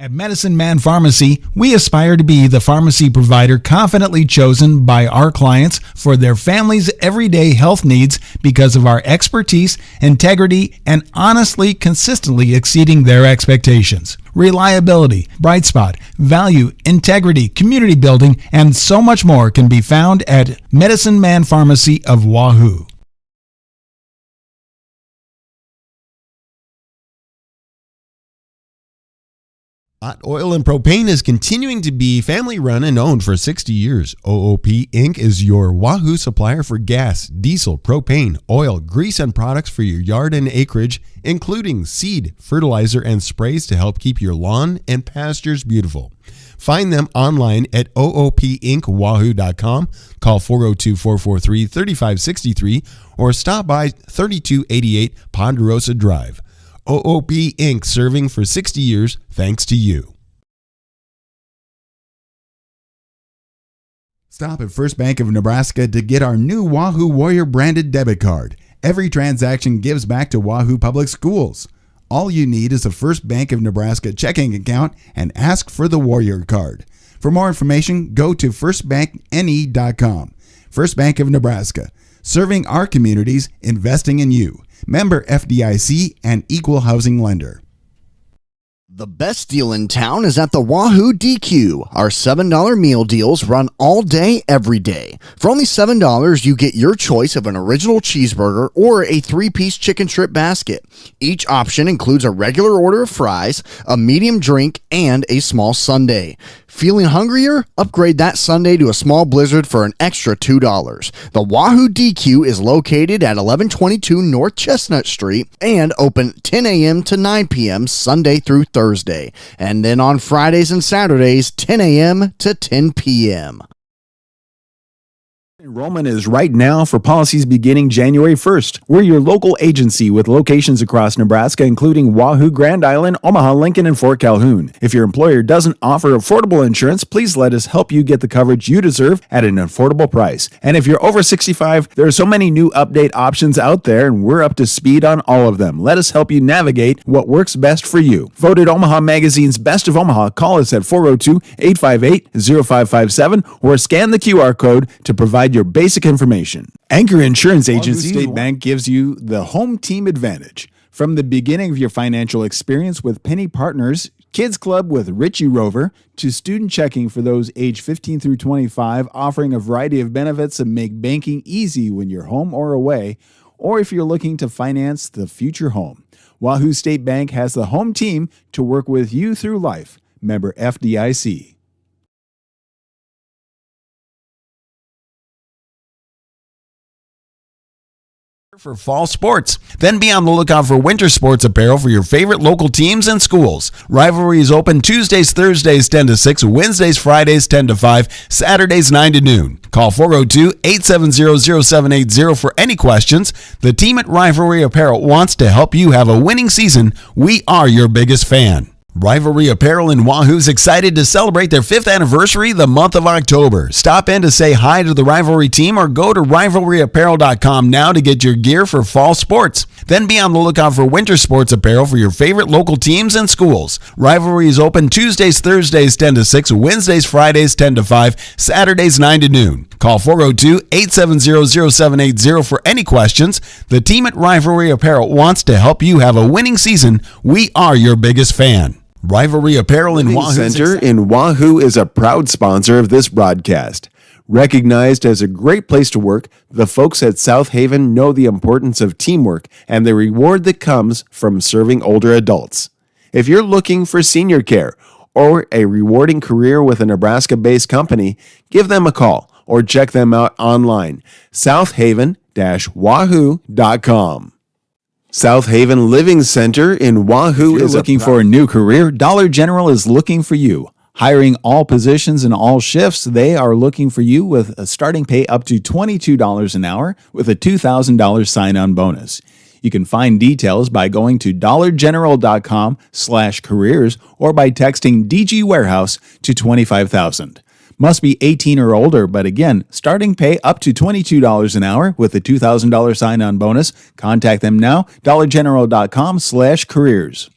At Medicine Man Pharmacy, we aspire to be the pharmacy provider confidently chosen by our clients for their family's everyday health needs because of our expertise, integrity, and honestly, consistently exceeding their expectations. Reliability, bright spot, value, integrity, community building, and so much more can be found at Medicine Man Pharmacy of Wahoo. Hot Oil and Propane is continuing to be family run and owned for 60 years. OOP Inc. is your Wahoo supplier for gas, diesel, propane, oil, grease, and products for your yard and acreage, including seed, fertilizer, and sprays to help keep your lawn and pastures beautiful. Find them online at oopinkwahoo.com, call 402-443-3563, or stop by 3288 Ponderosa Drive. OOP Inc. serving for 60 years thanks to you. Stop at First Bank of Nebraska to get our new Wahoo Warrior branded debit card. Every transaction gives back to Wahoo Public Schools. All you need is a First Bank of Nebraska checking account and ask for the Warrior card. For more information, go to firstbankne.com. First Bank of Nebraska, serving our communities, investing in you. Member FDIC and equal housing lender. The best deal in town is at the Wahoo DQ. Our $7 meal deals run all day, every day. For only $7, you get your choice of an original cheeseburger or a 3-piece chicken strip basket. Each option includes a regular order of fries, a medium drink, and a small sundae. Feeling hungrier? Upgrade that sundae to a small blizzard for an extra $2. The Wahoo DQ is located at 1122 North Chestnut Street and open 10 a.m. to 9 p.m. Sunday through Thursday. And then on Fridays and Saturdays, 10 a.m. to 10 p.m. Enrollment is right now for policies beginning January 1st. We're your local agency with locations across Nebraska, including Wahoo, Grand Island, Omaha, Lincoln, and Fort Calhoun. If your employer doesn't offer affordable insurance, please let us help you get the coverage you deserve at an affordable price. And if you're over 65, there are so many new update options out there, and we're up to speed on all of them. Let us help you navigate what works best for you. Voted Omaha Magazine's Best of Omaha, call us at 402-858-0557 or scan the QR code to provide your basic information. Anchor Insurance Agency State Bank gives you the home team advantage. From the beginning of your financial experience with Penny Partners, Kids Club with Richie Rover, to student checking for those age 15 through 25, offering a variety of benefits that make banking easy when you're home or away, or if you're looking to finance the future home. Wahoo State Bank has the home team to work with you through life. Member FDIC. For fall sports. Then be on the lookout for winter sports apparel for your favorite local teams and schools. Rivalry is open Tuesdays, Thursdays 10 to 6, Wednesdays, Fridays 10 to 5, Saturdays 9 to noon. Call 402-870-0780 for any questions. The team at Rivalry Apparel wants to help you have a winning season. We are your biggest fan. Rivalry Apparel in Wahoo is excited to celebrate their 5th anniversary the month of October. Stop in to say hi to the Rivalry team or go to rivalryapparel.com now to get your gear for fall sports. Then be on the lookout for winter sports apparel for your favorite local teams and schools. Rivalry is open Tuesdays, Thursdays 10 to 6, Wednesdays, Fridays 10 to 5, Saturdays 9 to noon. Call 402-870-0780 for any questions. The team at Rivalry Apparel wants to help you have a winning season. We are your biggest fan. Rivalry Apparel in Wahoo Center in Wahoo is a proud sponsor of this broadcast. Recognized as a great place to work, the folks at South Haven know the importance of teamwork and the reward that comes from serving older adults. If you're looking for senior care or a rewarding career with a Nebraska-based company, give them a call or check them out online, southaven-wahoo.com. South Haven Living Center in Wahoo is looking for a new career. Dollar General is looking for you. Hiring all positions and all shifts, they are looking for you with a starting pay up to $22 an hour with a $2,000 sign-on bonus. You can find details by going to dollargeneral.com/careers or by texting DG Warehouse to 25,000. Must be 18 or older, but again, starting pay up to $22 an hour with a $2,000 sign-on bonus. Contact them now, dollargeneral.com/careers.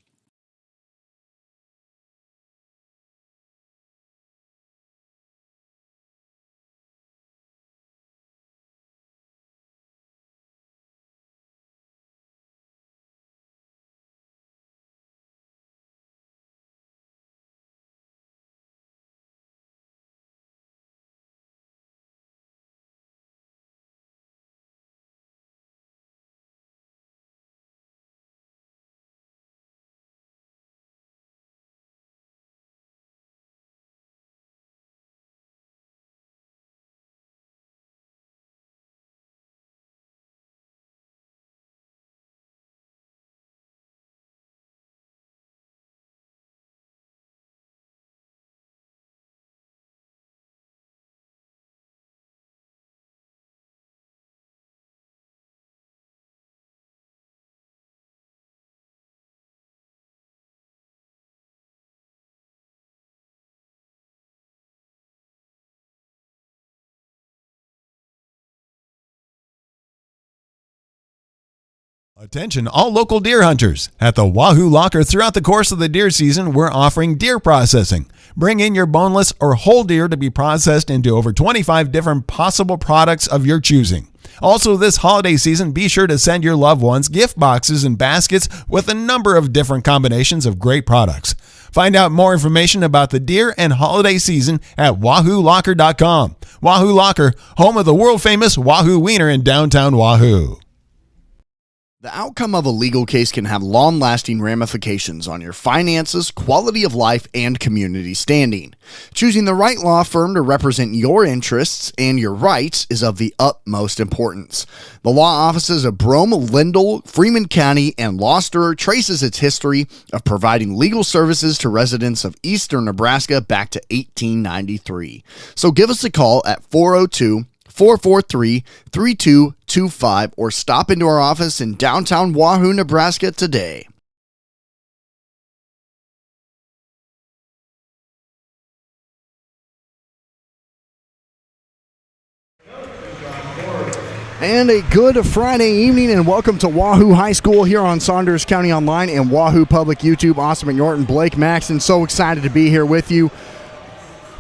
Attention all local deer hunters. At the Wahoo Locker throughout the course of the deer season, we're offering deer processing. Bring in your boneless or whole deer to be processed into over 25 different possible products of your choosing. Also, this holiday season, be sure to send your loved ones gift boxes and baskets with a number of different combinations of great products. Find out more information about the deer and holiday season at WahooLocker.com. Wahoo Locker, home of the world-famous Wahoo Wiener in downtown Wahoo. The outcome of a legal case can have long-lasting ramifications on your finances, quality of life, and community standing. Choosing the right law firm to represent your interests and your rights is of the utmost importance. The law offices of Brome, Lindell, Freeman County, and Gloucester traces its history of providing legal services to residents of eastern Nebraska back to 1893. So give us a call at 402-443-3225 or stop into our office in downtown Wahoo, Nebraska today. And a good Friday evening, and welcome to Wahoo High School here on Saunders County Online and Wahoo Public YouTube. Austin McNorton, Blake Maxton, so excited to be here with you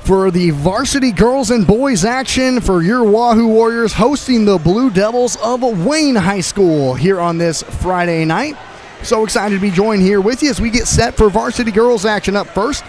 for the varsity girls and boys action for your Wahoo Warriors hosting the Blue Devils of Wayne High School here on this Friday night. So excited to be joined here with you as we get set for varsity girls action. Up first,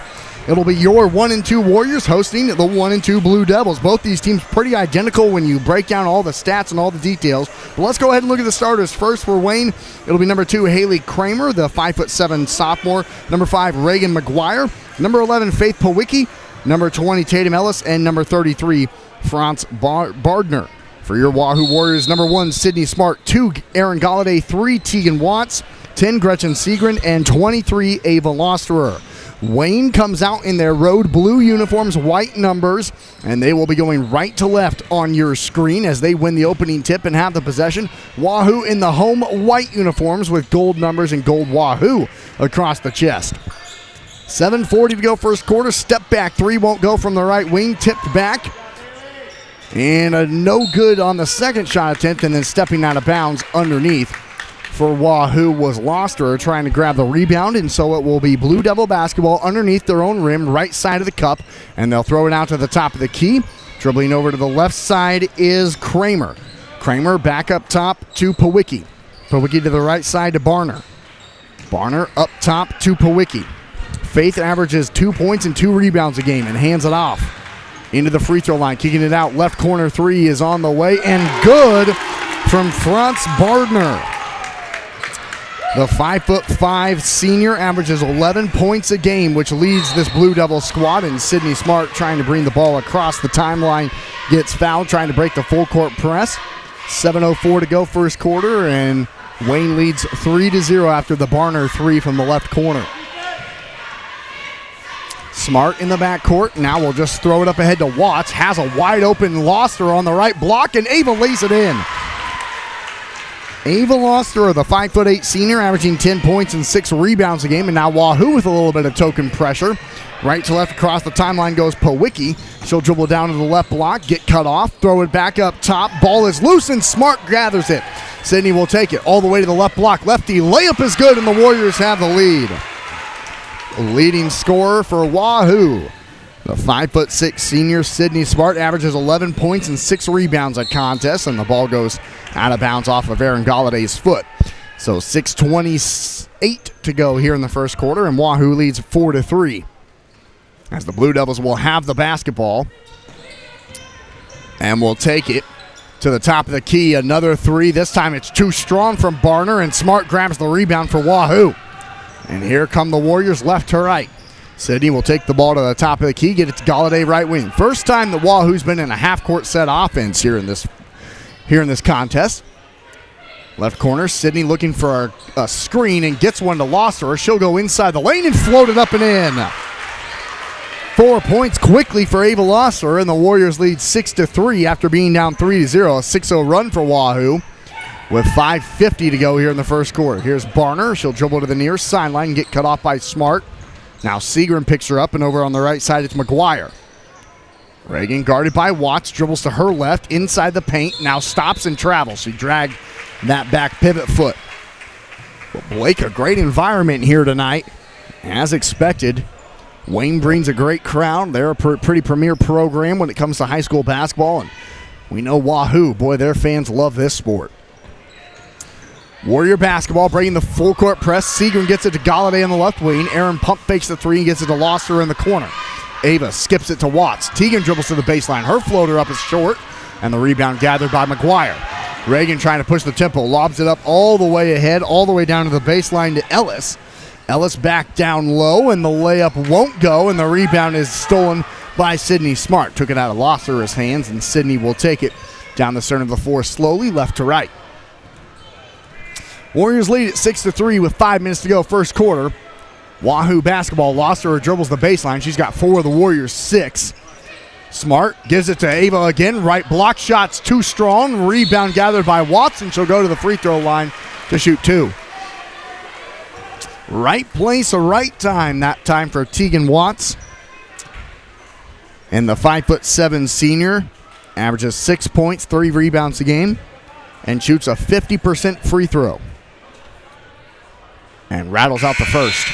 it'll be your 1 and 2 Warriors hosting the 1 and 2 Blue Devils. Both these teams pretty identical when you break down all the stats and all the details. But let's go ahead and look at the starters. First for Wayne, it'll be number 2 Haley Kramer, the 5'7" sophomore. Number 5 Reagan McGuire. Number 11 Faith Powicki. Number 20 Tatum Ellis. And number 33 Franz Bardner. For your Wahoo Warriors, number 1 Sydney Smart. 2 Aaron Galladay. 3 Tegan Watts. 10 Gretchen Segren. And 23 Ava Losterer. Wayne comes out in their road blue uniforms, white numbers, and they will be going right to left on your screen as they win the opening tip and have the possession. Wahoo in the home white uniforms with gold numbers and gold Wahoo across the chest. 7:40 to go first quarter. Step back three won't go from the right wing. Tipped back. And a no good on the second shot attempt, and then stepping out of bounds underneath for Wahoo was Loster trying to grab the rebound, and so it will be Blue Devil basketball underneath their own rim, right side of the cup, and they'll throw it out to the top of the key. Dribbling over to the left side is Kramer. Kramer back up top to Powicki. Powicki to the right side to Barner. Barner up top to Powicki. Faith averages 2 points and 2 rebounds a game and hands it off into the free throw line, kicking it out. Left corner three is on the way, and good from Franz Bardner. The 5'5" senior averages 11 points a game, which leads this Blue Devil squad. And Sydney Smart trying to bring the ball across the timeline, gets fouled, trying to break the full court press. 7:04 to go first quarter, and Wayne leads 3-0 after the Barner three from the left corner. Smart in the backcourt. Now we'll just throw it up ahead to Watts. Has a wide open Loster on the right block, and Ava lays it in. Ava Loster, the 5'8" senior, averaging 10 points and 6 rebounds a game. And now Wahoo with a little bit of token pressure. Right to left across the timeline goes Powicki. She'll dribble down to the left block, get cut off, throw it back up top. Ball is loose, and Smart gathers it. Sydney will take it all the way to the left block. Lefty layup is good, and the Warriors have the lead. Leading scorer for Wahoo, the 5'6" senior Sydney Smart, averages 11 points and 6 rebounds at contest, and the ball goes out of bounds off of Aaron Galladay's foot. So 6:28 to go here in the first quarter, and Wahoo leads 4-3. As the Blue Devils will have the basketball and will take it to the top of the key. Another three. This time it's too strong from Barner, and Smart grabs the rebound for Wahoo. And here come the Warriors left to right. Sydney will take the ball to the top of the key, get it to Galladay right wing. First time that Wahoo's been in a half-court set offense here in this contest. Left corner, Sydney looking for a screen and gets one to Loster. She'll go inside the lane and float it up and in. 4 points quickly for Ava Loster, and the Warriors lead 6-3 after being down 3-0. A 6-0 run for Wahoo with 5:50 to go here in the first quarter. Here's Barner. She'll dribble to the near sideline and get cut off by Smart. Now Segren picks her up, and over on the right side it's McGuire. Reagan guarded by Watts, dribbles to her left inside the paint, now stops and travels. She dragged that back pivot foot. Well, Blake, a great environment here tonight. As expected, Wayne brings a great crowd. They're a pretty premier program when it comes to high school basketball, and we know Wahoo, boy, their fans love this sport. Warrior basketball breaking the full court press. Seagren gets it to Galladay on the left wing. Aaron pump fakes the three and gets it to Losser in the corner. Ava skips it to Watts. Teagan dribbles to the baseline. Her floater up is short, and the rebound gathered by McGuire. Reagan trying to push the tempo, lobs it up all the way ahead, all the way down to the baseline to Ellis. Ellis back down low, and the layup won't go, and the rebound is stolen by Sydney Smart. Took it out of Losser's hands, and Sydney will take it down the center of the floor slowly, left to right. Warriors lead at 6-3 with 5 minutes to go, first quarter. Wahoo basketball. Losser dribbles the baseline. She's got 4 of the Warriors' 6. Smart gives it to Ava again. Right block shot's too strong. Rebound gathered by Watson. She'll go to the free throw line to shoot 2. Right place, right time. That time for Tegan Watts. And the 5'7" senior averages 6 points, 3 rebounds a game, and shoots a 50% free throw. And rattles out the first.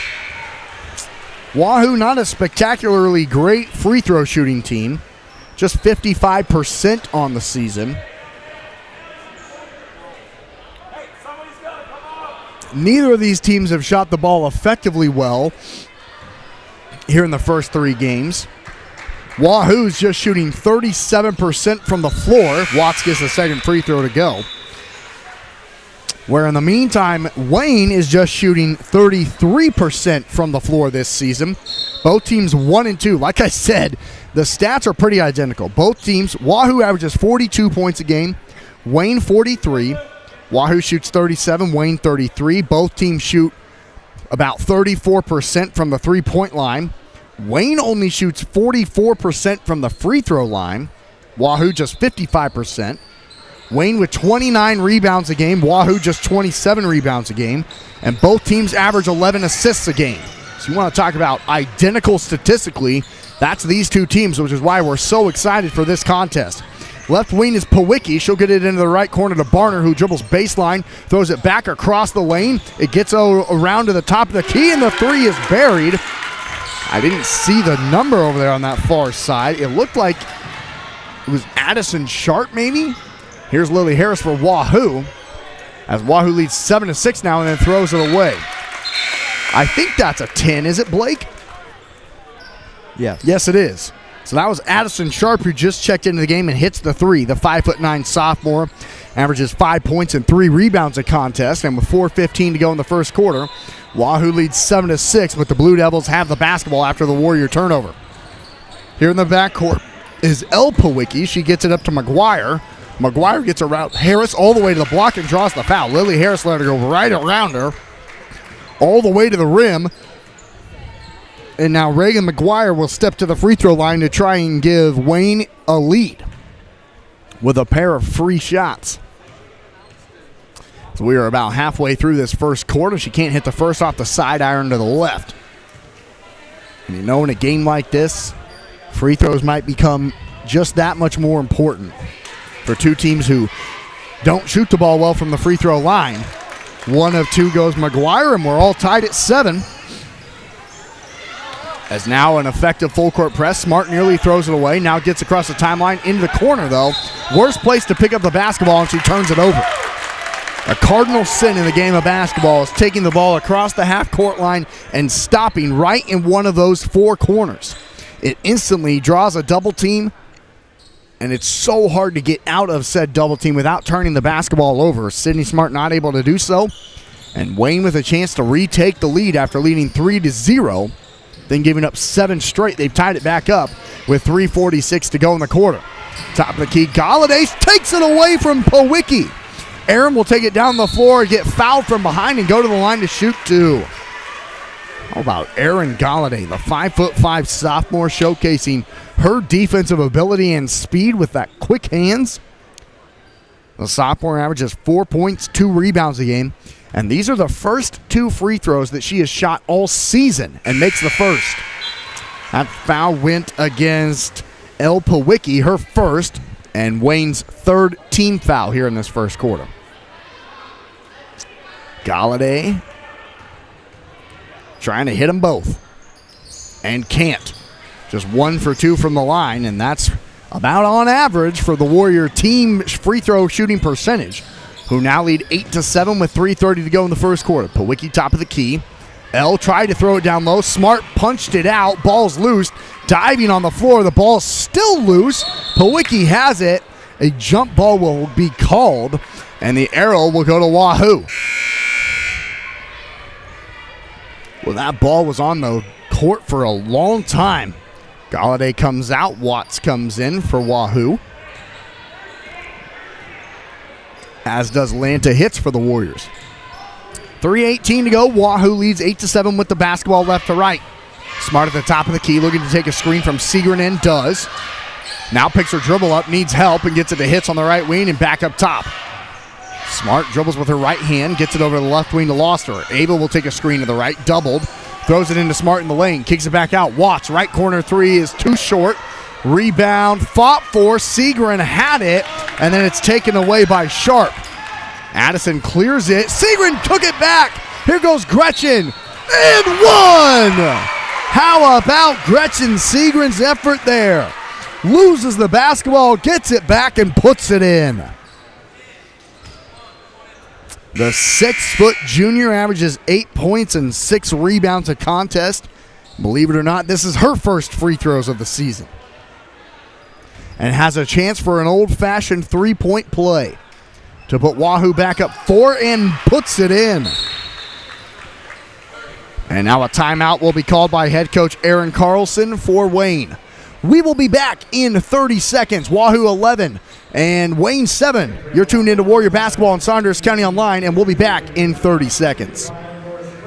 Wahoo, not a spectacularly great free throw shooting team. Just 55% on the season. Neither of these teams have shot the ball effectively well here in the first 3 games. Wahoo's just shooting 37% from the floor. Watts gets the second free throw to go. Where in the meantime, Wayne is just shooting 33% from the floor this season. Both teams 1 and 2. Like I said, the stats are pretty identical. Both teams, Wahoo averages 42 points a game, Wayne 43. Wahoo shoots 37, Wayne 33. Both teams shoot about 34% from the three-point line. Wayne only shoots 44% from the free throw line. Wahoo just 55%. Wayne with 29 rebounds a game. Wahoo just 27 rebounds a game. And both teams average 11 assists a game. So you want to talk about identical statistically, that's these two teams, which is why we're so excited for this contest. Left wing is Pawicki. She'll get it into the right corner to Barner, who dribbles baseline, throws it back across the lane. It gets around to the top of the key, and the three is buried. I didn't see the number over there on that far side. It looked like it was Addison Sharp, maybe? Here's Lily Harris for Wahoo, as Wahoo leads 7-6 now and then throws it away. I think that's a 10. Is it, Blake? Yes. Yes, it is. So that was Addison Sharp, who just checked into the game and hits the three. The 5'9" sophomore averages 5 points and 3 rebounds a contest. And with 4:15 to go in the first quarter, Wahoo leads 7-6, but the Blue Devils have the basketball after the Warrior turnover. Here in the backcourt is El Pawicki. She gets it up to McGuire. McGuire gets around Harris all the way to the block and draws the foul. Lily Harris let her go right around her, all the way to the rim. And now Reagan McGuire will step to the free throw line to try and give Wayne a lead with a pair of free shots. So we are about halfway through this first quarter. She can't hit the first off the side iron to the left. And you know, in a game like this, free throws might become just that much more important for two teams who don't shoot the ball well from the free throw line. 1 of 2 goes McGuire, and we're all tied at 7. As now an effective full court press. Smart nearly throws it away. Now gets across the timeline into the corner, though. Worst place to pick up the basketball, and she turns it over. A cardinal sin in the game of basketball is taking the ball across the half-court line and stopping right in one of those 4 corners. It instantly draws a double team, and it's so hard to get out of said double team without turning the basketball over. Sydney Smart not able to do so, and Wayne with a chance to retake the lead after leading 3-0, then giving up 7 straight. They've tied it back up with 3:46 to go in the quarter. Top of the key, Galladay takes it away from Pawicki. Aaron will take it down the floor, get fouled from behind, and go to the line to shoot 2. How about Aaron Galladay, the 5'5" sophomore, showcasing her defensive ability and speed with that quick hands. The sophomore averages 4 points, 2 rebounds a game. And these are the first 2 free throws that she has shot all season and makes the first. That foul went against El Pawicki, her first, and Wayne's 3rd team foul here in this first quarter. Galladay trying to hit them both. And can't. Just 1 for 2 from the line, and that's about on average for the Warrior team free throw shooting percentage, who now lead 8-7 with 3:30 to go in the first quarter. Pawicki top of the key. L tried to throw it down low. Smart punched it out. Ball's loose. Diving on the floor. The ball's still loose. Pawicki has it. A jump ball will be called, and the arrow will go to Wahoo. Well, that ball was on the court for a long time. Galladay comes out. Watts comes in for Wahoo. As does Lanta hits for the Warriors. 3:18 to go. Wahoo leads 8-7 with the basketball left to right. Smart at the top of the key, looking to take a screen from Segrin and does. Now picks her dribble up, needs help, and gets it to Hits on the right wing and back up top. Smart dribbles with her right hand, gets it over to the left wing to Loster. Ava will take a screen to the right, doubled. Throws it into Smart in the lane, kicks it back out. Watts, right corner three is too short. Rebound, fought for. Segrin had it, and then it's taken away by Sharp. Addison clears it. Segrin took it back. Here goes Gretchen. And one! How about Gretchen Segrin's effort there? Loses the basketball, gets it back, and puts it in. The 6-foot junior averages 8 points and 6 rebounds a contest. Believe it or not, this is her first free throws of the season. And has a chance for an old-fashioned three-point play to put Wahoo back up 4 and puts it in. And now a timeout will be called by head coach Aaron Carlson for Wayne. We will be back in 30 seconds. Wahoo 11 and Wayne 7. You're tuned into Warrior Basketball on Saunders County Online, and we'll be back in 30 seconds.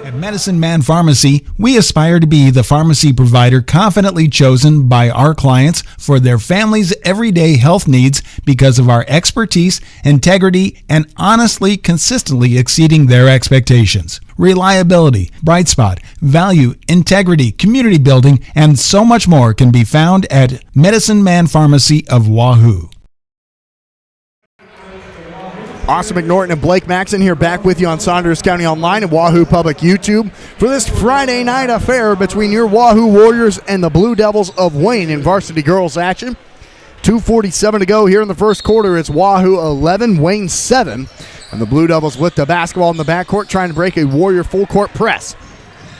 At Medicine Man Pharmacy, we aspire to be the pharmacy provider confidently chosen by our clients for their family's everyday health needs because of our expertise, integrity, and honestly, consistently exceeding their expectations. Reliability, bright spot, value, integrity, community building, and so much more can be found at Medicine Man Pharmacy of Wahoo. Austin McNorton and Blake Maxon here back with you on Saunders County Online and Wahoo Public YouTube for this Friday night affair between your Wahoo Warriors and the Blue Devils of Wayne in varsity girls action. 2:47 to go here in the first quarter. It's Wahoo 11, Wayne 7. And the Blue Devils with the basketball in the backcourt trying to break a Warrior full-court press.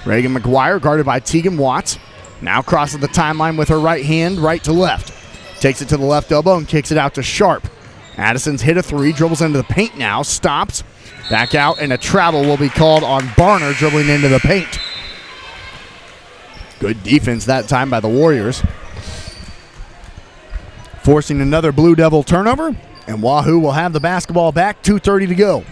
Reagan McGuire guarded by Tegan Watts. Now crosses the timeline with her right hand, right to left. Takes it to the left elbow and kicks it out to Sharp. Addison's hit a three, dribbles into the paint now, stops, back out, and a travel will be called on Barner dribbling into the paint. Good defense that time by the Warriors. Forcing another Blue Devil turnover, and Wahoo will have the basketball back, 2:30 to go.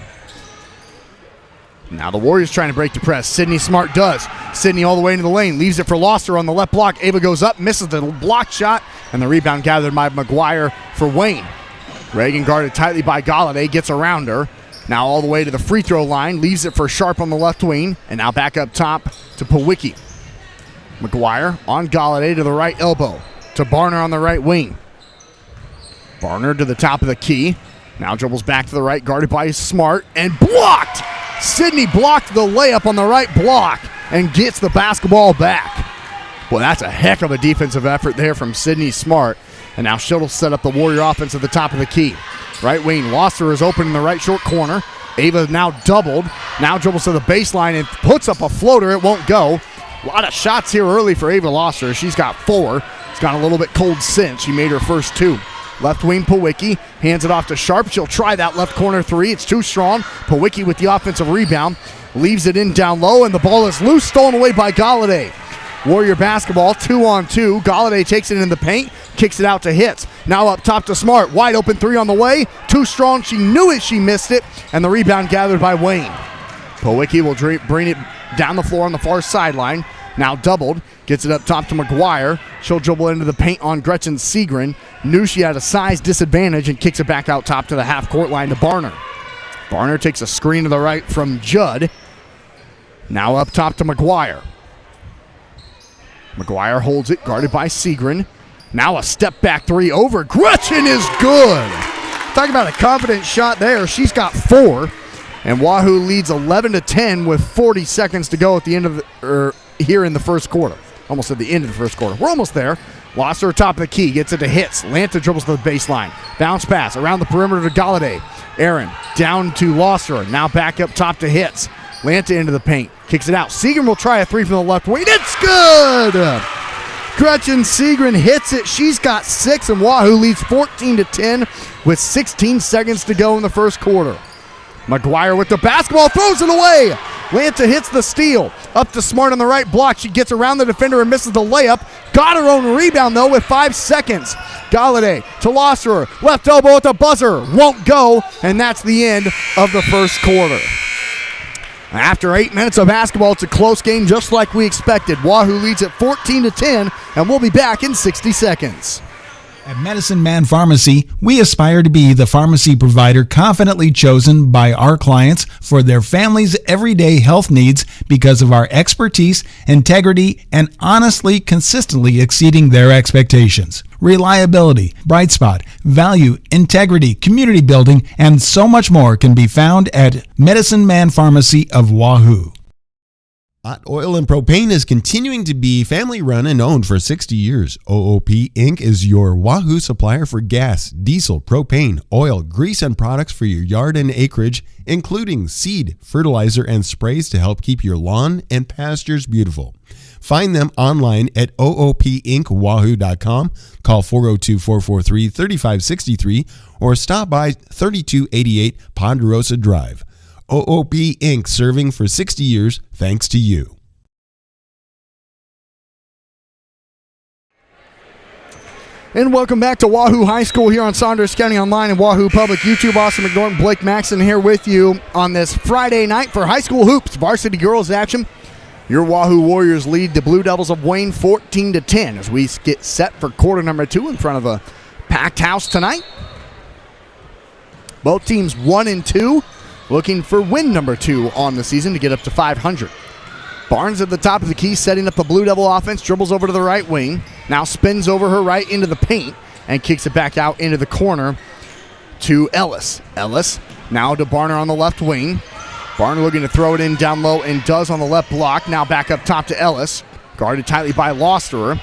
Now the Warriors trying to break the press. Sydney Smart does. Sydney all the way into the lane, leaves it for Loster on the left block. Ava goes up, misses the block shot, and the rebound gathered by McGuire for Wayne. Reagan guarded tightly by Galladay, gets around her. Now all the way to the free throw line, leaves it for Sharp on the left wing, and now back up top to Pawicki. McGuire on Galladay to the right elbow, to Barner on the right wing. Barner to the top of the key. Now dribbles back to the right, guarded by Smart, and blocked! Sydney blocked the layup on the right block and gets the basketball back. Boy, that's a heck of a defensive effort there from Sydney Smart. And now she'll set up the Warrior offense at the top of the key. Right wing, Loster is open in the right short corner. Ava now doubled. Now dribbles to the baseline and puts up a floater. It won't go. A lot of shots here early for Ava Loster. She's got 4. It's gone a little bit cold since. She made her first 2. Left wing, Pawicki hands it off to Sharp. She'll try that left corner three. It's too strong. Pawicki with the offensive rebound. Leaves it in down low, and the ball is loose, stolen away by Galladay. Warrior basketball, 2-on-2. Galladay takes it in the paint, kicks it out to Hits. Now up top to Smart. Wide open three on the way. Too strong. She knew it. She missed it. And the rebound gathered by Wayne. Pawicki will bring it down the floor on the far sideline. Now doubled. Gets it up top to McGuire. She'll dribble into the paint on Gretchen Segrin. Knew she had a size disadvantage and kicks it back out top to the half-court line to Barner. Barner takes a screen to the right from Judd. Now up top to McGuire. McGuire holds it, guarded by Segrin. Now a step-back three over. Gretchen is good. Talking about a confident shot there. She's got 4. And Wahoo leads 11-10 with 40 seconds to go at the end of here in the first quarter. Almost at the end of the first quarter. We're almost there. Losser top of the key, gets it to Hitz. Lanta dribbles to the baseline. Bounce pass around the perimeter to Galladay. Aaron down to Losser. Now back up top to Hitz. Lanta into the paint. Kicks it out. Segrin will try a three from the left wing. It's good! Gretchen Segrin hits it. She's got 6, and Wahoo leads 14-10 with 16 seconds to go in the first quarter. McGuire with the basketball, throws it away. Lanta hits the steal. Up to Smart on the right block. She gets around the defender and misses the layup. Got her own rebound, though, with 5 seconds. Galladay to Losserer. Left elbow at the buzzer. Won't go, and that's the end of the first quarter. After 8 minutes of basketball, it's a close game just like we expected. Wahoo leads at 14-10, and we'll be back in 60 seconds. At Medicine Man Pharmacy, we aspire to be the pharmacy provider confidently chosen by our clients for their family's everyday health needs because of our expertise, integrity, and honestly, consistently exceeding their expectations. Reliability, bright spot, value, integrity, community building, and so much more can be found at Medicine Man Pharmacy of Wahoo. Hot Oil and Propane is continuing to be family run and owned for 60 years. OOP Inc. is your Wahoo supplier for gas, diesel, propane, oil, grease, and products for your yard and acreage, including seed, fertilizer, and sprays to help keep your lawn and pastures beautiful. Find them online at oopinkwahoo.com, call 402-443-3563, or stop by 3288 Ponderosa Drive. OOP Inc. serving for 60 years thanks to you. And welcome back to Wahoo High School here on Saunders County Online and Wahoo Public YouTube. Austin McNorton, Blake Maxson here with you on this Friday night for high school hoops, varsity girls action. Your Wahoo Warriors lead the Blue Devils of Wayne 14-10 as we get set for quarter number 2 in front of a packed house tonight. Both teams 1-2. Looking for win number 2 on the season to get up to 500. Barnes at the top of the key, setting up the Blue Devil offense, dribbles over to the right wing, now spins over her right into the paint, and kicks it back out into the corner to Ellis. Ellis now to Barner on the left wing. Barner looking to throw it in down low and does on the left block. Now back up top to Ellis, guarded tightly by Losterer.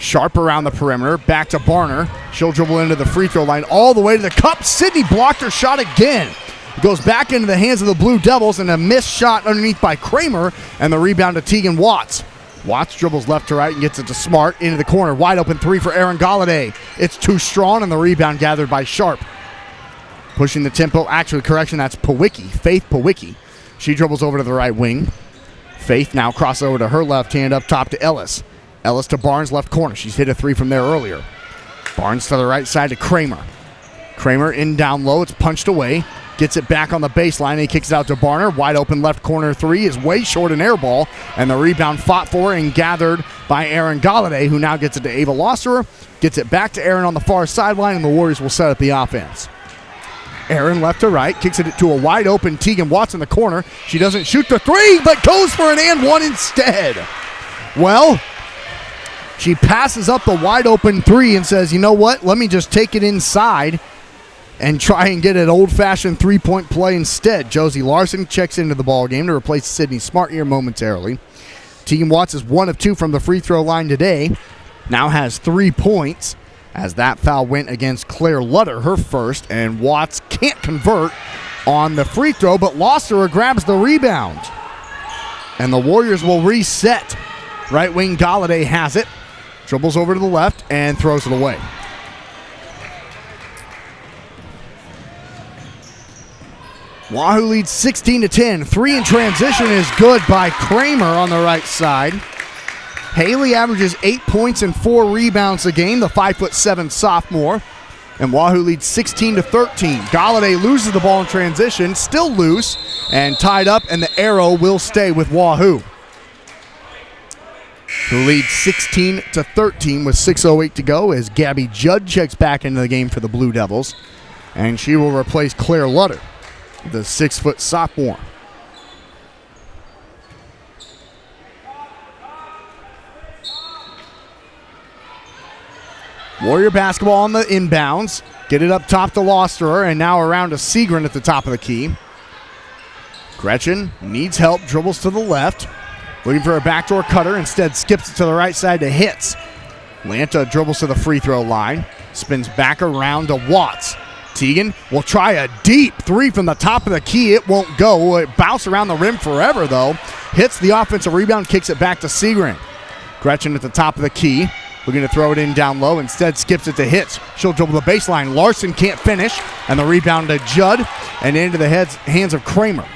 Sharp around the perimeter, back to Barner. She'll dribble into the free throw line all the way to the cup. Sydney blocked her shot again. It goes back into the hands of the Blue Devils, and a missed shot underneath by Kramer, and the rebound to Tegan Watts. Watts dribbles left to right and gets it to Smart into the corner. Wide open 3 for Aaron Galladay. It's too strong, and the rebound gathered by Sharp. Pushing the tempo. Actually, correction, that's Powicki, Faith Powicki. She dribbles over to the right wing. Faith now cross over to her left hand up top to Ellis. Ellis to Barnes, left corner. She's hit a 3 from there earlier. Barnes to the right side to Kramer. Kramer in down low. It's punched away. Gets it back on the baseline, and he kicks it out to Barner. Wide open left corner 3 is way short, an air ball, and the rebound fought for and gathered by Aaron Galladay, who now gets it to Ava Losserer. Gets it back to Aaron on the far sideline, and the Warriors will set up the offense. Aaron left to right, kicks it to a wide open Tegan Watts in the corner. She doesn't shoot the 3, but goes for an and 1 instead. Well, she passes up the wide open 3 and says, you know what, let me just take it inside and try and get an old-fashioned three-point play instead. Josie Larson checks into the ball game to replace Sydney Smart here momentarily. Tegan Watts is 1 of 2 from the free throw line today. Now has 3 points as that foul went against Claire Lutter, her first, and Watts can't convert on the free throw, but Losserer grabs the rebound. And the Warriors will reset. Right wing Galladay has it, dribbles over to the left, and throws it away. Wahoo leads 16-10. 3 in transition is good by Kramer on the right side. Haley averages 8 points and 4 rebounds a game, the 5'7" sophomore. And Wahoo leads 16-13. Galladay loses the ball in transition, still loose, and tied up, and the arrow will stay with Wahoo, who leads 16-13 with 6:08 to go as Gabby Judd checks back into the game for the Blue Devils. And she will replace Claire Lutter, the 6' sophomore. Warrior basketball on the inbounds. Get it up top to Losterer, and now around to Segrin at the top of the key. Gretchen needs help, dribbles to the left. Looking for a backdoor cutter, instead skips it to the right side to Hitz. Lanta dribbles to the free throw line, spins back around to Watts. Teagan will try a deep three from the top of the key. It won't go. It bounced around the rim forever, though. Hits the offensive rebound, kicks it back to Segrin. Gretchen at the top of the key, looking to throw it in down low. Instead, skips it to Hitz. She'll dribble the baseline. Larson can't finish, and the rebound to Judd, and into the hands of Kramer.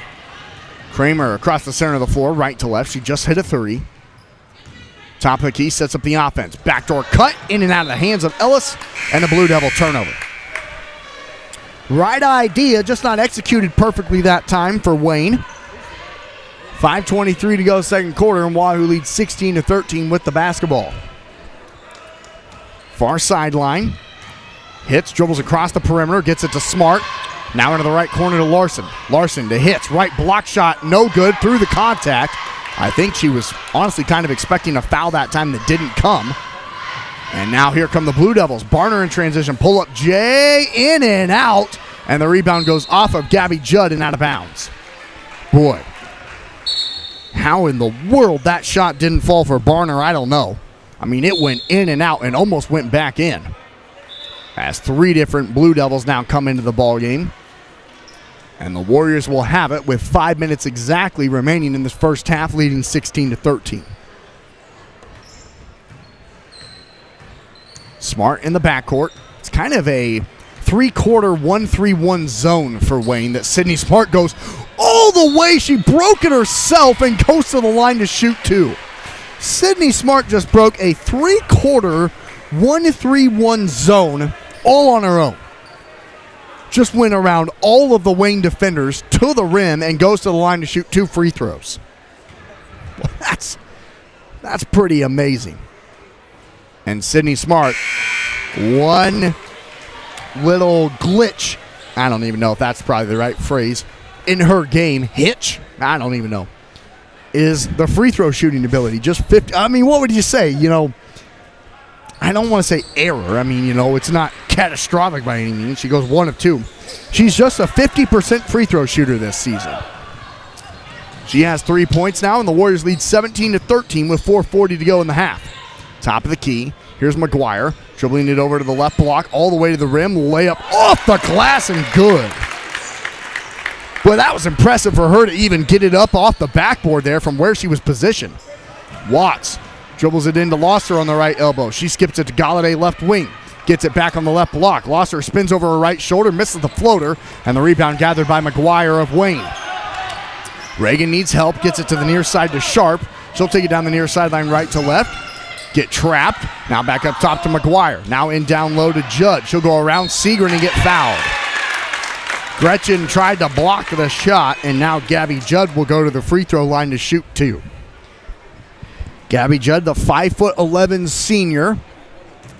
Kramer across the center of the floor, right to left. She just hit a three. Top of the key, sets up the offense. Backdoor cut, in and out of the hands of Ellis, and the Blue Devil turnover. Right idea, just not executed perfectly that time for Wayne. 5:23 to go second quarter, and Wahoo leads 16-13 with the basketball. Far sideline. Hitz, dribbles across the perimeter, gets it to Smart. Now into the right corner to Larson. Larson to Hitz, right block shot, no good, through the contact. I think she was honestly kind of expecting a foul that time that didn't come. And now here come the Blue Devils. Barner in transition, pull up Jay, in and out. And the rebound goes off of Gabby Judd and out of bounds. Boy, how in the world that shot didn't fall for Barner, I don't know. I mean, it went in and out and almost went back in. As three different Blue Devils now come into the ball game. And the Warriors will have it with 5 minutes exactly remaining in this first half, leading 16-13. Smart in the backcourt. It's kind of a three-quarter 1-3-1 zone for Wayne that Sydney Smart goes all the way. She broke it herself and goes to the line to shoot two. Sydney Smart just broke a three-quarter 1-3-1 zone all on her own. Just went around all of the Wayne defenders to the rim and goes to the line to shoot two free throws. Well, that's pretty amazing. And Sydney Smart, one little glitch, I don't even know if that's probably the right phrase, in her game, hitch, I don't even know, is the free throw shooting ability. Just 50, I mean, what would you say? You know, I don't want to say error. I mean, you know, it's not catastrophic by any means. She goes 1 of 2. She's just a 50% free throw shooter this season. She has 3 points now, and the Warriors lead 17-13 with 4:40 to go in the half. Top of the key. Here's McGuire, dribbling it over to the left block, all the way to the rim. Layup off the glass and good. Boy, that was impressive for her to even get it up off the backboard there from where she was positioned. Watts dribbles it into Losser on the right elbow. She skips it to Galladay left wing. Gets it back on the left block. Losser spins over her right shoulder, misses the floater, and the rebound gathered by McGuire of Wayne. Reagan needs help, gets it to the near side to Sharp. She'll take it down the near sideline right to left. Get trapped. Now back up top to McGuire. Now in down low to Judd. She'll go around Segrin and get fouled. Gretchen tried to block the shot, and now Gabby Judd will go to the free throw line to shoot two. Gabby Judd, the 5'11" senior,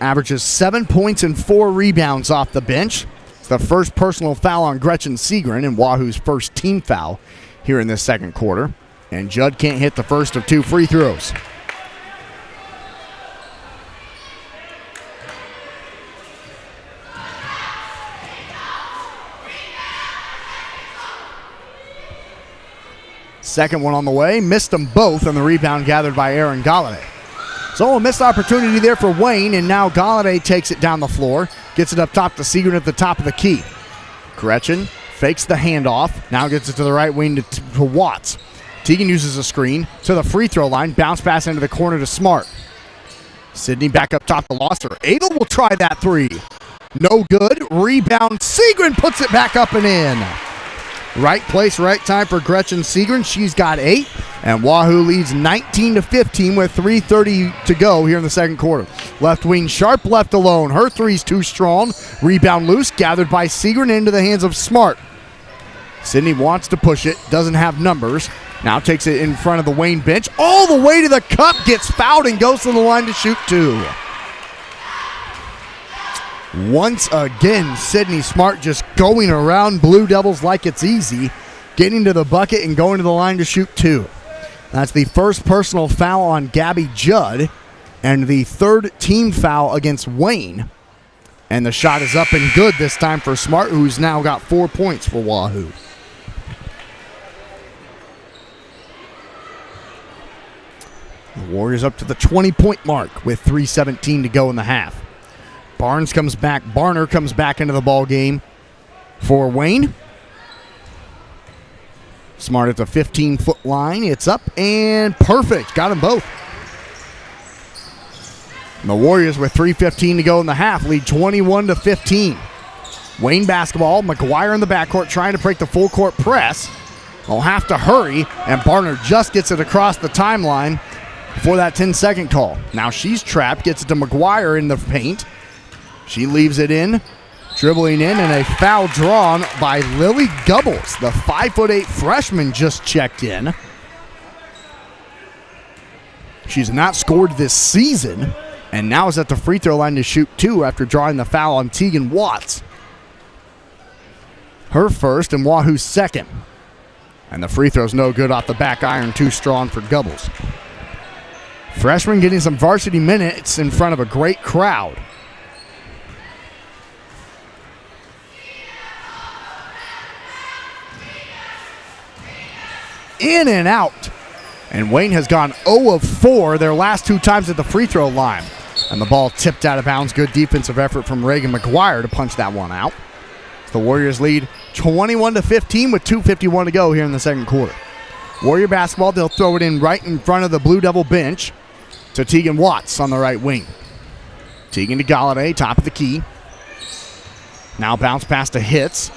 averages 7 points and 4 rebounds off the bench. It's the first personal foul on Gretchen Segrin and Wahoo's first team foul here in this second quarter. And Judd can't hit the first of 2 free throws. Second one on the way, missed them both, and the rebound gathered by Aaron Galladay. So a missed opportunity there for Wayne, and now Galladay takes it down the floor, gets it up top to Segrin at the top of the key. Gretchen fakes the handoff, now gets it to the right wing to Watts. Teagan uses a screen to the free throw line, bounce pass into the corner to Smart. Sydney back up top to Losser. Adel will try that three. No good. Rebound. Segrin puts it back up and in. Right place, right time for Gretchen Segrin. She's got 8, and Wahoo leads 19-15 with 3:30 to go here in the second quarter. Left wing Sharp left alone. Her three's too strong. Rebound loose, gathered by Segrin into the hands of Smart. Sydney wants to push it, doesn't have numbers. Now takes it in front of the Wayne bench. All the way to the cup, gets fouled and goes to the line to shoot two. Once again, Sydney Smart just going around Blue Devils like it's easy, getting to the bucket and going to the line to shoot two. That's the first personal foul on Gabby Judd and the third team foul against Wayne. And the shot is up and good this time for Smart, who's now got 4 points for Wahoo. The Warriors up to the 20-point mark with 3:17 to go in the half. Barner comes back into the ball game for Wayne. Smart at the 15-foot line. It's up and perfect. Got them both. And the Warriors with 3:15 to go in the half lead 21-15. Wayne basketball. McGuire in the backcourt trying to break the full court press. They'll have to hurry, and Barner just gets it across the timeline before that 10-second call. Now she's trapped, gets it to McGuire in the paint. She leaves it in, dribbling in, and a foul drawn by Lily Gubbles. The 5'8" freshman just checked in. She's not scored this season, and now is at the free throw line to shoot two after drawing the foul on Tegan Watts. Her first and Wahoo's second. And the free throw's no good off the back iron, too strong for Gubbles. Freshman getting some varsity minutes in front of a great crowd. In and out. And Wayne has gone 0 of 4 their last two times at the free throw line. And the ball tipped out of bounds. Good defensive effort from Reagan McGuire to punch that one out. The Warriors lead 21-15 with 2:51 to go here in the second quarter. Warrior basketball, they'll throw it in right in front of the Blue Devil bench to Tegan Watts on the right wing. Tegan to Galladay, top of the key. Now bounce pass to Hitz.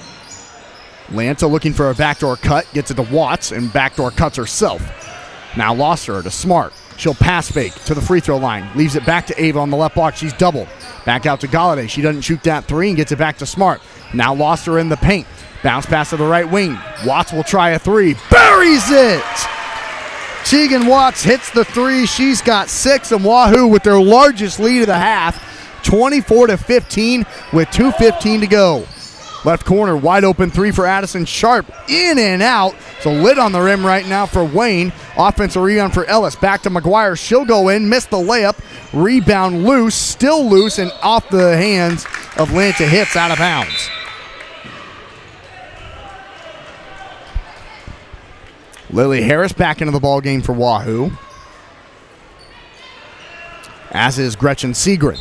Lanta looking for a backdoor cut, gets it to Watts, and backdoor cuts herself. Now lost her to Smart. She'll pass fake to the free throw line. Leaves it back to Ava on the left block. She's doubled. Back out to Galladay. She doesn't shoot that three and gets it back to Smart. Now lost her in the paint. Bounce pass to the right wing. Watts will try a three. Buries it! Tegan Watts hits the three. She's got 6, and Wahoo with their largest lead of the half, 24-15 with 2:15 to go. Left corner, wide open three for Addison Sharp. In and out. So lid on the rim right now for Wayne. Offensive rebound for Ellis. Back to McGuire. She'll go in. Missed the layup. Rebound loose. Still loose and off the hands of Lanta. Hits out of bounds. Lily Harris back into the ball game for Wahoo. As is Gretchen Segrin.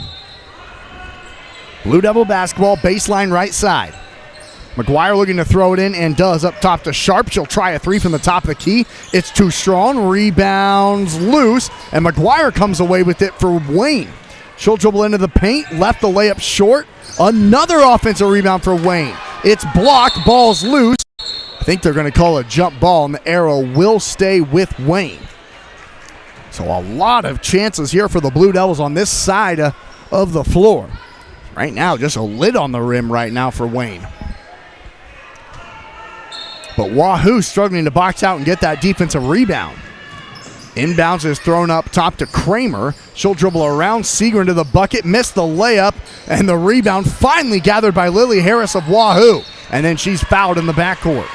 Blue Devil basketball, baseline right side. McGuire looking to throw it in and does up top to Sharp. She'll try a three from the top of the key. It's too strong. Rebounds loose. And McGuire comes away with it for Wayne. She'll dribble into the paint. Left the layup short. Another offensive rebound for Wayne. It's blocked. Ball's loose. I think they're going to call a jump ball, and the arrow will stay with Wayne. So a lot of chances here for the Blue Devils on this side of the floor. Right now, just a lid on the rim right now for Wayne. But Wahoo struggling to box out and get that defensive rebound. Inbounds is thrown up top to Kramer. She'll dribble around Seeger into the bucket, missed the layup, and the rebound finally gathered by Lily Harris of Wahoo. And then she's fouled in the backcourt.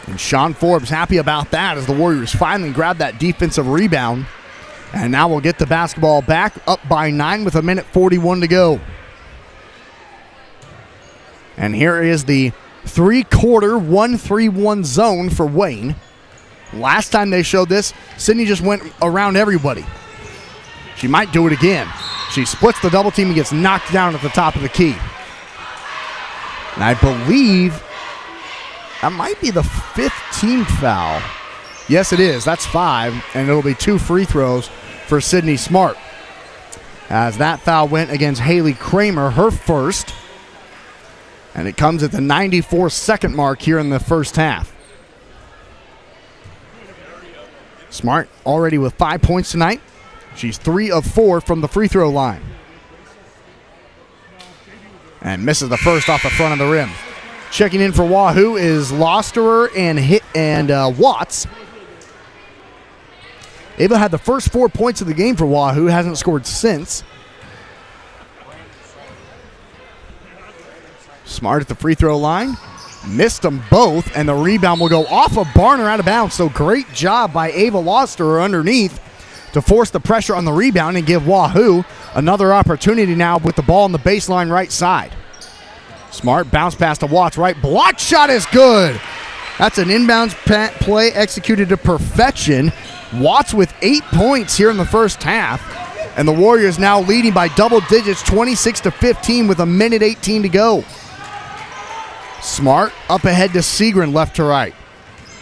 And Sean Forbes happy about that as the Warriors finally grab that defensive rebound. And now we'll get the basketball back up by 9 with 1:41 to go. And here is the three-quarter 1-3-1 zone for Wayne. Last time they showed this, Sydney just went around everybody. She might do it again. She splits the double team and gets knocked down at the top of the key. And I believe that might be the 15th foul. Yes, it is. That's 5, and it'll be 2 free throws for Sydney Smart. As that foul went against Haley Kramer, her first. And it comes at the 94-second mark here in the first half. Smart already with 5 points tonight. She's 3 of 4 from the free throw line. And misses the first off the front of the rim. Checking in for Wahoo is Losterer and Watts. Ava had the first 4 points of the game for Wahoo, hasn't scored since. Smart at the free throw line. Missed them both, and the rebound will go off of Barner out of bounds. So great job by Ava Losterer underneath to force the pressure on the rebound and give Wahoo another opportunity now with the ball on the baseline right side. Smart bounce pass to Watts right. Block shot is good. That's an inbounds play executed to perfection. Watts with 8 points here in the first half. And the Warriors now leading by double digits, 26-15 with 1:18 to go. Smart up ahead to Segrin, left to right.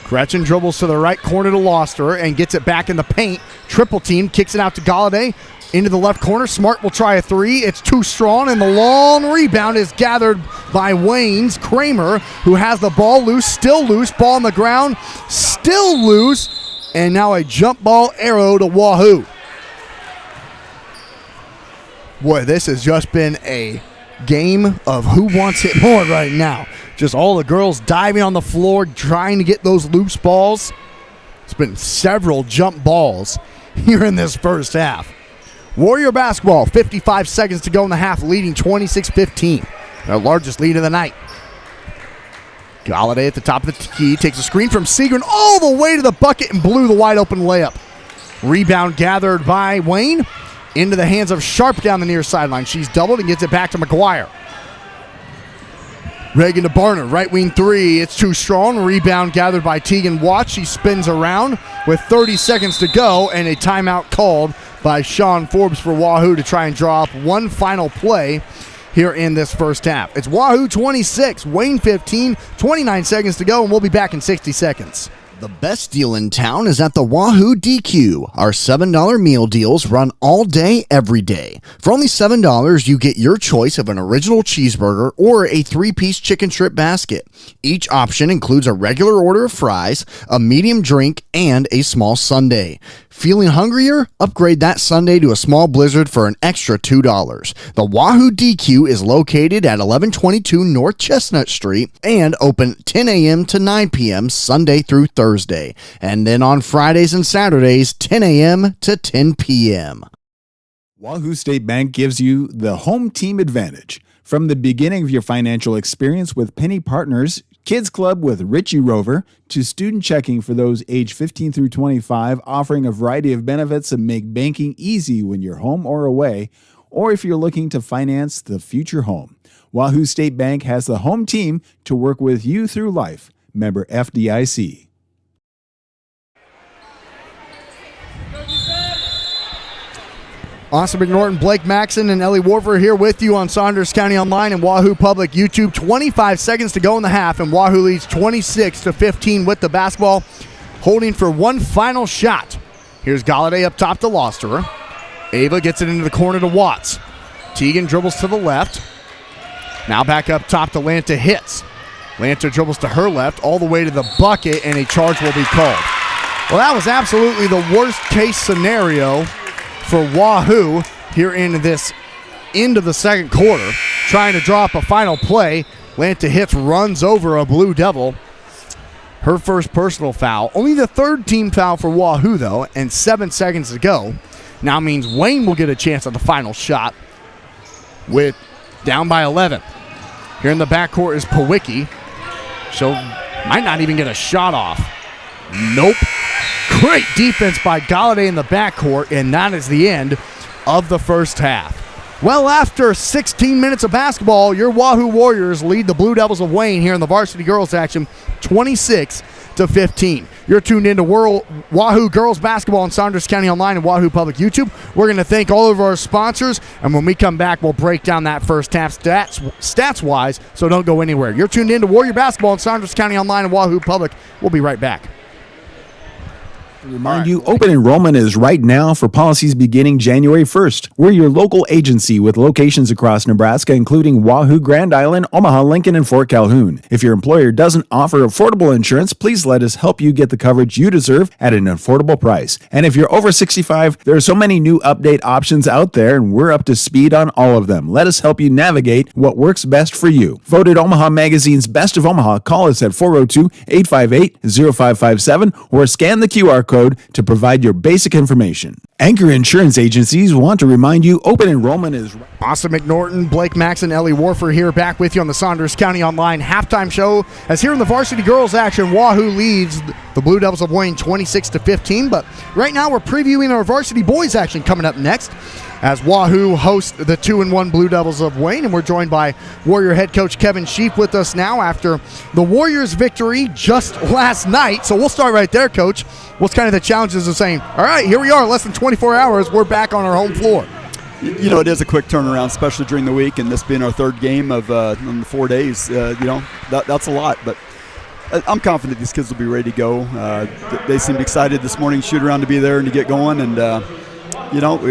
Gretchen dribbles to the right corner to Loster and gets it back in the paint. Triple team, kicks it out to Galladay. Into the left corner, Smart will try a three. It's too strong, and the long rebound is gathered by Wayne's Kramer, who has the ball loose, still loose, ball on the ground, still loose, and now a jump ball arrow to Wahoo. Boy, this has just been a game of who wants it more right now. Just all the girls diving on the floor, trying to get those loose balls. It's been several jump balls here in this first half. Warrior basketball, 55 seconds to go in the half, leading 26-15. Their largest lead of the night. Galladay at the top of the key, takes a screen from Segrin all the way to the bucket and blew the wide open layup. Rebound gathered by Wayne into the hands of Sharp down the near sideline. She's doubled and gets it back to McGuire. Reagan to Barner, right wing three. It's too strong. Rebound gathered by Tegan Watts. She spins around with 30 seconds to go and a timeout called by Sean Forbes for Wahoo to try and draw up one final play here in this first half. It's Wahoo 26, Wayne 15, 29 seconds to go, and we'll be back in 60 seconds. The best deal in town is at the Wahoo DQ. Our $7 meal deals run all day, every day. For only $7, you get your choice of an original cheeseburger or a 3-piece chicken strip basket. Each option includes a regular order of fries, a medium drink, and a small sundae. Feeling hungrier? Upgrade that sundae to a small blizzard for an extra $2. The Wahoo DQ is located at 1122 North Chestnut Street and open 10 a.m. to 9 p.m. Sunday through Thursday. And then on Fridays and Saturdays, 10 a.m. to 10 p.m. Wahoo State Bank gives you the home team advantage. From the beginning of your financial experience with Penny Partners, Kids Club with Richie Rover, to student checking for those age 15 through 25, offering a variety of benefits that make banking easy when you're home or away, or if you're looking to finance the future home. Wahoo State Bank has the home team to work with you through life. Member FDIC. Austin McNorton, Blake Maxon, and Ellie Warfer here with you on Saunders County Online and Wahoo Public YouTube. 25 seconds to go in the half, and Wahoo leads 26-15 with the basketball, holding for one final shot. Here's Galladay up top to Losterer. Ava gets it into the corner to Watts. Tegan dribbles to the left. Now back up top to Lanta hits. Lanta dribbles to her left all the way to the bucket, and a charge will be called. Well, that was absolutely the worst case scenario for Wahoo here in this end of the second quarter, trying to draw up a final play. Lanta hits, runs over a Blue Devil. Her first personal foul. Only the third team foul for Wahoo, though, and 7 seconds to go. Now means Wayne will get a chance at the final shot with down by 11. Here in the backcourt is Powicki. She might not even get a shot off. Nope. Great defense by Galladay in the backcourt, and that is the end of the first half. Well, after 16 minutes of basketball, your Wahoo Warriors lead the Blue Devils of Wayne here in the varsity girls action 26-15. You're tuned into Wahoo Girls Basketball on Saunders County Online and Wahoo Public YouTube. We're going to thank all of our sponsors, and when we come back, we'll break down that first half stats-wise, so don't go anywhere. You're tuned into Warrior Basketball on Saunders County Online and Wahoo Public. We'll be right back. Remind you, open enrollment is right now for policies beginning January 1st. We're your local agency with locations across Nebraska, including Wahoo, Grand Island, Omaha, Lincoln, and Fort Calhoun. If your employer doesn't offer affordable insurance, please let us help you get the coverage you deserve at an affordable price. And if you're over 65, there are so many new update options out there, and we're up to speed on all of them. Let us help you navigate what works best for you. Voted Omaha Magazine's Best of Omaha, call us at 402-858-0557 or scan the QR code to provide your basic information. Anchor Insurance Agencies want to remind you open enrollment is... Austin McNorton, Blake Max, and Ellie Warfer here, back with you on the Saunders County Online halftime show. As here in the varsity girls action, Wahoo leads the Blue Devils of Wayne 26-15. But right now we're previewing our varsity boys action coming up next, as Wahoo hosts the 2-1 Blue Devils of Wayne. And we're joined by Warrior head coach Kevin Sheep with us now after the Warriors' victory just last night. So we'll start right there, Coach. What's kind of the challenges of saying, all right, here we are, less than 24 hours, we're back on our home floor? You know, it is a quick turnaround, especially during the week, and this being our third game of in the 4 days. That's a lot, but I'm confident these kids will be ready to go. They seemed excited this morning, shoot around to be there and to get going, and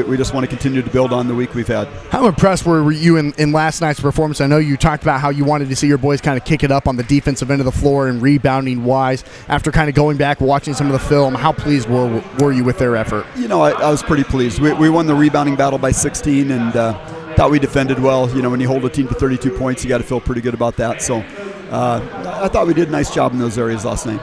we just want to continue to build on the week we've had. How impressed were you in last night's performance? I know you talked about how you wanted to see your boys kind of kick it up on the defensive end of the floor and rebounding wise. After kind of going back, watching some of the film, how pleased were you with their effort? I was pretty pleased. We won the rebounding battle by 16 and thought we defended well. When you hold a team to 32 points, you got to feel pretty good about that. So I thought we did a nice job in those areas last night.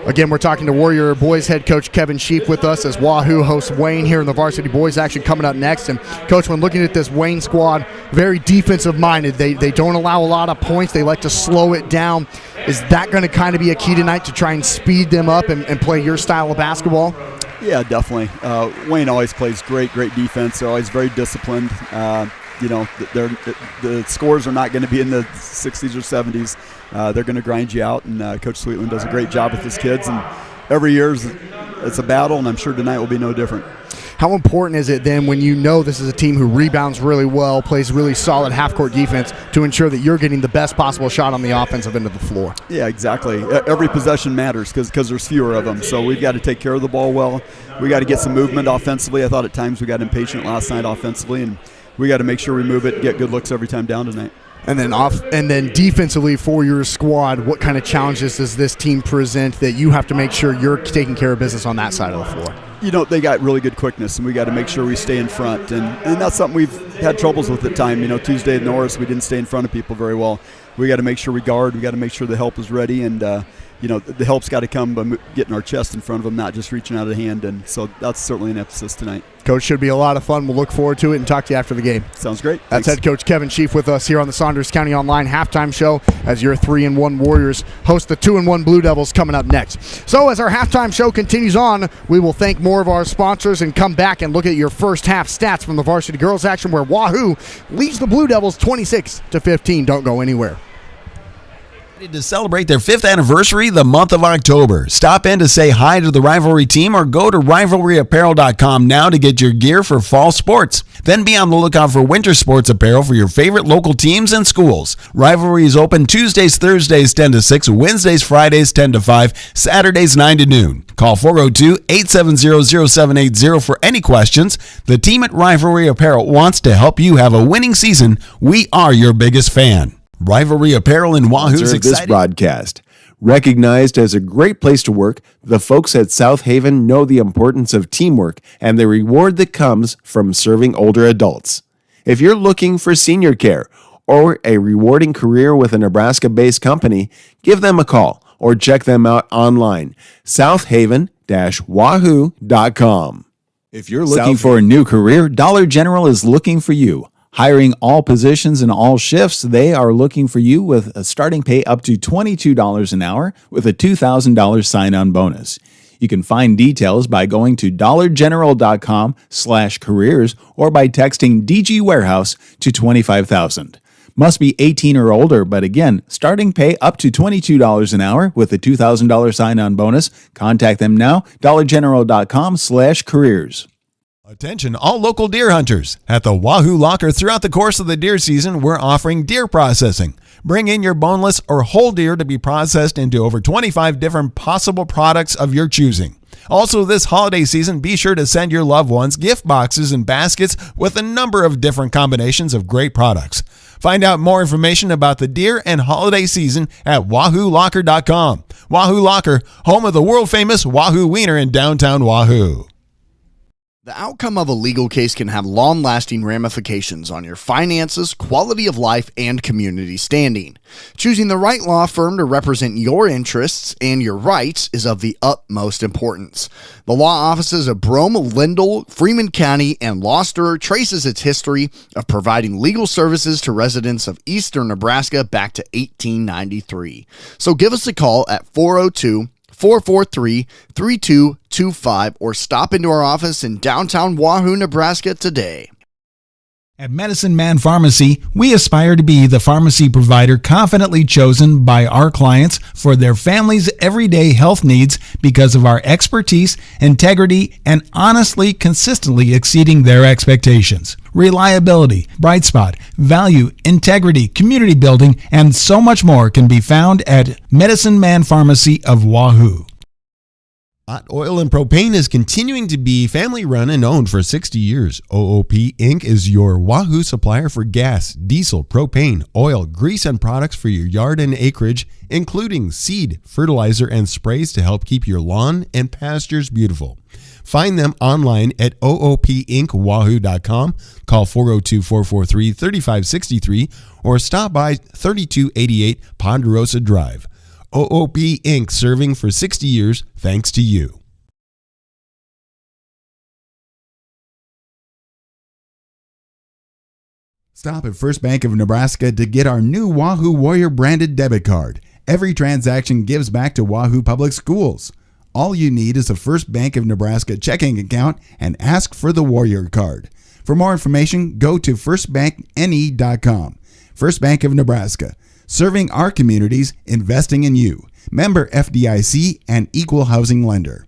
Again, we're talking to Warrior boys head coach Kevin Sheep with us as Wahoo hosts Wayne here in the varsity boys action coming up next. And Coach, when looking at this Wayne squad, very defensive minded. They don't allow a lot of points. They like to slow it down. Is that going to kind of be a key tonight to try and speed them up and play your style of basketball? Yeah, definitely. Wayne always plays great Defense. They're always very disciplined. The scores are not going to be in the 60s or 70s. They're going to grind you out, and Coach Sweetland does a great job with his kids. And every year it's a battle, and I'm sure tonight will be no different. How important is it then when you know this is a team who rebounds really well, plays really solid half-court defense, to ensure that you're getting the best possible shot on the offensive end of the floor? Yeah, exactly. Every possession matters because there's fewer of them. So we've got to take care of the ball well. We got to get some movement offensively. I thought at times we got impatient last night offensively, and we got to make sure we move it and get good looks every time down tonight. And then defensively for your squad, what kind of challenges does this team present that you have to make sure you're taking care of business on that side of the floor? They got really good quickness, and we got to make sure we stay in front. And that's something we've had troubles with at time. Tuesday at Norris, we didn't stay in front of people very well. We got to make sure we guard. We got to make sure the help is ready, and the help's got to come by getting our chest in front of them, not just reaching out a hand. And so that's certainly an emphasis tonight. Coach, should be a lot of fun. We'll look forward to it and talk to you after the game. Sounds great. That's head coach Kevin Sheep with us here on the Saunders County Online halftime show as your 3-1 Warriors host the 2-1 Blue Devils coming up next. So as our halftime show continues on, we will thank more of our sponsors and come back and look at your first half stats from the varsity girls action, where Wahoo leads the Blue Devils 26-15. Don't go anywhere. To celebrate their 5th anniversary the month of October. Stop in to say hi to the Rivalry team or go to rivalryapparel.com now to get your gear for fall sports. Then be on the lookout for winter sports apparel for your favorite local teams and schools. Rivalry is open Tuesdays, Thursdays 10 to 6, Wednesdays, Fridays 10 to 5, Saturdays 9 to noon. Call 402-870-0780 for any questions. The team at Rivalry Apparel wants to help you have a winning season. We are your biggest fan. Rivalry Apparel and Wahoo's excited. This broadcast. Recognized as a great place to work, the folks at South Haven know the importance of teamwork and the reward that comes from serving older adults. If you're looking for senior care or a rewarding career with a Nebraska-based company, give them a call or check them out online, southhaven-wahoo.com. If you're looking for a new career, Dollar General is looking for you. Hiring all positions and all shifts, they are looking for you with a starting pay up to $22 an hour with a $2,000 sign-on bonus. You can find details by going to dollargeneral.com/careers or by texting DG Warehouse to 25,000. Must be 18 or older, but again, starting pay up to $22 an hour with a $2,000 sign-on bonus. Contact them now, dollargeneral.com/careers. Attention all local deer hunters. At the Wahoo Locker, throughout the course of the deer season, we're offering deer processing. Bring in your boneless or whole deer to be processed into over 25 different possible products of your choosing. Also, this holiday season, be sure to send your loved ones gift boxes and baskets with a number of different combinations of great products. Find out more information about the deer and holiday season at wahoolocker.com. Wahoo Locker, home of the world-famous Wahoo Wiener in downtown Wahoo. The outcome of a legal case can have long-lasting ramifications on your finances, quality of life, and community standing. Choosing the right law firm to represent your interests and your rights is of the utmost importance. The law offices of Brome, Lindell, Freeman County, and Gloucester traces its history of providing legal services to residents of eastern Nebraska back to 1893. So give us a call at 402-443-3225 or stop into our office in downtown Wahoo, Nebraska today. At Medicine Man Pharmacy, we aspire to be the pharmacy provider confidently chosen by our clients for their family's everyday health needs because of our expertise, integrity, and honestly, consistently exceeding their expectations. Reliability, bright spot, value, integrity, community building, and so much more can be found at Medicine Man Pharmacy of Wahoo. Hot Oil and Propane is continuing to be family run and owned for 60 years. OOP Inc. is your Wahoo supplier for gas, diesel, propane, oil, grease, and products for your yard and acreage, including seed, fertilizer, and sprays to help keep your lawn and pastures beautiful. Find them online at oopinkwahoo.com, call 402-443-3563, or stop by 3288 Ponderosa Drive. OOP Inc. serving for 60 years thanks to you. Stop at First Bank of Nebraska to get our new Wahoo Warrior branded debit card. Every transaction gives back to Wahoo Public Schools. All you need is a First Bank of Nebraska checking account and ask for the Warrior card. For more information, go to firstbankne.com. First Bank of Nebraska. Serving our communities, investing in you. Member FDIC and equal housing lender.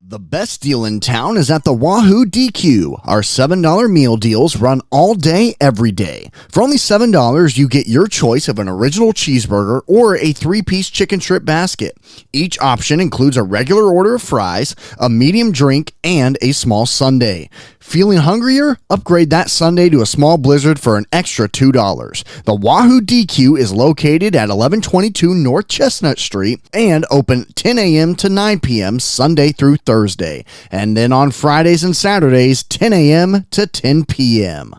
The best deal in town is at the Wahoo DQ. Our $7 meal deals run all day, every day. For only $7, you get your choice of an original cheeseburger or a 3-piece chicken strip basket. Each option includes a regular order of fries, a medium drink, and a small sundae. Feeling hungrier? Upgrade that sundae to a small blizzard for an extra $2. The Wahoo DQ is located at 1122 North Chestnut Street and open 10 a.m. to 9 p.m. Sunday through Thursday. And then on Fridays and Saturdays, 10 a.m. to 10 p.m.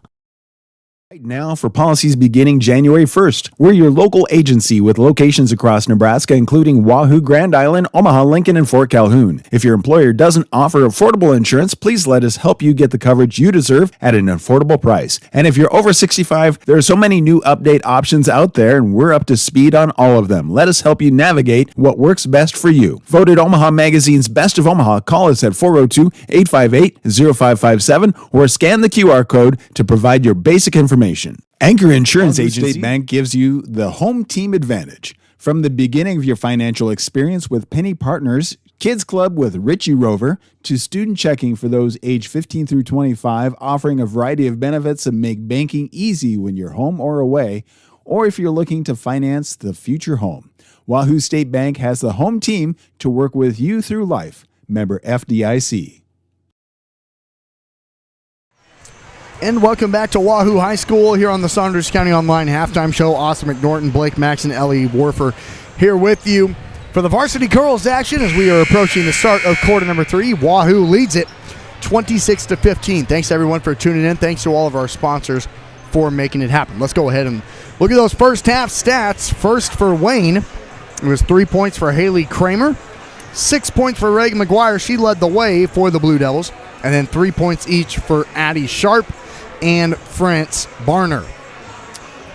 Right now for policies beginning January 1st. We're your local agency with locations across Nebraska, including Wahoo, Grand Island, Omaha, Lincoln, and Fort Calhoun. If your employer doesn't offer affordable insurance, please let us help you get the coverage you deserve at an affordable price. And if you're over 65, there are so many new update options out there, and we're up to speed on all of them. Let us help you navigate what works best for you. Voted Omaha Magazine's Best of Omaha, call us at 402-858-0557 or scan the QR code to provide your basic information. Anchor Insurance Agency State Bank gives you the home team advantage. From the beginning of your financial experience with Penny Partners, Kids Club with Richie Rover, to student checking for those age 15 through 25, offering a variety of benefits that make banking easy when you're home or away, or if you're looking to finance the future home. Wahoo State Bank has the home team to work with you through life. Member FDIC. And welcome back to Wahoo High School here on the Saunders County Online Halftime Show. Austin McNorton, Blake Max, and Ellie Warfer here with you for the varsity girls action as we are approaching the start of quarter number 3. Wahoo leads it 26-15. Thanks everyone for tuning in. Thanks to all of our sponsors for making it happen. Let's go ahead and look at those first half stats. First for Wayne, it was 3 points for Haley Kramer, 6 points for Reagan McGuire. She led the way for the Blue Devils, and then 3 points each for Addie Sharp and France Barner.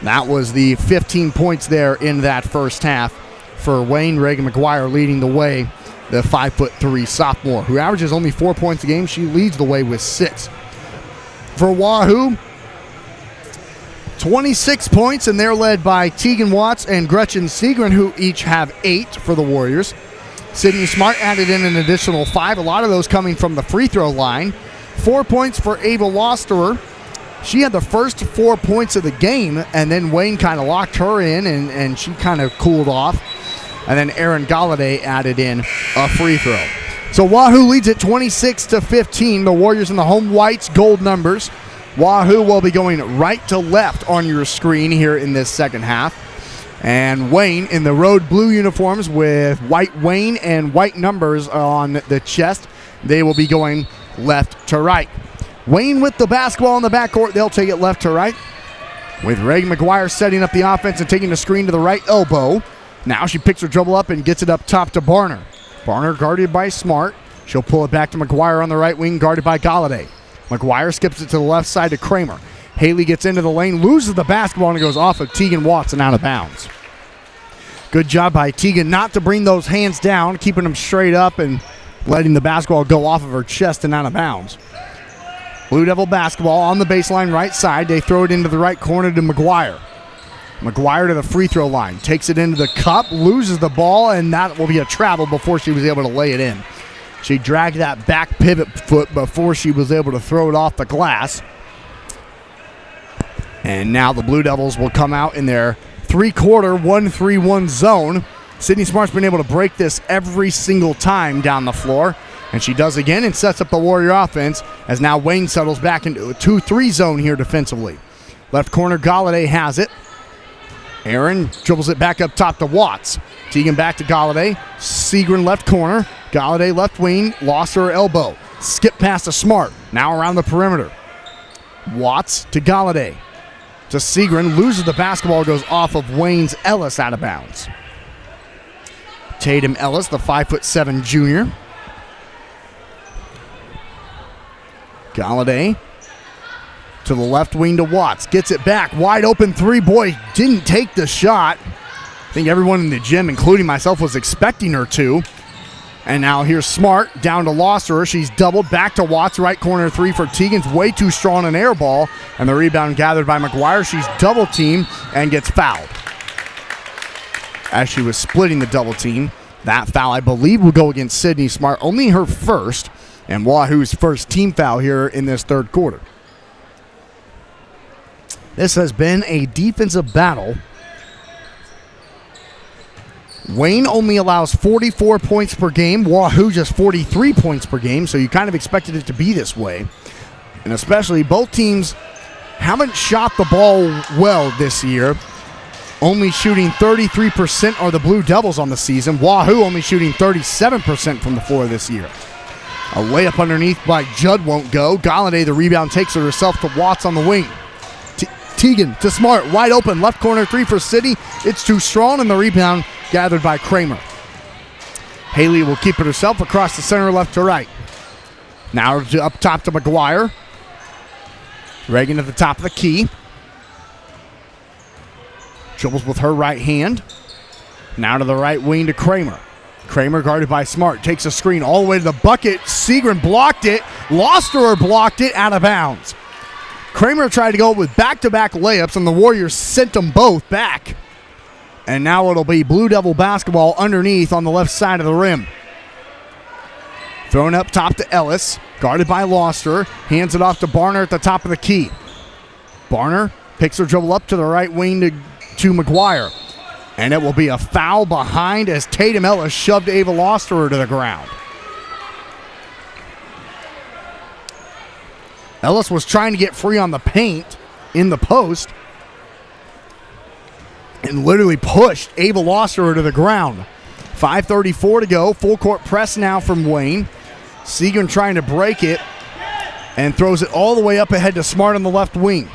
That was the 15 points there in that first half for Wayne. Reagan McGuire leading the way, the 5'3" sophomore, who averages only 4 points a game. She leads the way with 6. For Wahoo, 26 points, and they're led by Tegan Watts and Gretchen Segren, who each have 8 for the Warriors. Sydney Smart added in an additional 5, a lot of those coming from the free throw line. 4 points for Ava Losterer. She had the first 4 points of the game, and then Wayne kind of locked her in, and she kind of cooled off. And then Erin Galladay added in a free throw. So Wahoo leads at 26-15. The Warriors in the home whites, gold numbers. Wahoo will be going right to left on your screen here in this second half. And Wayne in the road blue uniforms with white Wayne and white numbers on the chest. They will be going left to right. Wayne with the basketball in the backcourt. They'll take it left to right. With Reagan McGuire setting up the offense and taking the screen to the right elbow. Now she picks her dribble up and gets it up top to Barner. Barner guarded by Smart. She'll pull it back to McGuire on the right wing, guarded by Galladay. McGuire skips it to the left side to Kramer. Haley gets into the lane, loses the basketball, and it goes off of Tegan Watts and out of bounds. Good job by Tegan not to bring those hands down, keeping them straight up and letting the basketball go off of her chest and out of bounds. Blue Devil basketball on the baseline right side. They throw it into the right corner to McGuire. McGuire to the free throw line. Takes it into the cup, loses the ball, and that will be a travel before she was able to lay it in. She dragged that back pivot foot before she was able to throw it off the glass. And now the Blue Devils will come out in their three-quarter 1-3-1 zone. Sydney Smart's been able to break this every single time down the floor. And she does again and sets up the Warrior offense as now Wayne settles back into a 2-3 zone here defensively. Left corner, Galladay has it. Aaron dribbles it back up top to Watts. Tegan back to Galladay. Segrin left corner. Galladay left wing. Lost her elbow. Skip past to Smart. Now around the perimeter. Watts to Galladay. To Segrin. Loses the basketball. Goes off of Wayne's Ellis out of bounds. Tatum Ellis, the 5'7" junior. Galladay to the left wing to Watts. Gets it back. Wide open three. Boy, didn't take the shot. I think everyone in the gym, including myself, was expecting her to. And now here's Smart down to Losser. She's doubled back to Watts. Right corner three for Tegan's way too strong an air ball. And the rebound gathered by McGuire. She's double teamed and gets fouled. As she was splitting the double team. That foul, I believe, will go against Sydney Smart. Only her first. And Wahoo's first team foul here in this third quarter. This has been a defensive battle. Wayne only allows 44 points per game. Wahoo just 43 points per game, so you kind of expected it to be this way. And especially both teams haven't shot the ball well this year. Only shooting 33% are the Blue Devils on the season. Wahoo only shooting 37% from the floor this year. A layup underneath by Judd won't go. Galladay, the rebound, takes it herself to Watts on the wing. Tegan to Smart, wide open, left corner three for City. It's too strong, and the rebound gathered by Kramer. Haley will keep it herself across the center, left to right. Now up top to McGuire. Reagan at the top of the key. Dribbles with her right hand. Now to the right wing to Kramer. Kramer guarded by Smart. Takes a screen all the way to the bucket. Segrin blocked it. Lost her or blocked it out of bounds. Kramer tried to go with back-to-back layups, and the Warriors sent them both back. And now it'll be Blue Devil basketball underneath on the left side of the rim. Thrown up top to Ellis. Guarded by Loster. Hands it off to Barner at the top of the key. Barner picks her dribble up to the right wing to McGuire. And it will be a foul behind as Tatum Ellis shoved Ava Losterer to the ground. Ellis was trying to get free on the paint in the post and literally pushed Ava Losterer to the ground. 5:34 to go. Full court press now from Wayne. Segrin trying to break it and throws it all the way up ahead to Smart on the left wing.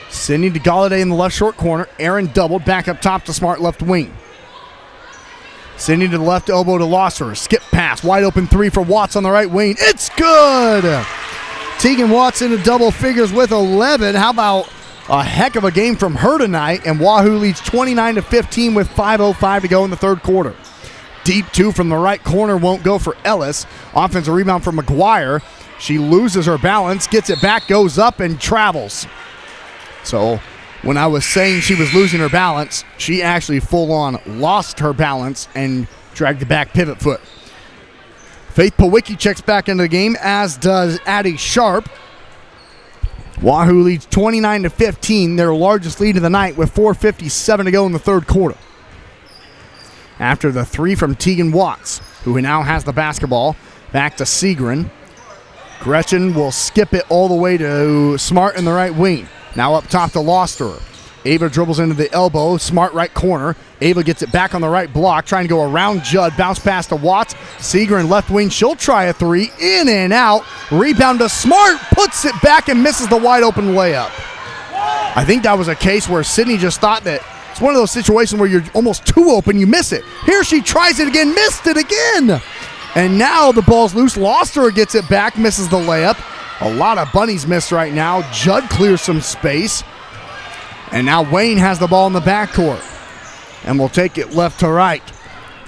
Sending to Galladay in the left short corner. Aaron doubled back up top to Smart left wing. Sending to the left elbow to Losser. Skip pass. Wide open three for Watts on the right wing. It's good! Tegan Watts into double figures with 11. How about a heck of a game from her tonight? And Wahoo leads 29-15 with 5:05 to go in the third quarter. Deep two from the right corner won't go for Ellis. Offensive rebound for McGuire. She loses her balance, gets it back, goes up, and travels. So when I was saying she was losing her balance, she actually full-on lost her balance and dragged the back pivot foot. Faith Pawicki checks back into the game, as does Addie Sharp. Wahoo leads 29-15, their largest lead of the night, with 4:57 to go in the third quarter. After the three from Tegan Watts, who now has the basketball, back to Segrin. Gretchen will skip it all the way to Smart in the right wing. Now up top to Losterer. Ava dribbles into the elbow. Smart right corner. Ava gets it back on the right block, trying to go around Judd. Bounce pass to Watts. Seagren left wing. She'll try a three. In and out. Rebound to Smart. Puts it back and misses the wide open layup. I think that was a case where Sydney just thought that it's one of those situations where you're almost too open, you miss it. Here she tries it again, missed it again. And now the ball's loose. Loster gets it back, misses the layup. A lot of bunnies missed right now. Judd clears some space. And now Wayne has the ball in the backcourt. And we'll take it left to right.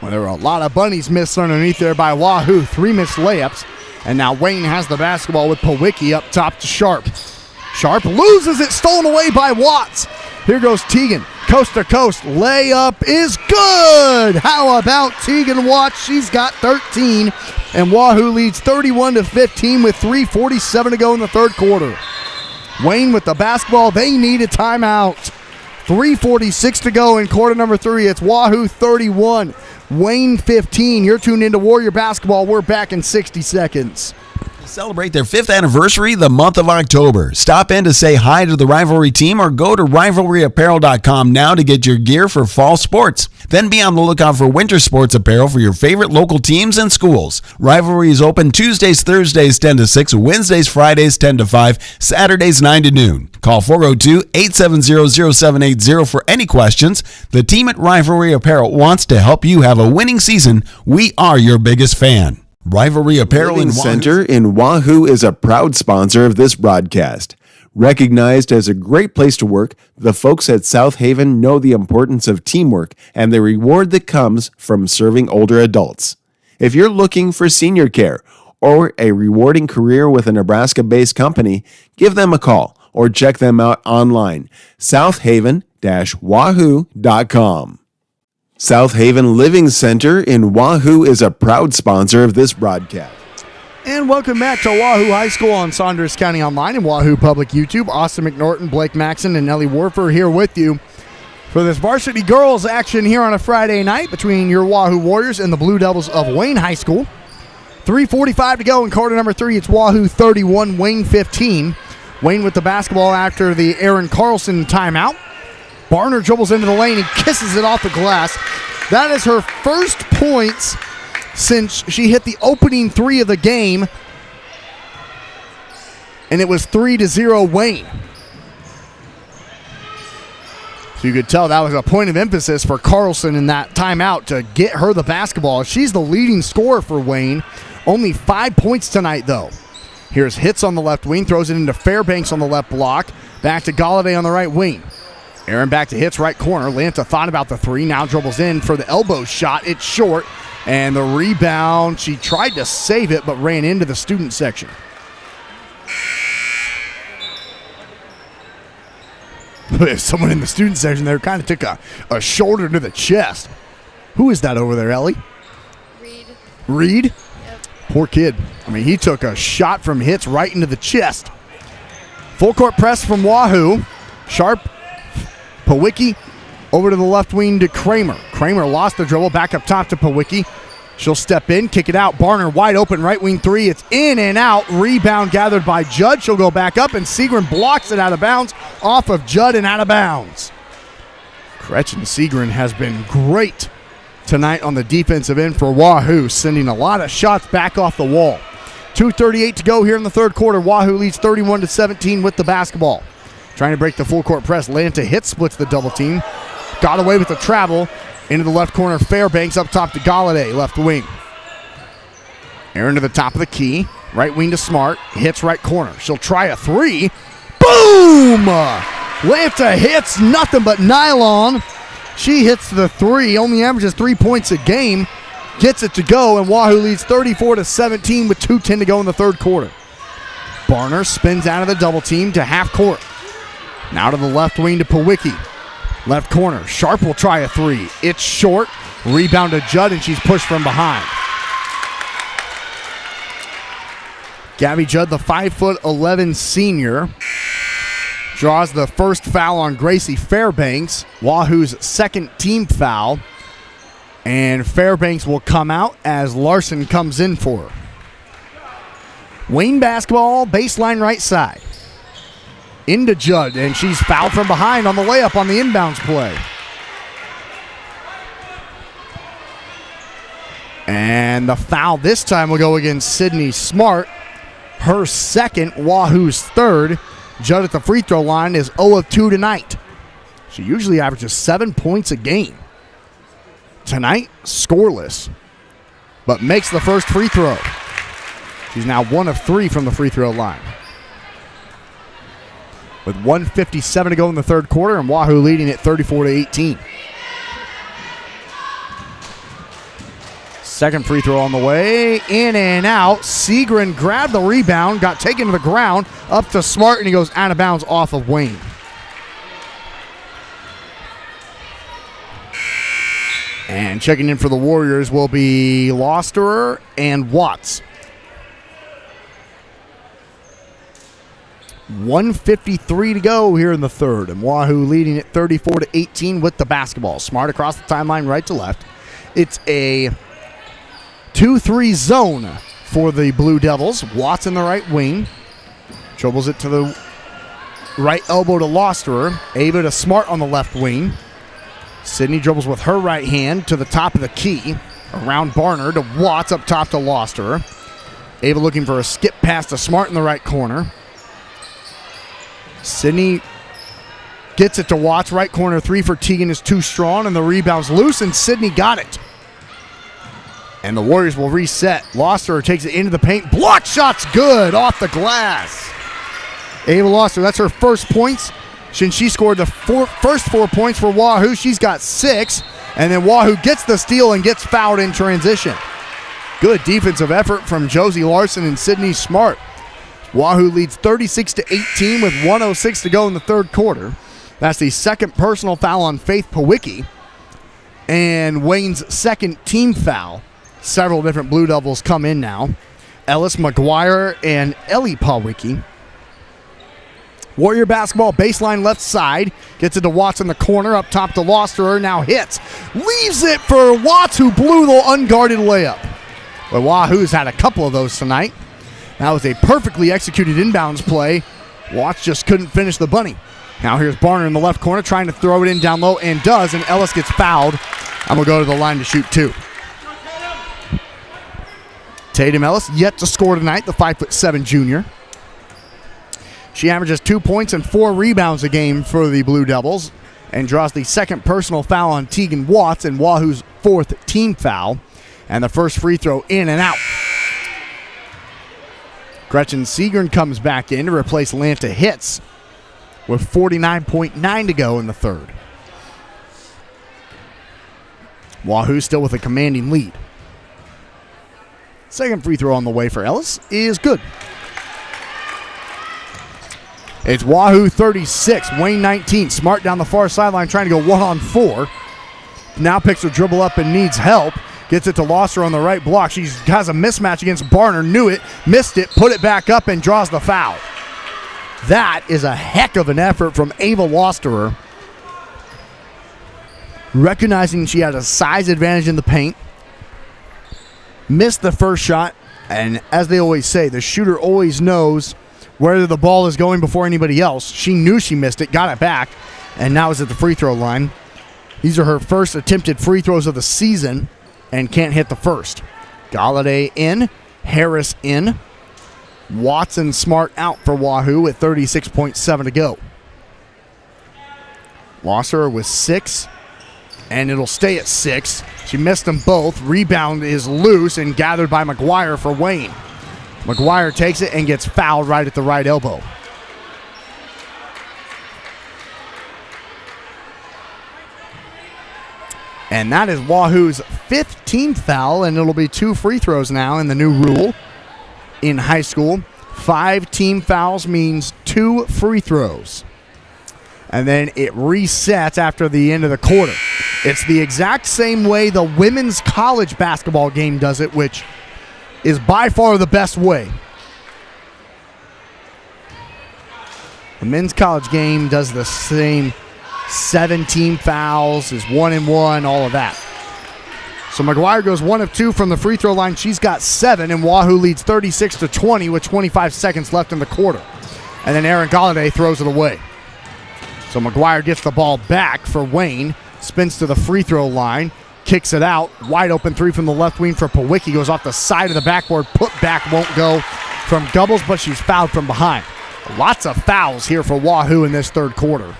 Well, there were a lot of bunnies missed underneath there by Wahoo. 3 missed layups. And now Wayne has the basketball with Powicki up top to Sharp. Sharp loses it, stolen away by Watts. Here goes Teagan, coast to coast. Layup is good. How about Teagan Watts? She's got 13. And Wahoo leads 31-15 with 3:47 to go in the third quarter. Wayne with the basketball. They need a timeout. 3:46 to go in quarter number 3. It's Wahoo 31, Wayne 15. You're tuned into Warrior Basketball. We're back in 60 seconds. Celebrate their 5th anniversary the month of October. Stop in to say hi to the Rivalry team or go to rivalryapparel.com now to get your gear for fall sports. Then be on the lookout for winter sports apparel for your favorite local teams and schools. Rivalry is open Tuesdays, Thursdays 10 to 6, Wednesdays, Fridays 10 to 5, Saturdays 9 to noon. Call 402-870-0780 for any questions. The team at Rivalry Apparel wants to help you have a winning season. We are your biggest fan. Rivalry Apparel Living in Center in Wahoo is a proud sponsor of this broadcast. Recognized as a great place to work, the folks at South Haven know the importance of teamwork and the reward that comes from serving older adults. If you're looking for senior care or a rewarding career with a Nebraska-based company, give them a call or check them out online, southaven-wahoo.com. South Haven Living Center in Wahoo is a proud sponsor of this broadcast. And welcome back to Wahoo High School on Saunders County Online and Wahoo Public YouTube. Austin McNorton, Blake Maxon, and Ellie Warfer here with you for this varsity girls action here on a Friday night between your Wahoo Warriors and the Blue Devils of Wayne High School. 3:45 to go in quarter number 3. It's Wahoo 31, Wayne 15. Wayne with the basketball after the Aaron Carlson timeout. Barner dribbles into the lane and kisses it off the glass. That is her first points since she hit the opening 3 of the game. And it was 3-0 Wayne. So you could tell that was a point of emphasis for Carlson in that timeout to get her the basketball. She's the leading scorer for Wayne. Only 5 points tonight, though. Here's Hitz on the left wing, throws it into Fairbanks on the left block. Back to Galladay on the right wing. Aaron back to Hitz, right corner. Lanta thought about the 3, now dribbles in for the elbow shot. It's short, and the rebound, she tried to save it, but ran into the student section. Someone in the student section there kind of took a shoulder to the chest. Who is that over there, Ellie? Reed? Yep. Poor kid. I mean, he took a shot from Hitz right into the chest. Full court press from Wahoo. Sharp, Powicki over to the left wing to Kramer. Kramer lost the dribble, back up top to Powicki. She'll step in, kick it out. Barner wide open, right wing 3. It's in and out. Rebound gathered by Judd. She'll go back up, and Seagren blocks it out of bounds off of Judd and out of bounds. Gretchen Seagren has been great tonight on the defensive end for Wahoo, sending a lot of shots back off the wall. 2:38 to go here in the third quarter. Wahoo leads 31-17 with the basketball. Trying to break the full court press. Lanta Hitz, splits the double team. Got away with the travel. Into the left corner, Fairbanks up top to Galladay, left wing. Aaron to the top of the key. Right wing to Smart. Hits right corner. She'll try a 3. Boom! Lanta hits nothing but nylon. She hits the 3. Only averages 3 points a game. Gets it to go, and Wahoo leads 34-17 with 2:10 to go in the third quarter. Barner spins out of the double team to half court. Now to the left wing to Powicki. Left corner. Sharp will try a 3. It's short. Rebound to Judd, and she's pushed from behind. Gabby Judd, the 5'11" senior, draws the first foul on Gracie Fairbanks, Wahoo's second team foul. And Fairbanks will come out as Larson comes in for her. Wayne basketball, baseline right side. into Judd, and she's fouled from behind on the layup on the inbounds play. And the foul this time will go against Sydney Smart. Her second, Wahoo's third. Judd at the free throw line is 0 of 2 tonight. She usually averages 7 points a game. Tonight, scoreless, but makes the first free throw. She's now 1 of 3 from the free throw line. With 1:57 to go in the third quarter, and Wahoo leading at 34-18. Second free throw on the way, in and out. Segrin grabbed the rebound, got taken to the ground, up to Smart, and he goes out of bounds off of Wayne. And checking in for the Warriors will be Losterer and Watts. 1:53 to go here in the third, and Wahoo leading at 34-18 with the basketball. Smart across the timeline, right to left. It's a 2-3 zone for the Blue Devils. Watts in the right wing. Dribbles it to the right elbow to Losterer. Ava to Smart on the left wing. Sydney dribbles with her right hand to the top of the key. Around Barner to Watts, up top to Losterer. Ava looking for a skip pass to Smart in the right corner. Sydney gets it to Watts. Right corner three for Teagan is too strong, and the rebound's loose, and Sydney got it. And the Warriors will reset. Losterer takes it into the paint. Block shot's good off the glass. Ava Losterer, that's her first points. Since she scored the first 4 points for Wahoo, she's got 6. And then Wahoo gets the steal and gets fouled in transition. Good defensive effort from Josie Larson and Sydney Smart. Wahoo leads 36-18 with 1:06 to go in the third quarter. That's the second personal foul on Faith Pawicki. And Wayne's second team foul. Several different Blue Devils come in now. Ellis McGuire and Ellie Pawicki. Warrior basketball, baseline left side. Gets it to Watts in the corner, up top to Losterer, now hits. Leaves it for Watts, who blew the unguarded layup. But Wahoo's had a couple of those tonight. That was a perfectly executed inbounds play. Watts just couldn't finish the bunny. Now here's Barner in the left corner trying to throw it in down low, and does, and Ellis gets fouled. I'm going to go to the line to shoot 2. Tatum Ellis yet to score tonight, the 5'7" junior. She averages 2 points and 4 rebounds a game for the Blue Devils and draws the second personal foul on Teagan Watts and Wahoo's 4th team foul. And the first free throw in and out. Gretchen Segrin comes back in to replace Lanta Hitz with 49.9 to go in the third. Wahoo still with a commanding lead. Second free throw on the way for Ellis is good. It's Wahoo 36, Wayne 19. Smart down the far sideline trying to go 1-on-4. Now picks her dribble up and needs help. Gets it to Losterer on the right block. She has a mismatch against Barner. Knew it, missed it, put it back up, and draws the foul. That is a heck of an effort from Ava Losterer. Recognizing she had a size advantage in the paint. Missed the first shot, and as they always say, the shooter always knows where the ball is going before anybody else. She knew she missed it, got it back, and now is at the free throw line. These are her first attempted free throws of the season, and can't hit the first. Galladay in, Harris in. Watson Smart out for Wahoo at 36.7 to go. Losterer with 6, and it'll stay at 6. She missed them both. Rebound is loose and gathered by McGuire for Wayne. McGuire takes it and gets fouled right at the right elbow. And that is Wahoo's 5th team foul, and it'll be 2 free throws now in the new rule in high school. 5 team fouls means 2 free throws. And then it resets after the end of the quarter. It's the exact same way the women's college basketball game does it, which is by far the best way. The men's college game does the same 7 team fouls, is 1-and-1, all of that. So McGuire goes 1 of 2 from the free throw line. She's got 7, and Wahoo leads 36-20 with 25 seconds left in the quarter. and then Aaron Galladay throws it away. So McGuire gets the ball back for Wayne, spins to the free throw line, kicks it out. Wide open three from the left wing for Pawicki. Goes off the side of the backboard. Put back won't go from Gubbles, but she's fouled from behind. Lots of fouls here for Wahoo in this third quarter.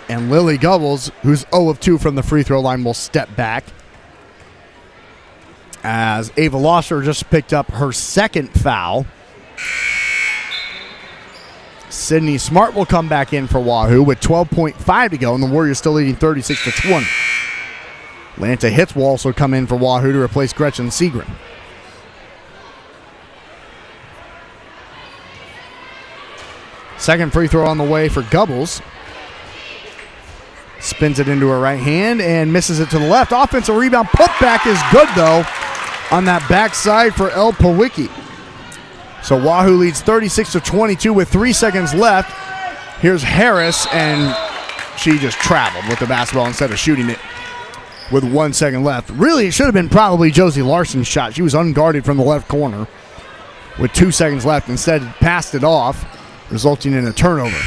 And Lily Gubbles, who's 0 of 2 from the free throw line, will step back. As Ava Losser just picked up her second foul. Sydney Smart will come back in for Wahoo with 12.5 to go, and the Warriors still leading 36-20. Lanta Hitz will also come in for Wahoo to replace Gretchen Seagren. Second free throw on the way for Gubbles. Spins it into her right hand and misses it to the left. Offensive rebound. Putback is good, though, on that backside for El Pawicki. So Wahoo leads 36-22 with 3 seconds left. Here's Harris, and she just traveled with the basketball instead of shooting it with 1 second left. Really, it should have been probably Josie Larson's shot. She was unguarded from the left corner with 2 seconds left. Instead, passed it off, resulting in a turnover.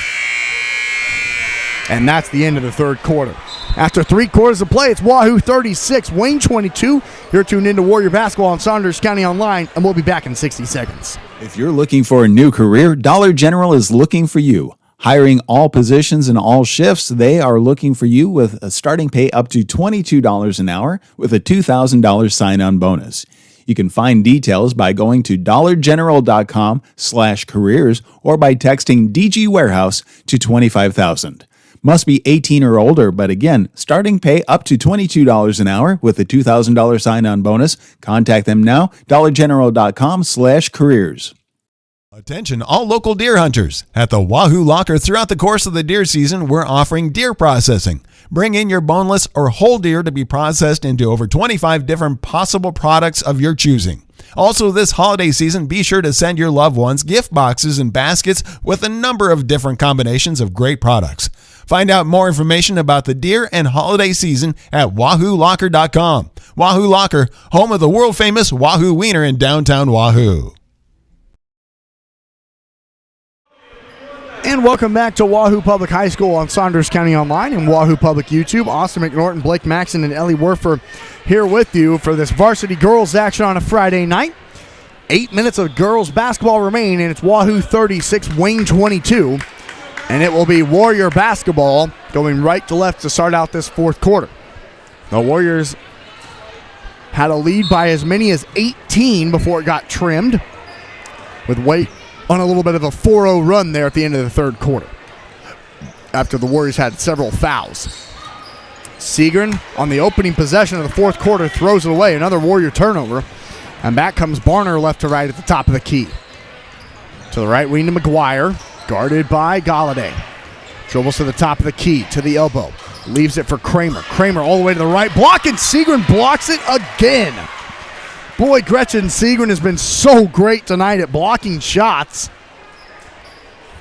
And that's the end of the third quarter. After 3 quarters of play, it's Wahoo 36, Wayne 22. You're tuned into Warrior Basketball on Saunders County Online, and we'll be back in 60 seconds. If you're looking for a new career, Dollar General is looking for you. Hiring all positions and all shifts, they are looking for you with a starting pay up to $22 an hour with a $2,000 sign-on bonus. You can find details by going to dollargeneral.com/careers or by texting DG Warehouse to 25,000. Must be 18 or older, but again, starting pay up to $22 an hour with a $2,000 sign-on bonus. Contact them now, dollargeneral.com/careers. Attention all local deer hunters. At the Wahoo Locker throughout the course of the deer season, we're offering deer processing. Bring in your boneless or whole deer to be processed into over 25 different possible products of your choosing. Also, this holiday season, be sure to send your loved ones gift boxes and baskets with a number of different combinations of great products. Find out more information about the deer and holiday season at WahooLocker.com. Wahoo Locker, home of the world-famous Wahoo Wiener in downtown Wahoo. And welcome back to Wahoo Public High School on Saunders County Online and Wahoo Public YouTube. Austin McNorton, Blake Maxson, and Ellie Werfer here with you for this varsity girls action on a Friday night. 8 minutes of girls basketball remain, and it's Wahoo 36, Wayne 22. And it will be Warrior basketball going right to left to start out this fourth quarter. The Warriors had a lead by as many as 18 before it got trimmed, with Wade on a little bit of a 4-0 run there at the end of the third quarter after the Warriors had several fouls. Seagren on the opening possession of the fourth quarter throws it away. Another Warrior turnover. And back comes Barner left to right at the top of the key. To the right wing to McGuire, guarded by Galladay. Dribbles to the top of the key, to the elbow. Leaves it for Kramer. Kramer all the way to the right block, and Seagren blocks it again. Boy, Gretchen Seagren has been so great tonight at blocking shots.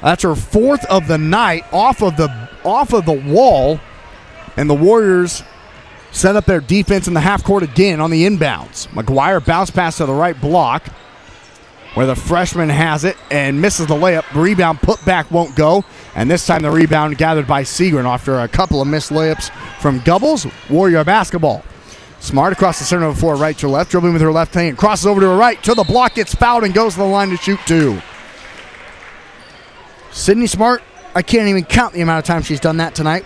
That's her fourth of the night off of the wall. And the Warriors set up their defense in the half court again on the inbounds. McGuire bounce pass to the right block where the freshman has it and misses the layup. Rebound put back won't go. And this time the rebound gathered by Seagren after a couple of missed layups from Gubbles. Warrior basketball. Smart across the center of the floor, right to left, dribbling with her left hand, crosses over to her right, to the block, gets fouled, and goes to the line to shoot two. Sydney Smart, I can't even count the amount of times she's done that tonight,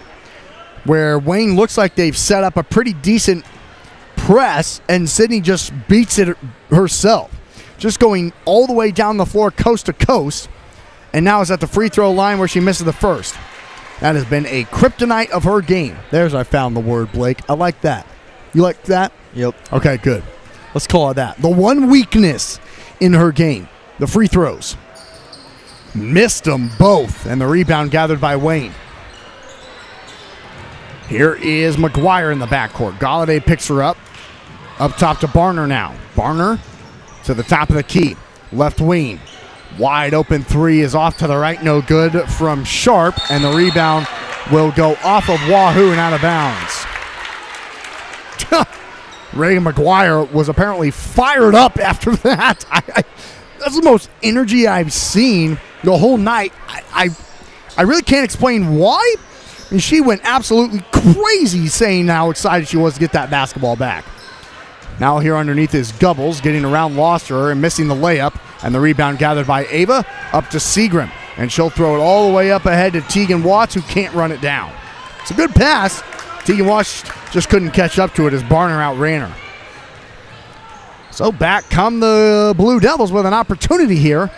where Wayne looks like they've set up a pretty decent press, and Sydney just beats it herself. Just going all the way down the floor, coast to coast, and now is at the free throw line where she misses the first. That has been a kryptonite of her game. There's I found the word, Blake. I like that. You like that? Yep. Okay, good. Let's call it that. The one weakness in her game, the free throws. Missed them both, and the rebound gathered by Wayne. Here is McGuire in the backcourt. Galladay picks her up top to Barner now. Barner to the top of the key. Left wing. Wide open three is off to the right, no good from Sharp, and the rebound will go off of Wahoo and out of bounds. Reagan McGuire was apparently fired up after that. That's the most energy I've seen the whole night. I really can't explain why. And she went absolutely crazy saying how excited she was to get that basketball back. Now here underneath is Gubbles, getting around Loster and missing the layup. And the rebound gathered by Ava up to Seagram. And she'll throw it all the way up ahead to Tegan Watts, who can't run it down. It's a good pass. Tegan Watts just couldn't catch up to it as Barner outran her. So back come the Blue Devils with an opportunity here.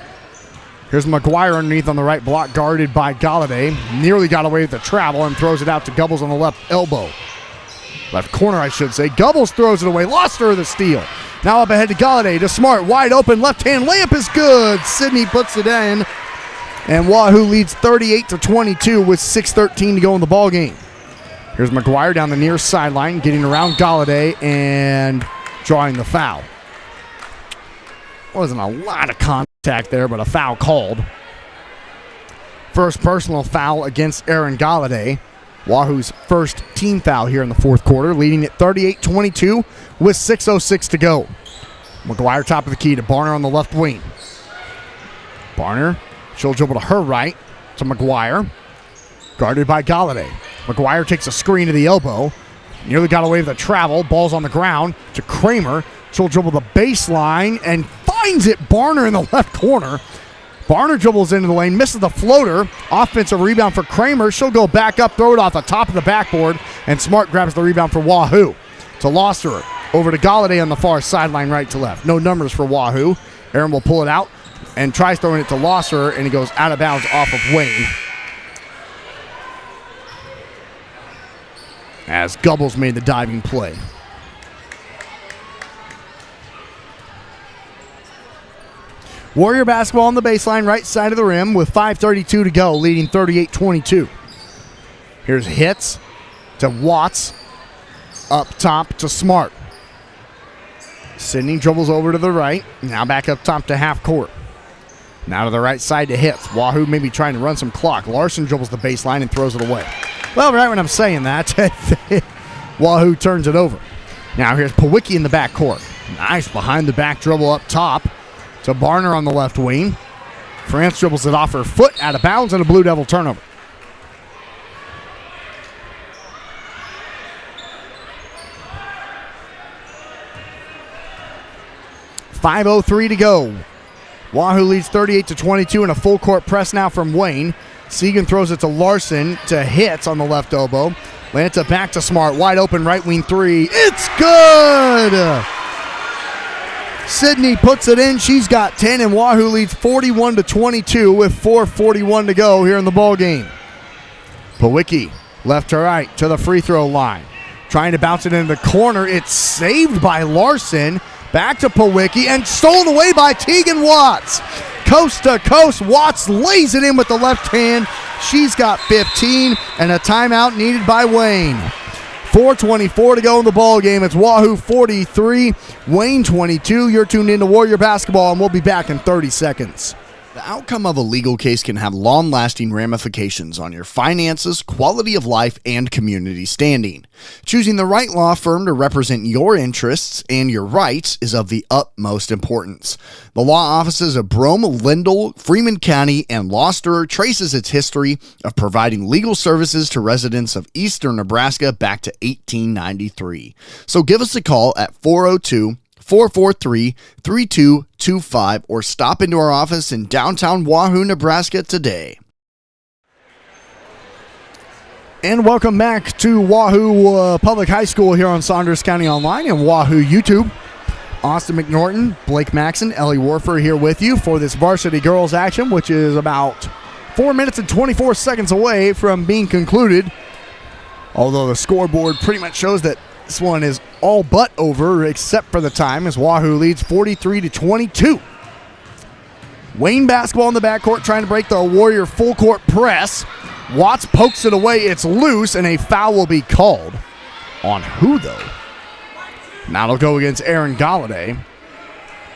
Here's McGuire underneath on the right block, guarded by Galladay. Nearly got away with the travel and throws it out to Gubbles on the left elbow. Left corner, I should say. Gubbles throws it away. Lost her the steal. Now up ahead to Galladay, to Smart. Wide open, left-hand layup is good. Sydney puts it in. And Wahoo leads 38-22 with 6:13 to go in the ball game. Here's McGuire down the near sideline, getting around Galladay and drawing the foul. Wasn't a lot of contact there, but a foul called. First personal foul against Aaron Galladay. Wahoo's first team foul here in the fourth quarter, leading at 38-22 with 6:06 to go. McGuire top of the key to Barner on the left wing. Barner, she'll dribble to her right, to McGuire, guarded by Galladay. McGuire takes a screen to the elbow, nearly got away with a travel, ball's on the ground to Kramer. She'll dribble the baseline and finds it, Barner in the left corner. Barner dribbles into the lane, misses the floater. Offensive rebound for Kramer. She'll go back up, throw it off the top of the backboard, and Smart grabs the rebound for Wahoo. To Loster, over to Galladay on the far sideline, right to left. No numbers for Wahoo. Aaron will pull it out and tries throwing it to Loster, and he goes out of bounds off of Wayne. As Gubbles made the diving play. Warrior basketball on the baseline, right side of the rim with 5:32 to go, leading 38-22. Here's Hits to Watts, up top to Smart. Sydney dribbles over to the right, now back up top to half court. Now to the right side to Hits. Wahoo maybe trying to run some clock. Larson dribbles the baseline and throws it away. Well, right when I'm saying that, Wahoo turns it over. Now here's Pawicki in the backcourt. Nice behind the back dribble up top to Barner on the left wing. France dribbles it off her foot, out of bounds, and a Blue Devil turnover. .5:03 to go. Wahoo leads 38-22 in a full court press now from Wayne. Segan throws it to Larson, to Hits on the left elbow. Lanta back to Smart, wide open right wing three. It's good! Sydney puts it in. She's got 10, and Wahoo leads 41-22 with 4:41 to go here in the ball game. Pawicki left to right to the free throw line. Trying to bounce it into the corner. It's saved by Larson. Back to Pawicki and stolen away by Tegan Watts. Coast to coast, Watts lays it in with the left hand. She's got 15, and a timeout needed by Wayne. 4:24 to go in the ball game. It's Wahoo 43, Wayne 22. You're tuned into Warrior Basketball, and we'll be back in 30 seconds. The outcome of a legal case can have long-lasting ramifications on your finances, quality of life, and community standing. Choosing the right law firm to represent your interests and your rights is of the utmost importance. The law offices of Brome, Lindell, Freeman County, and Gloucester traces its history of providing legal services to residents of eastern Nebraska back to 1893. So give us a call at 402-443-3225 or stop into our office in downtown Wahoo, Nebraska today. And welcome back to Wahoo Public High School here on Saunders County Online and Wahoo YouTube. Austin McNorton, Blake Maxon, Ellie Warfer here with you for this varsity girls action, which is about 4 minutes and 24 seconds away from being concluded. Although the scoreboard pretty much shows that this one is all but over except for the time as Wahoo leads 43-22. Wayne basketball in the backcourt trying to break the Warrior full court press. Watts pokes it away. It's loose, and a foul will be called. On who, though? Now it'll go against Aaron Galladay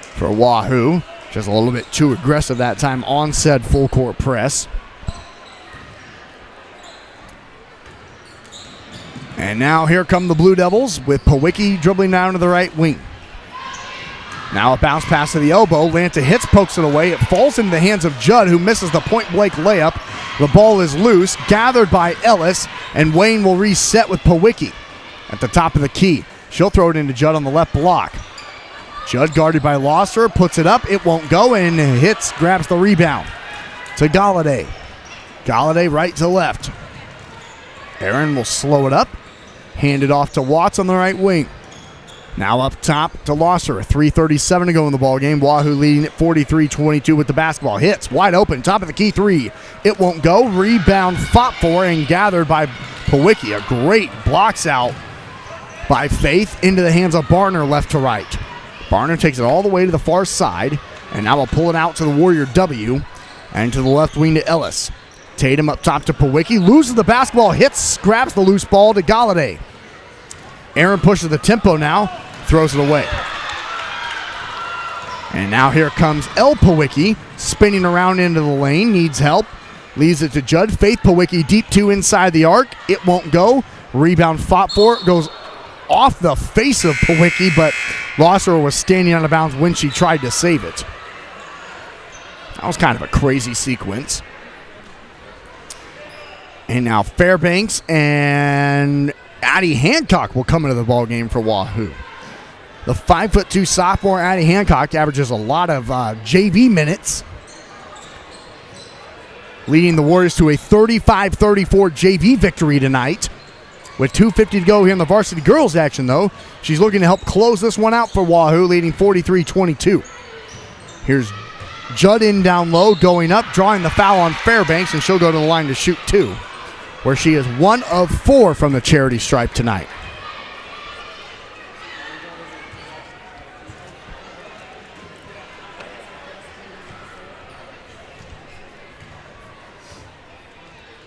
for Wahoo. Just a little bit too aggressive that time on said full court press. And now here come the Blue Devils with Pawicki dribbling down to the right wing. Now a bounce pass to the elbow. Lanta hits, pokes it away. It falls into the hands of Judd, who misses the point-blank layup. The ball is loose, gathered by Ellis, and Wayne will reset with Pawicki at the top of the key. She'll throw it into Judd on the left block. Judd guarded by Losser, puts it up. It won't go, and grabs the rebound to Galladay. Galladay right to left. Aaron will slow it up. Hand it off to Watts on the right wing. Now up top to Losser. 3:37 to go in the ball game. Wahoo leading at 43-22 with the basketball. Hits wide open. Top of the key three. It won't go. Rebound fought for and gathered by Pawicki. A great blocks out by Faith into the hands of Barner left to right. Barner takes it all the way to the far side. And now will pull it out to the Warrior W. And to the left wing to Ellis. Tatum up top to Pawicki. Loses the basketball. Hits. Grabs the loose ball to Galladay. Aaron pushes the tempo now, throws it away. And now here comes El Pawicki, spinning around into the lane, needs help, leaves it to Judd. Faith Pawicki deep two inside the arc. It won't go. Rebound fought for. It goes off the face of Pawicki, but Losser was standing out of bounds when she tried to save it. That was kind of a crazy sequence. And now Fairbanks and Addie Hancock will come into the ball game for Wahoo. The 5'2" sophomore Addie Hancock averages a lot of JV minutes, leading the Warriors to a 35-34 JV victory tonight. With 2:50 to go here in the varsity girls action, though, she's looking to help close this one out for Wahoo, leading 43-22. Here's Judd in down low, going up, drawing the foul on Fairbanks, and she'll go to the line to shoot two, where she is 1 of 4 from the charity stripe tonight.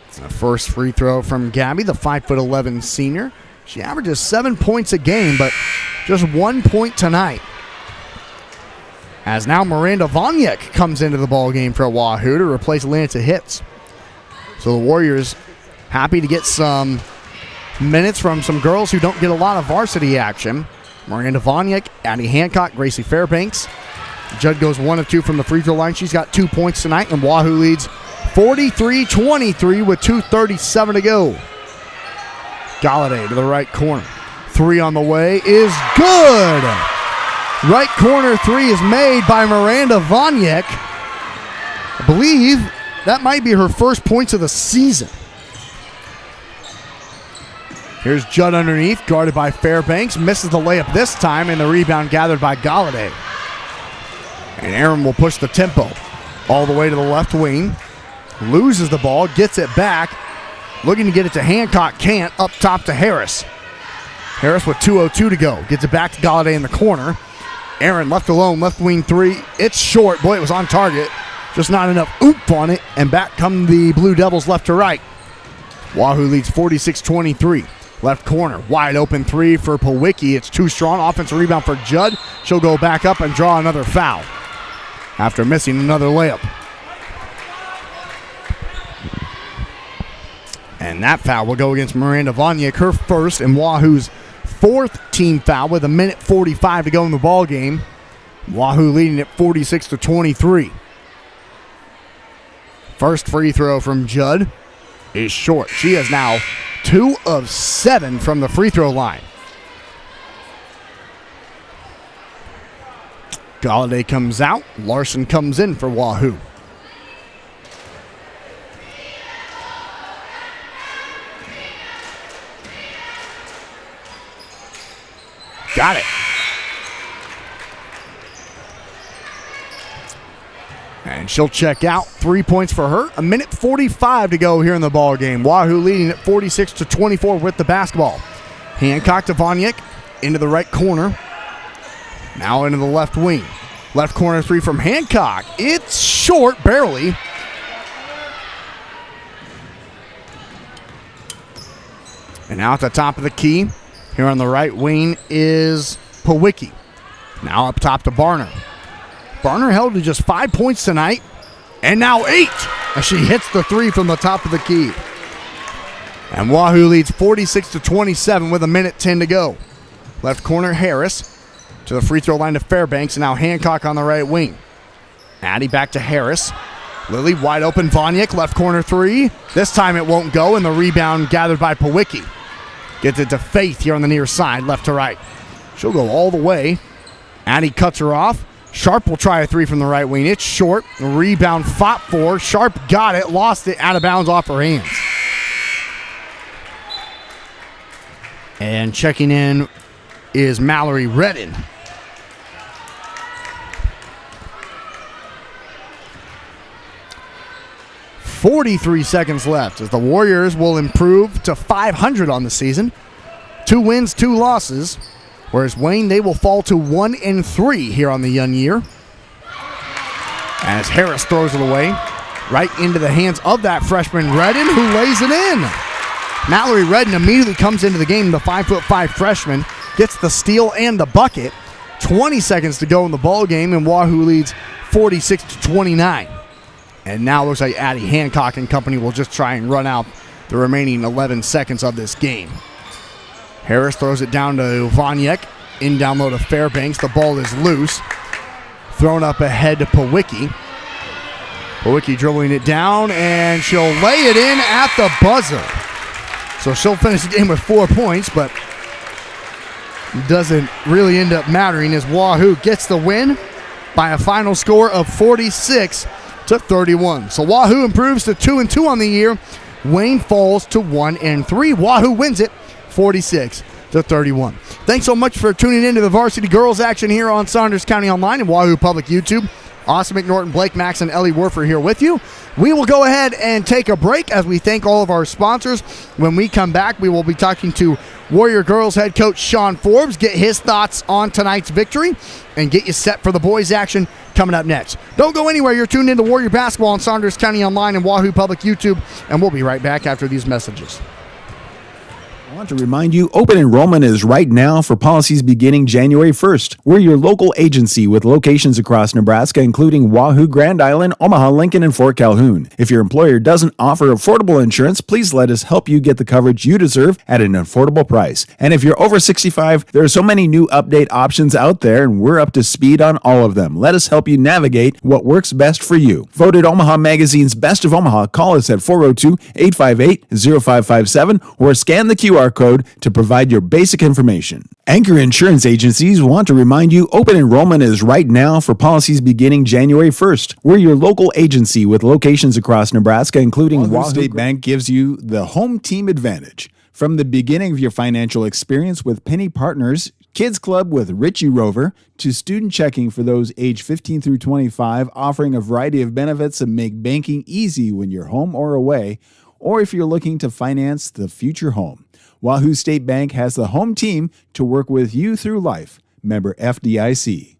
It's the first free throw from Gabby, the 5'11" senior. She averages 7 points a game, but just 1 point tonight. As now Miranda Vonyek comes into the ball game for Wahoo to replace Lanta Hitz. So the Warriors happy to get some minutes from some girls who don't get a lot of varsity action. Miranda Vonyek, Addie Hancock, Gracie Fairbanks. Judd goes 1 of 2 from the free throw line. She's got 2 points tonight, and Wahoo leads 43-23 with 2:37 to go. Galladay to the right corner. 3 on the way is good. Right corner 3 is made by Miranda Vonyek. I believe that might be her first points of the season. Here's Judd underneath, guarded by Fairbanks. Misses the layup this time, and the rebound gathered by Galladay. And Aaron will push the tempo all the way to the left wing. Loses the ball, gets it back. Looking to get it to Hancock, can't. Up top to Harris. Harris with 2:02 to go. Gets it back to Galladay in the corner. Aaron left alone, left wing 3. It's short. Boy, it was on target. Just not enough oomph on it. And back come the Blue Devils left to right. Wahoo leads 46-23. Left corner, wide open 3 for Pawicki. It's too strong. Offensive rebound for Judd. She'll go back up and draw another foul after missing another layup. And that foul will go against Miranda Vonyek, her first and Wahoo's 4th team foul with 1:45 to go in the ball game. Wahoo leading at 46-23. First free throw from Judd is short. She is now 2 of 7 from the free throw line. Galladay comes out. Larson comes in for Wahoo. Got it. And she'll check out. 3 points for her. 1:45 to go here in the ball game. Wahoo leading at 46-24 with the basketball. Hancock to Vonyek into the right corner. Now into the left wing. Left corner 3 from Hancock. It's short, barely. And now at the top of the key, here on the right wing is Pawicki. Now up top to Barner. Barner held to just 5 points tonight, and now 8 as she hits the 3 from the top of the key. And Wahoo leads 46-27 with 1:10 to go. Left corner, Harris to the free throw line to Fairbanks, and now Hancock on the right wing. Addy back to Harris. Lilly wide open, Vonyek, left corner three. This time it won't go, and the rebound gathered by Pawicki. Gets it to Faith here on the near side, left to right. She'll go all the way. Addy cuts her off. Sharp will try a three from the right wing. It's short. The rebound fought for. Sharp got it, lost it, out of bounds off her hands. And checking in is Mallory Redden. .43 seconds left as the Warriors will improve to 500 on the season. 2 wins, 2 losses. Whereas Wayne, they will fall to 1-3 here on the young year. As Harris throws it away, right into the hands of that freshman Redden, who lays it in. Mallory Redden immediately comes into the game, the 5'5" freshman, gets the steal and the bucket. 20 seconds to go in the ball game, and Wahoo leads 46-29. And now it looks like Addie Hancock and company will just try and run out the remaining 11 seconds of this game. Harris throws it down to Vonyek. In down low to Fairbanks. The ball is loose. Thrown up ahead to Pawicki. Pawicki dribbling it down, and she'll lay it in at the buzzer. So she'll finish the game with 4 points, but doesn't really end up mattering as Wahoo gets the win by a final score of 46-31. So Wahoo improves to 2-2 on the year. Wayne falls to 1-3. Wahoo wins it 46-31. Thanks so much for tuning into the Varsity Girls action here on Saunders County Online and Wahoo Public YouTube. Austin McNorton, Blake Max, and Ellie Werfer here with you. We will go ahead and take a break as we thank all of our sponsors. When we come back, we will be talking to Warrior Girls head coach Sean Forbes, get his thoughts on tonight's victory, and get you set for the boys action coming up next. Don't go anywhere. You're tuned into Warrior Basketball on Saunders County Online and Wahoo Public YouTube, and we'll be right back after these messages. I want to remind you, open enrollment is right now for policies beginning January 1st. We're your local agency with locations across Nebraska, including Wahoo, Grand Island, Omaha, Lincoln, and Fort Calhoun. If your employer doesn't offer affordable insurance, please let us help you get the coverage you deserve at an affordable price. And if you're over 65, there are so many new update options out there, and we're up to speed on all of them. Let us help you navigate what works best for you. Voted Omaha Magazine's Best of Omaha, call us at 402-858-0557 or scan the QR code to provide your basic information. Anchor Insurance Agencies want to remind you, open enrollment is right now for policies beginning January 1st. We're your local agency with locations across Nebraska, including Wahoo State Bank gives you the home team advantage. From the beginning of your financial experience with Penny Partners, Kids Club with Richie Rover, to student checking for those age 15 through 25, offering a variety of benefits that make banking easy when you're home or away, or if you're looking to finance the future home. Wahoo State Bank has the home team to work with you through life. Member FDIC.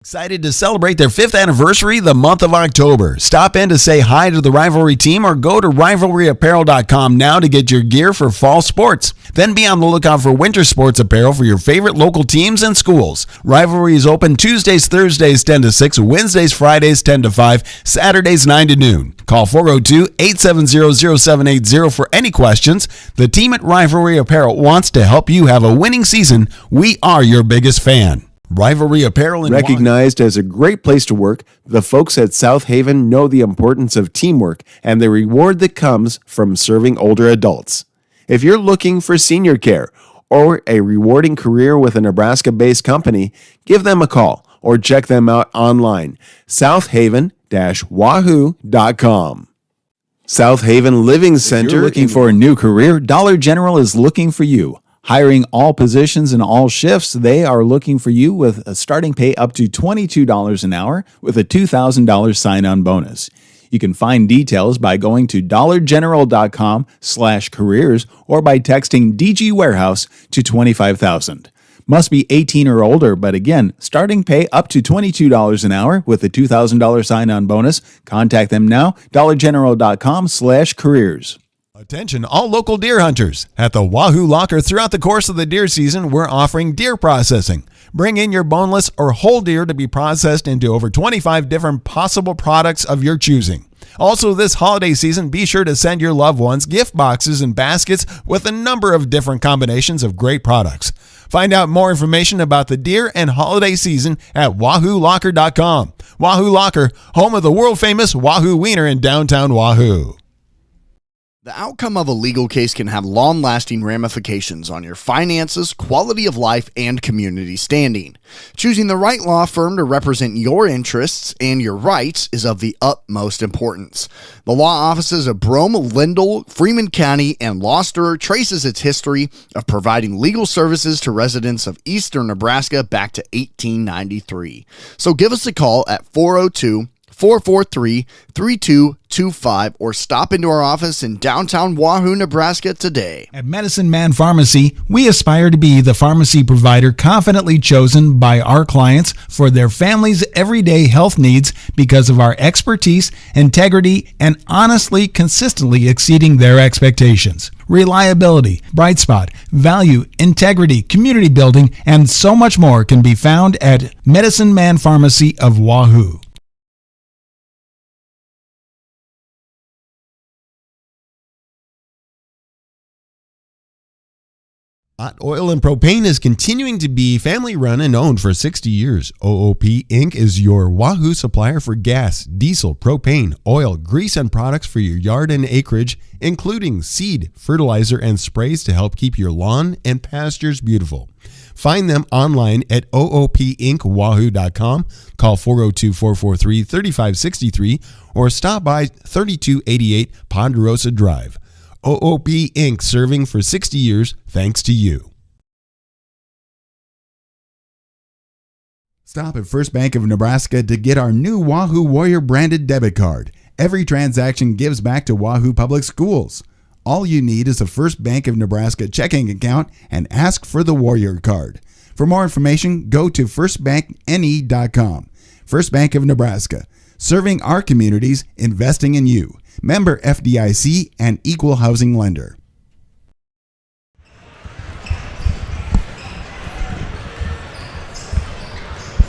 Excited to celebrate their 5th anniversary the month of October. Stop in to say hi to the Rivalry team or go to rivalryapparel.com now to get your gear for fall sports. Then be on the lookout for winter sports apparel for your favorite local teams and schools. Rivalry is open Tuesdays, Thursdays 10 to 6, Wednesdays, Fridays 10 to 5, Saturdays 9 to noon. Call 402-870-0780 for any questions. The team at Rivalry Apparel wants to help you have a winning season. We are your biggest fan. Rivalry Apparel and recognized as a great place to work, the folks at South Haven know the importance of teamwork and the reward that comes from serving older adults. If you're looking for senior care or a rewarding career with a Nebraska-based company, give them a call or check them out online, southaven-wahoo.com. South Haven Living Center. If you're looking for a new career, Dollar General is looking for you. Hiring all positions and all shifts, they are looking for you with a starting pay up to $22 an hour with a $2,000 sign-on bonus. You can find details by going to dollargeneral.com/careers or by texting DG Warehouse to 25,000. Must be 18 or older, but again, starting pay up to $22 an hour with a $2,000 sign-on bonus. Contact them now, dollargeneral.com/careers. Attention all local deer hunters. At the Wahoo Locker throughout the course of the deer season, we're offering deer processing. Bring in your boneless or whole deer to be processed into over 25 different possible products of your choosing. Also, this holiday season, be sure to send your loved ones gift boxes and baskets with a number of different combinations of great products. Find out more information about the deer and holiday season at WahooLocker.com. Wahoo Locker, home of the world-famous Wahoo Wiener in downtown Wahoo. The outcome of a legal case can have long-lasting ramifications on your finances, quality of life, and community standing. Choosing the right law firm to represent your interests and your rights is of the utmost importance. The law offices of Brome, Lindell, Freeman County, and Gloucester traces its history of providing legal services to residents of eastern Nebraska back to 1893. So give us a call at 402-443-3225 or stop into our office in downtown Wahoo, Nebraska today. At Medicine Man Pharmacy, we aspire to be the pharmacy provider confidently chosen by our clients for their family's everyday health needs because of our expertise, integrity, and honestly, consistently exceeding their expectations. Reliability, bright spot, value, integrity, community building, and so much more can be found at Medicine Man Pharmacy of Wahoo. Hot Oil and Propane is continuing to be family-run and owned for 60 years. OOP Inc. is your Wahoo supplier for gas, diesel, propane, oil, grease, and products for your yard and acreage, including seed, fertilizer, and sprays to help keep your lawn and pastures beautiful. Find them online at oopinkwahoo.com, call 402-443-3563, or stop by 3288 Ponderosa Drive. OOP Inc. serving for 60 years thanks to you. Stop at First Bank of Nebraska to get our new Wahoo Warrior branded debit card. Every transaction gives back to Wahoo Public Schools. All you need is a First Bank of Nebraska checking account and ask for the Warrior card. For more information, go to firstbankne.com. First Bank of Nebraska, serving our communities, investing in you. Member FDIC and equal housing lender.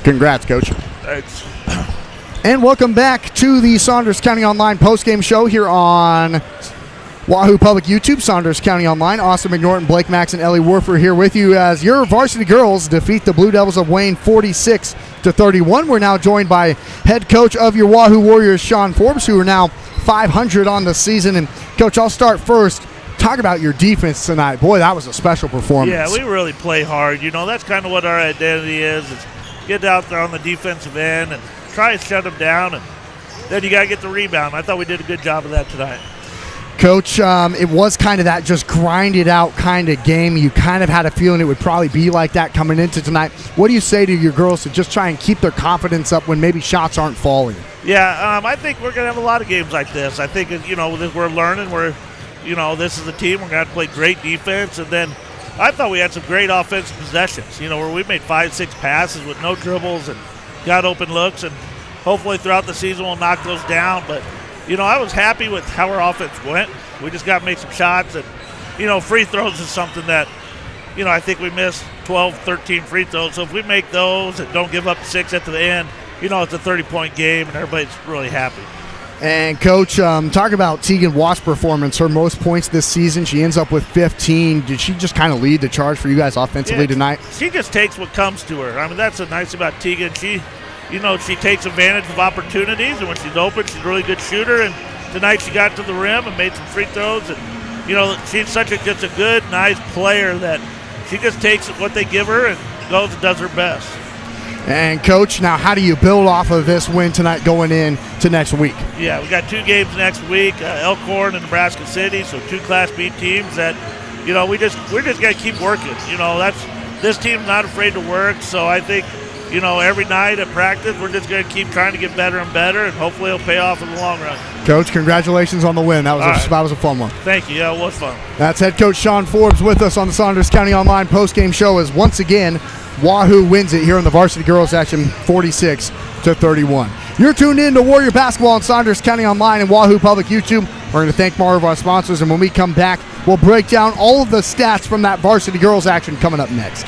Congrats, Coach. Thanks. And welcome back to the Saunders County Online postgame show here on Wahoo Public YouTube. Saunders County Online. Austin McNorton, Blake Max, and Ellie Wolf are here with you as your varsity girls defeat the Blue Devils of Wayne 46-31. We're now joined by head coach of your Wahoo Warriors, Sean Forbes, who are now 500 on the season. And Coach, I'll start first. Talk about your defense tonight. Boy, that was a special performance. Yeah, we really play hard. You know, that's kind of what our identity is get out there on the defensive end and try to shut them down, and then you got to get the rebound. I thought we did a good job of that tonight. Coach, it was kind of that just grind it out kind of game. You kind of had a feeling it would probably be like that coming into tonight. What do you say to your girls to just try and keep their confidence up when maybe shots aren't falling? Yeah, I think we're going to have a lot of games like this. I think, you know, we're learning. This is a team. We're going to have to play great defense. And then I thought we had some great offensive possessions, you know, where we made 5-6 passes with no dribbles and got open looks. And hopefully throughout the season we'll knock those down. But, you know, I was happy with how our offense went. We just got to make some shots. And, you know, free throws is something that, you know, I think we missed 12, 13 free throws. So if we make those and don't give up 6 at the end, you know, it's a 30-point game and everybody's really happy. And, Coach, talk about Tegan Watt's performance. Her most points this season. She ends up with 15. Did she just kind of lead the charge for you guys offensively tonight? She just takes what comes to her. I mean, that's the nice about Tegan. She takes advantage of opportunities, and when she's open, she's a really good shooter. And tonight she got to the rim and made some free throws. And, you know, she's just a good, nice player that she just takes what they give her and goes and does her best. And, Coach, now how do you build off of this win tonight going in to next week? Yeah, we got 2 games next week, Elkhorn and Nebraska City, so 2 Class B teams that, you know, we're just got to keep working. You know, this team's not afraid to work, so I think, you know, every night at practice we're just going to keep trying to get better and better, and hopefully it'll pay off in the long run. Coach, congratulations on the win. That was a fun one. Thank you. Yeah, it was fun. That's head coach Sean Forbes with us on the Saunders County Online postgame show as once again Wahoo wins it here in the varsity girls action 46-31. You're tuned in to Warrior Basketball on Saunders County Online and Wahoo Public YouTube. We're going to thank more of our sponsors, and when we come back, we'll break down all of the stats from that varsity girls action coming up next.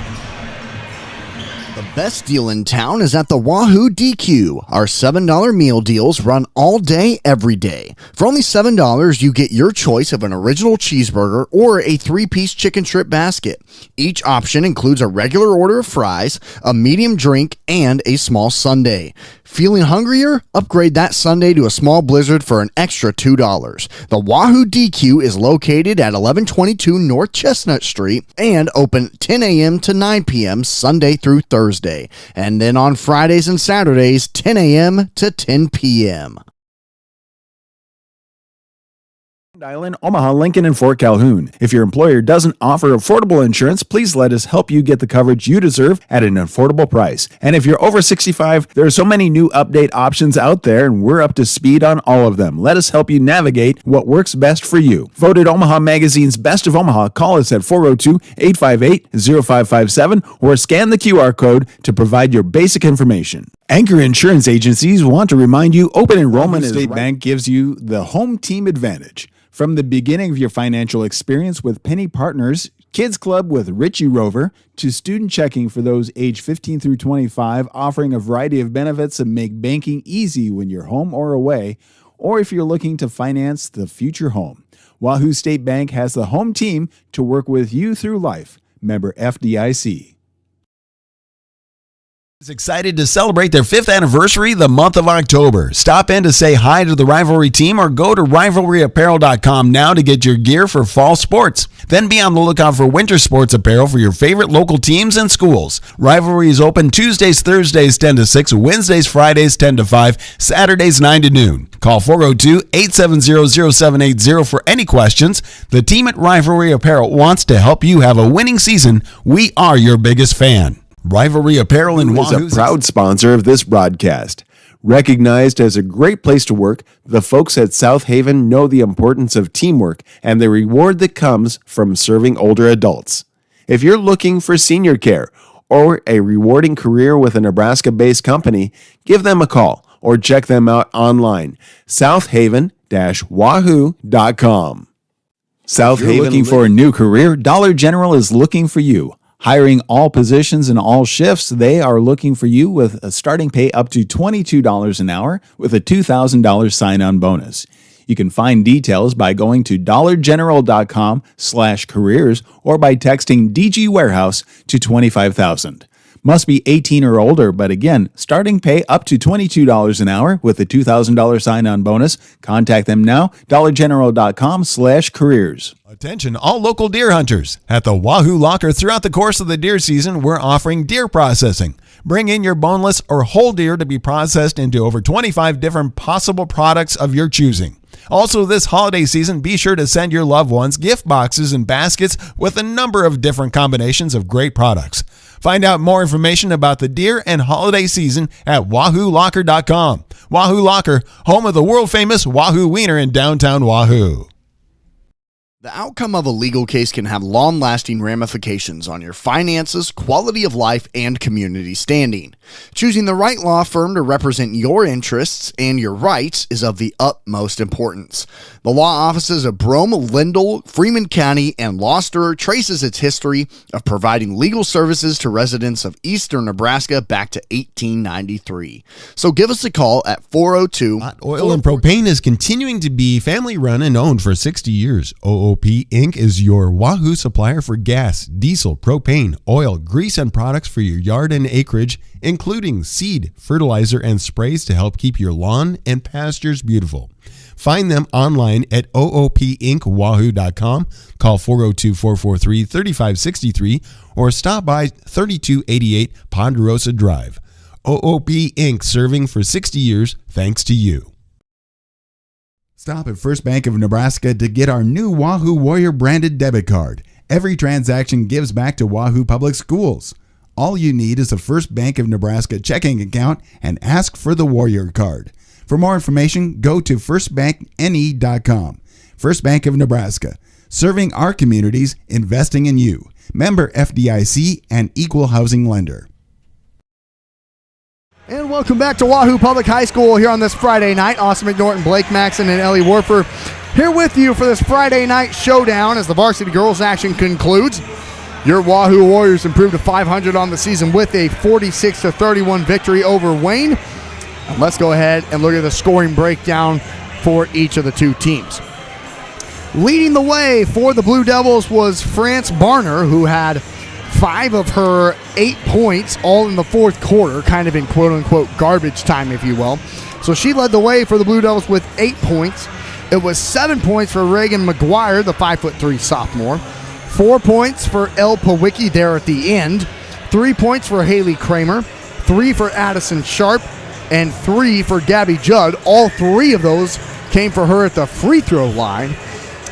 The best deal in town is at the Wahoo DQ. Our $7 meal deals run all day, every day. For only $7, you get your choice of an original cheeseburger or a 3-piece chicken strip basket. Each option includes a regular order of fries, a medium drink, and a small sundae. Feeling hungrier? Upgrade that sundae to a small blizzard for an extra $2. The Wahoo DQ is located at 1122 North Chestnut Street and open 10 a.m. to 9 p.m. Sunday through Thursday. And then on Fridays and Saturdays, 10 a.m. to 10 p.m. Island, Omaha, Lincoln, and Fort Calhoun. If your employer doesn't offer affordable insurance, please let us help you get the coverage you deserve at an affordable price. And if you're over 65, there are so many new update options out there, and we're up to speed on all of them. Let us help you navigate what works best for you. Voted Omaha Magazine's Best of Omaha, call us at 402-858-0557 or scan the QR code to provide your basic information. Anchor Insurance Agencies want to remind you open enrollment at State Bank gives you the home team advantage. From the beginning of your financial experience with Penny Partners, Kids Club with Richie Rover, to student checking for those age 15 through 25, offering a variety of benefits that make banking easy when you're home or away, or if you're looking to finance the future home. Wahoo State Bank has the home team to work with you through life. Member FDIC. Is excited to celebrate their 5th anniversary the month of October. Stop in to say hi to the Rivalry team or go to rivalryapparel.com now to get your gear for fall sports. Then be on the lookout for winter sports apparel for your favorite local teams and schools. Rivalry is open Tuesdays, Thursdays 10 to 6, Wednesdays, Fridays 10 to 5, Saturdays 9 to noon. Call 402-870-0780 for any questions. The team at Rivalry Apparel wants to help you have a winning season. We are your biggest fan. Rivalry Apparel in Wahoo is a proud sponsor of this broadcast. Recognized as a great place to work, the folks at South Haven know the importance of teamwork and the reward that comes from serving older adults. If you're looking for senior care or a rewarding career with a Nebraska-based company, give them a call or check them out online, southaven-wahoo.com. South Haven looking for a new career? Dollar General is looking for you. Hiring all positions and all shifts, they are looking for you with a starting pay up to $22 an hour with a $2,000 sign-on bonus. You can find details by going to dollargeneral.com/careers or by texting DG Warehouse to 25,000. Must be 18 or older, but again, starting pay up to $22 an hour with a $2,000 sign-on bonus. Contact them now, dollargeneral.com/careers. Attention all local deer hunters. At the Wahoo Locker throughout the course of the deer season, we're offering deer processing. Bring in your boneless or whole deer to be processed into over 25 different possible products of your choosing. Also, this holiday season, be sure to send your loved ones gift boxes and baskets with a number of different combinations of great products. Find out more information about the deer and holiday season at wahoolocker.com. Wahoo Locker, home of the world-famous Wahoo Wiener in downtown Wahoo. The outcome of a legal case can have long-lasting ramifications on your finances, quality of life, and community standing. Choosing the right law firm to represent your interests and your rights is of the utmost importance. The law offices of Brome, Lindell, Freeman County, and Gloucester traces its history of providing legal services to residents of eastern Nebraska back to 1893. So give us a call at 402... Oil and Propane is continuing to be family-run and owned for 60 years. OOP Inc. is your Wahoo supplier for gas, diesel, propane, oil, grease, and products for your yard and acreage, including seed, fertilizer, and sprays to help keep your lawn and pastures beautiful. Find them online at oopinkwahoo.com, call 402-443-3563, or stop by 3288 Ponderosa Drive. OOP Inc. serving for 60 years thanks to you. Stop at First Bank of Nebraska to get our new Wahoo Warrior branded debit card. Every transaction gives back to Wahoo Public Schools. All you need is a First Bank of Nebraska checking account and ask for the Warrior card. For more information, go to firstbankne.com. First Bank of Nebraska, serving our communities, investing in you. Member FDIC and equal housing lender. And welcome back to Wahoo Public High School here on this Friday night. Austin McNorton, Blake Maxon, and Ellie Warfer here with you for this Friday night showdown as the varsity girls action concludes. Your Wahoo Warriors improved to 500 on the season with a 46-31 victory over Wayne. And let's go ahead and look at the scoring breakdown for each of the two teams. Leading the way for the Blue Devils was France Barner, who had 5 of her 8 points all in the fourth quarter, kind of in quote-unquote garbage time, if you will. So she led the way for the Blue Devils with 8 points. It was 7 points for Reagan McGuire, the 5'3" sophomore. 4 points for El Pawicki there at the end. 3 points for Haley Kramer. 3 for Addison Sharp. And 3 for Gabby Judd. All 3 of those came for her at the free throw line.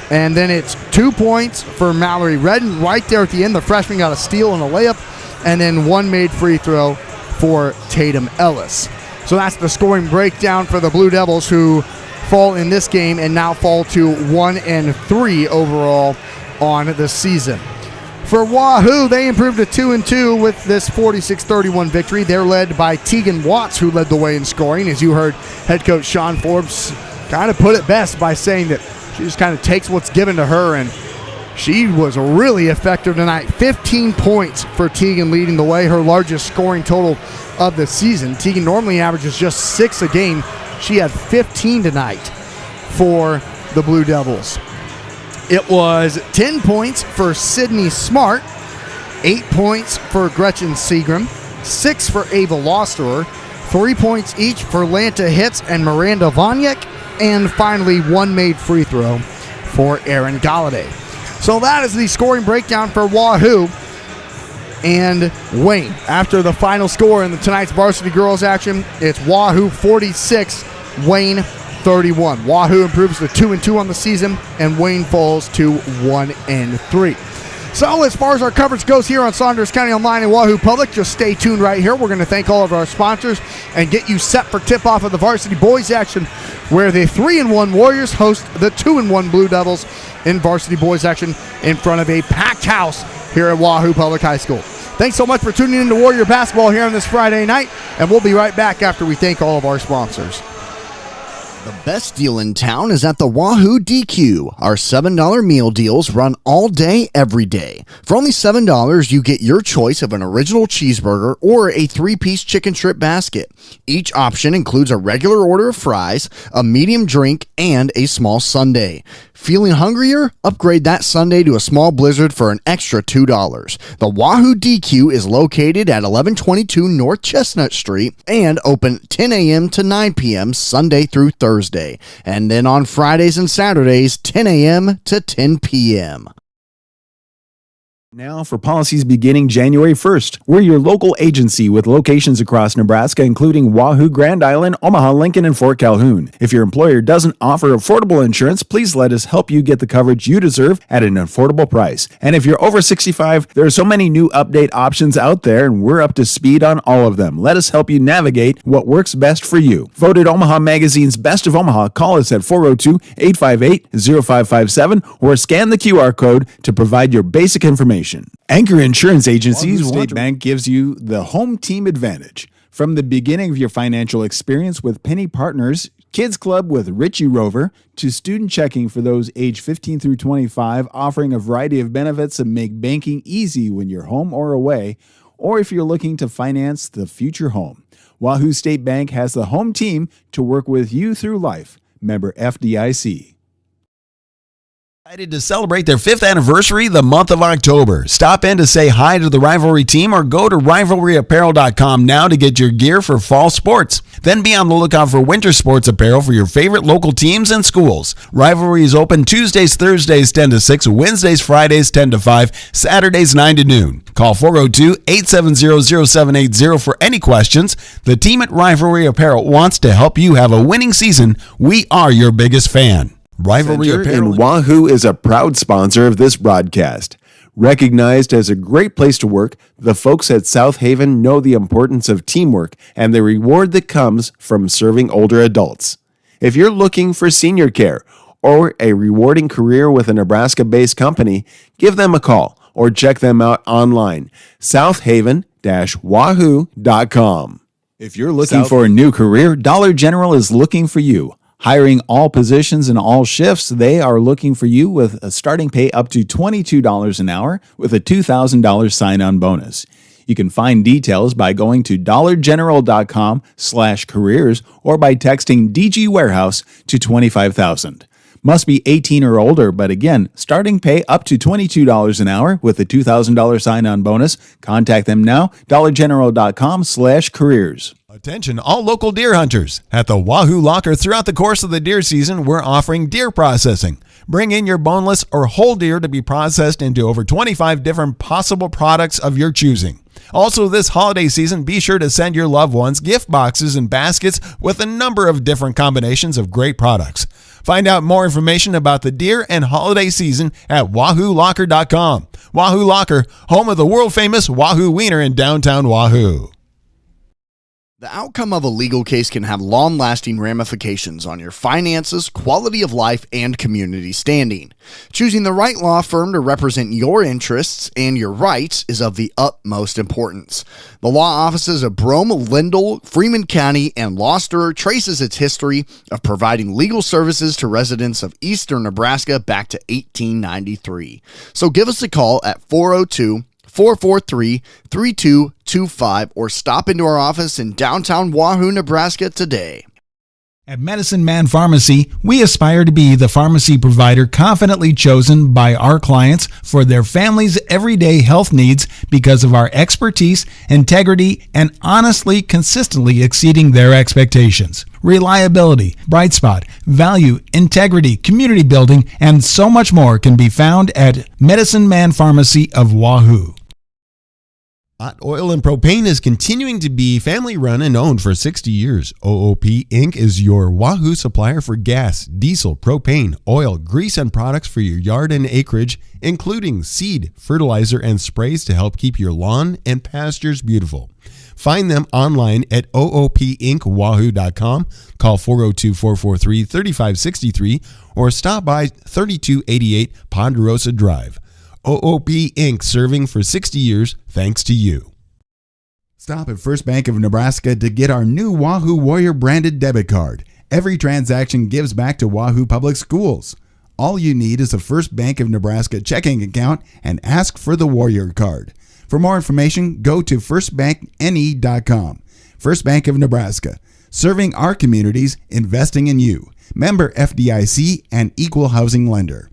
And then it's 2 points for Mallory Redden right there at the end. The freshman got a steal and a layup. And then 1 made free throw for Tatum Ellis. So that's the scoring breakdown for the Blue Devils, who fall in this game and now fall to 1-3 overall on the season. For Wahoo, they improved to 2-2 with this 46-31 victory. They're led by Tegan Watts, who led the way in scoring. As you heard head coach Sean Forbes kind of put it best by saying that she just kind of takes what's given to her, and she was really effective tonight. 15 points for Tegan leading the way, her largest scoring total of the season. Tegan normally averages just 6 a game. She had 15 tonight for the Blue Devils. It was 10 points for Sydney Smart, 8 points for Gretchen Seagram, 6 for Ava Losterer, 3 points each for Lanta Hitz and Miranda Vonyek, and finally 1 made free throw for Aaron Galladay. So that is the scoring breakdown for Wahoo and Wayne. After the final score in tonight's varsity girls action, it's Wahoo 46, Wayne 31. Wahoo improves to 2-2 on the season, and Wayne falls to 1-3. So as far as our coverage goes here on Saunders County Online and Wahoo Public, just stay tuned right here. We're going to thank all of our sponsors and get you set for tip-off of the varsity boys action, where the 3-1 Warriors host the 2-1 Blue Devils in varsity boys action in front of a packed house here at Wahoo Public High School. Thanks so much for tuning in to Warrior Basketball here on this Friday night, and we'll be right back after we thank all of our sponsors. The best deal in town is at the Wahoo DQ. Our $7 meal deals run all day, every day. For only $7, you get your choice of an original cheeseburger or a 3-piece chicken strip basket. Each option includes a regular order of fries, a medium drink, and a small sundae. Feeling hungrier? Upgrade that sundae to a small blizzard for an extra $2. The Wahoo DQ is located at 1122 North Chestnut Street and open 10 a.m. to 9 p.m. Sunday through Thursday. And then on Fridays and Saturdays, 10 a.m. to 10 p.m. Now for policies beginning January 1st. We're your local agency with locations across Nebraska, including Wahoo, Grand Island, Omaha, Lincoln, and Fort Calhoun. If your employer doesn't offer affordable insurance, please let us help you get the coverage you deserve at an affordable price. And if you're over 65, there are so many new update options out there, and we're up to speed on all of them. Let us help you navigate what works best for you. Voted Omaha Magazine's Best of Omaha, call us at 402-858-0557 or scan the QR code to provide your basic information. Anchor Insurance Agency's Wahoo State Bank gives you the home team advantage. From the beginning of your financial experience with Penny Partners, Kids Club with Richie Rover, to student checking for those age 15 through 25, offering a variety of benefits that make banking easy when you're home or away, or if you're looking to finance the future home. Wahoo State Bank has the home team to work with you through life. Member FDIC. Excited to celebrate their 5th anniversary the month of October. Stop in to say hi to the Rivalry team or go to rivalryapparel.com now to get your gear for fall sports. Then be on the lookout for winter sports apparel for your favorite local teams and schools. Rivalry is open Tuesdays, Thursdays 10 to 6, Wednesdays, Fridays 10 to 5, Saturdays 9 to noon. Call 402-870-0780 for any questions. The team at Rivalry Apparel wants to help you have a winning season. We are your biggest fan. Rivalry Apparel in Wahoo is a proud sponsor of this broadcast. Recognized as a great place to work, the folks at South Haven know the importance of teamwork and the reward that comes from serving older adults. If you're looking for senior care or a rewarding career with a Nebraska-based company, give them a call or check them out online, southaven-wahoo.com. If you're looking for a new career, Dollar General is looking for you. Hiring all positions and all shifts, they are looking for you with a starting pay up to $22 an hour with a $2,000 sign-on bonus. You can find details by going to dollargeneral.com/careers or by texting DG Warehouse to 25,000. Must be 18 or older, but again, starting pay up to $22 an hour with a $2,000 sign-on bonus. Contact them now, dollargeneral.com/careers. Attention all local deer hunters. At the Wahoo Locker throughout the course of the deer season, we're offering deer processing. Bring in your boneless or whole deer to be processed into over 25 different possible products of your choosing. Also, this holiday season, be sure to send your loved ones gift boxes and baskets with a number of different combinations of great products. Find out more information about the deer and holiday season at wahoolocker.com. Wahoo Locker, home of the world-famous Wahoo Wiener in downtown Wahoo. The outcome of a legal case can have long-lasting ramifications on your finances, quality of life, and community standing. Choosing the right law firm to represent your interests and your rights is of the utmost importance. The law offices of Brome, Lindell, Freeman County, and Gloucester traces its history of providing legal services to residents of eastern Nebraska back to 1893. So give us a call at 402-443-3225 or stop into our office in downtown Wahoo, Nebraska today. At Medicine Man Pharmacy, we aspire to be the pharmacy provider confidently chosen by our clients for their family's everyday health needs because of our expertise, integrity, and honestly, consistently exceeding their expectations. Reliability, bright spot, value, integrity, community building, and so much more can be found at Medicine Man Pharmacy of Wahoo. Hot Oil and Propane is continuing to be family-run and owned for 60 years. OOP Inc. is your Wahoo supplier for gas, diesel, propane, oil, grease, and products for your yard and acreage, including seed, fertilizer, and sprays to help keep your lawn and pastures beautiful. Find them online at oopinkwahoo.com, call 402-443-3563, or stop by 3288 Ponderosa Drive. OOP Inc. serving for 60 years thanks to you. Stop at First Bank of Nebraska to get our new Wahoo Warrior branded debit card. Every transaction gives back to Wahoo Public Schools. All you need is a First Bank of Nebraska checking account and ask for the Warrior card. For more information, go to firstbankne.com. First Bank of Nebraska, serving our communities, investing in you. Member FDIC and equal housing lender.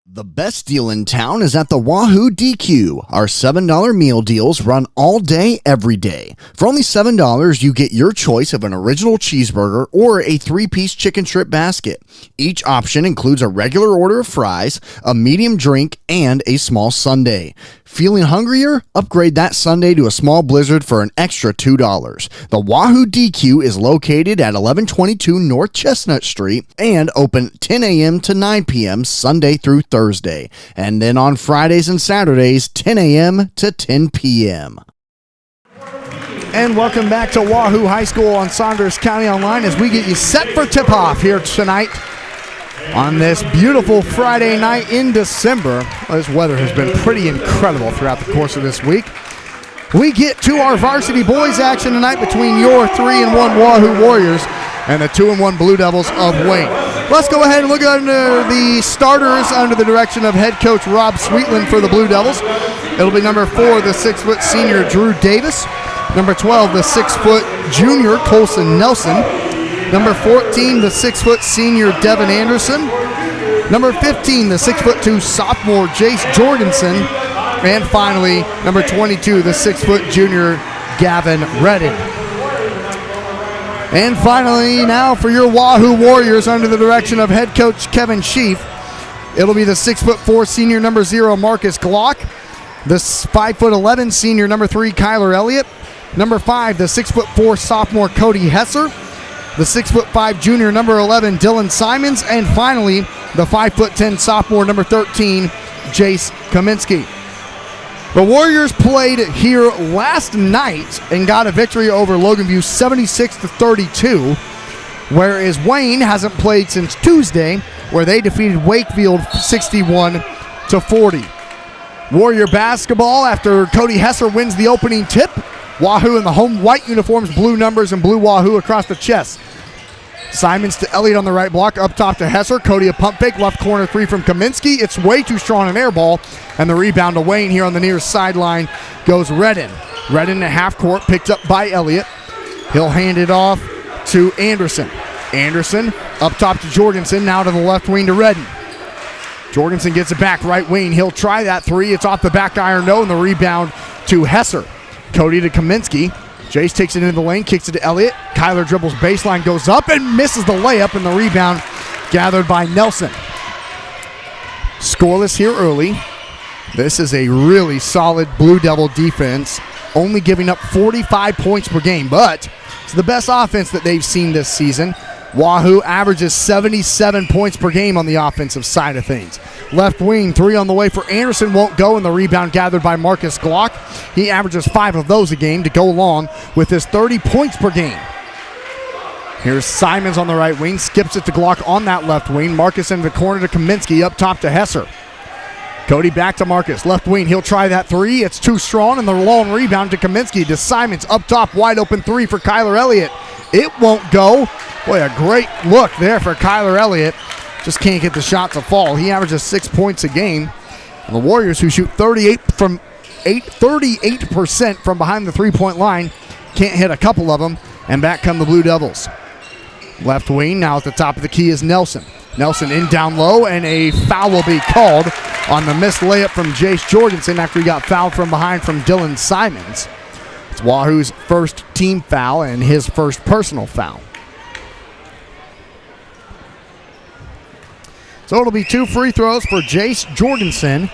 The best deal in town is at the Wahoo DQ. Our $7 meal deals run all day, every day. For only $7, you get your choice of an original cheeseburger or a 3-piece chicken strip basket. Each option includes a regular order of fries, a medium drink, and a small sundae. Feeling hungrier? Upgrade that sundae to a small blizzard for an extra $2. The Wahoo DQ is located at 1122 North Chestnut Street and open 10 a.m. to 9 p.m. Sunday through Thursday. And then on Fridays and Saturdays, 10 a.m. to 10 p.m. And welcome back to Wahoo High School on Saunders County Online as we get you set for tip-off here tonight on this beautiful Friday night in December. This weather has been pretty incredible throughout the course of this week. We get to our varsity boys action tonight between your 3-1 Wahoo Warriors and the 2-1 Blue Devils of Wayne. Let's go ahead and look under the starters under the direction of head coach Rob Sweetland for the Blue Devils. It'll be number 4, the 6-foot senior Drew Davis. Number 12, the 6-foot junior Colson Nelson. Number 14, the 6-foot senior Devin Anderson. Number 15, the 6'2" sophomore Jace Jorgensen. And finally, number 22, the 6-foot junior Gavin Redden. And finally, now for your Wahoo Warriors under the direction of head coach Kevin Sheaf. It'll be the 6'4" senior number 0 Marcus Glock. The 5'11" senior number 3 Kyler Elliott. Number 5, the 6'4" sophomore Cody Hesser. The 6'5" junior number 11 Dylan Simons. And finally, the 5'10" sophomore number 13 Jace Kaminsky. The Warriors played here last night and got a victory over Logan View 76-32, whereas Wayne hasn't played since Tuesday, where they defeated Wakefield 61-40. Warrior basketball after Cody Hesser wins the opening tip. Wahoo in the home white uniforms, blue numbers, and blue Wahoo across the chest. Simons to Elliott on the right block, up top to Hesser. Cody a pump fake, left corner three from Kaminsky. It's way too strong an air ball, and the rebound to Wayne here on the near sideline goes Redden. Redden to half court, picked up by Elliott. He'll hand it off to Anderson. Anderson up top to Jorgensen, now to the left wing to Redden. Jorgensen gets it back, right wing. He'll try that three. It's off the back iron, no, and the rebound to Hesser. Cody to Kaminsky. Jace takes it into the lane, kicks it to Elliott. Kyler dribbles baseline, goes up and misses the layup, and the rebound gathered by Nelson. Scoreless here early. This is a really solid Blue Devil defense, only giving up 45 points per game, but it's the best offense that they've seen this season. Wahoo averages 77 points per game on the offensive side of things. Left wing, three on the way for Anderson, won't go, and the rebound gathered by Marcus Glock. He averages 5 of those a game to go along with his 30 points per game. Here's Simons on the right wing, skips it to Glock on that left wing. Marcus into the corner to Kaminsky, up top to Hesser. Cody back to Marcus, left wing, he'll try that three. It's too strong, and the long rebound to Kaminsky to Simons, up top, wide open three for Kyler Elliott. It won't go. Boy, a great look there for Kyler Elliott. Just can't get the shot to fall. He averages 6 points a game. And the Warriors, who shoot 38% from behind the three-point line, can't hit a couple of them, and back come the Blue Devils. Left wing, now at the top of the key is Nelson. Nelson in down low, and a foul will be called on the missed layup from Jace Jorgensen after he got fouled from behind from Dylan Simons. It's Wahoo's first team foul and his first personal foul. So it'll be 2 free throws for Jace Jorgensen.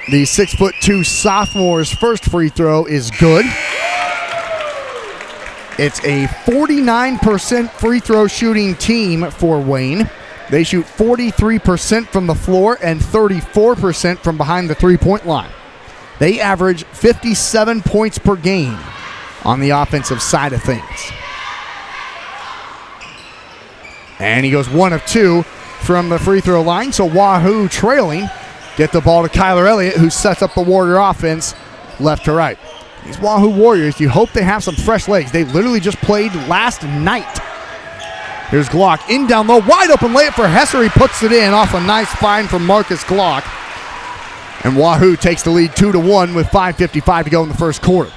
The 6'2" sophomore's first free throw is good. It's a 49% free throw shooting team for Wayne. They shoot 43% from the floor and 34% from behind the three-point line. They average 57 points per game on the offensive side of things. And he goes 1 of 2 from the free throw line, so Wahoo trailing. Get the ball to Kyler Elliott, who sets up the Warrior offense left to right. These Wahoo Warriors, you hope they have some fresh legs. They literally just played last night. Here's Glock in down low, wide open layup for Hesser. He puts it in off a nice find from Marcus Glock. And Wahoo takes the lead 2-1 with 5:55 to go in the first quarter.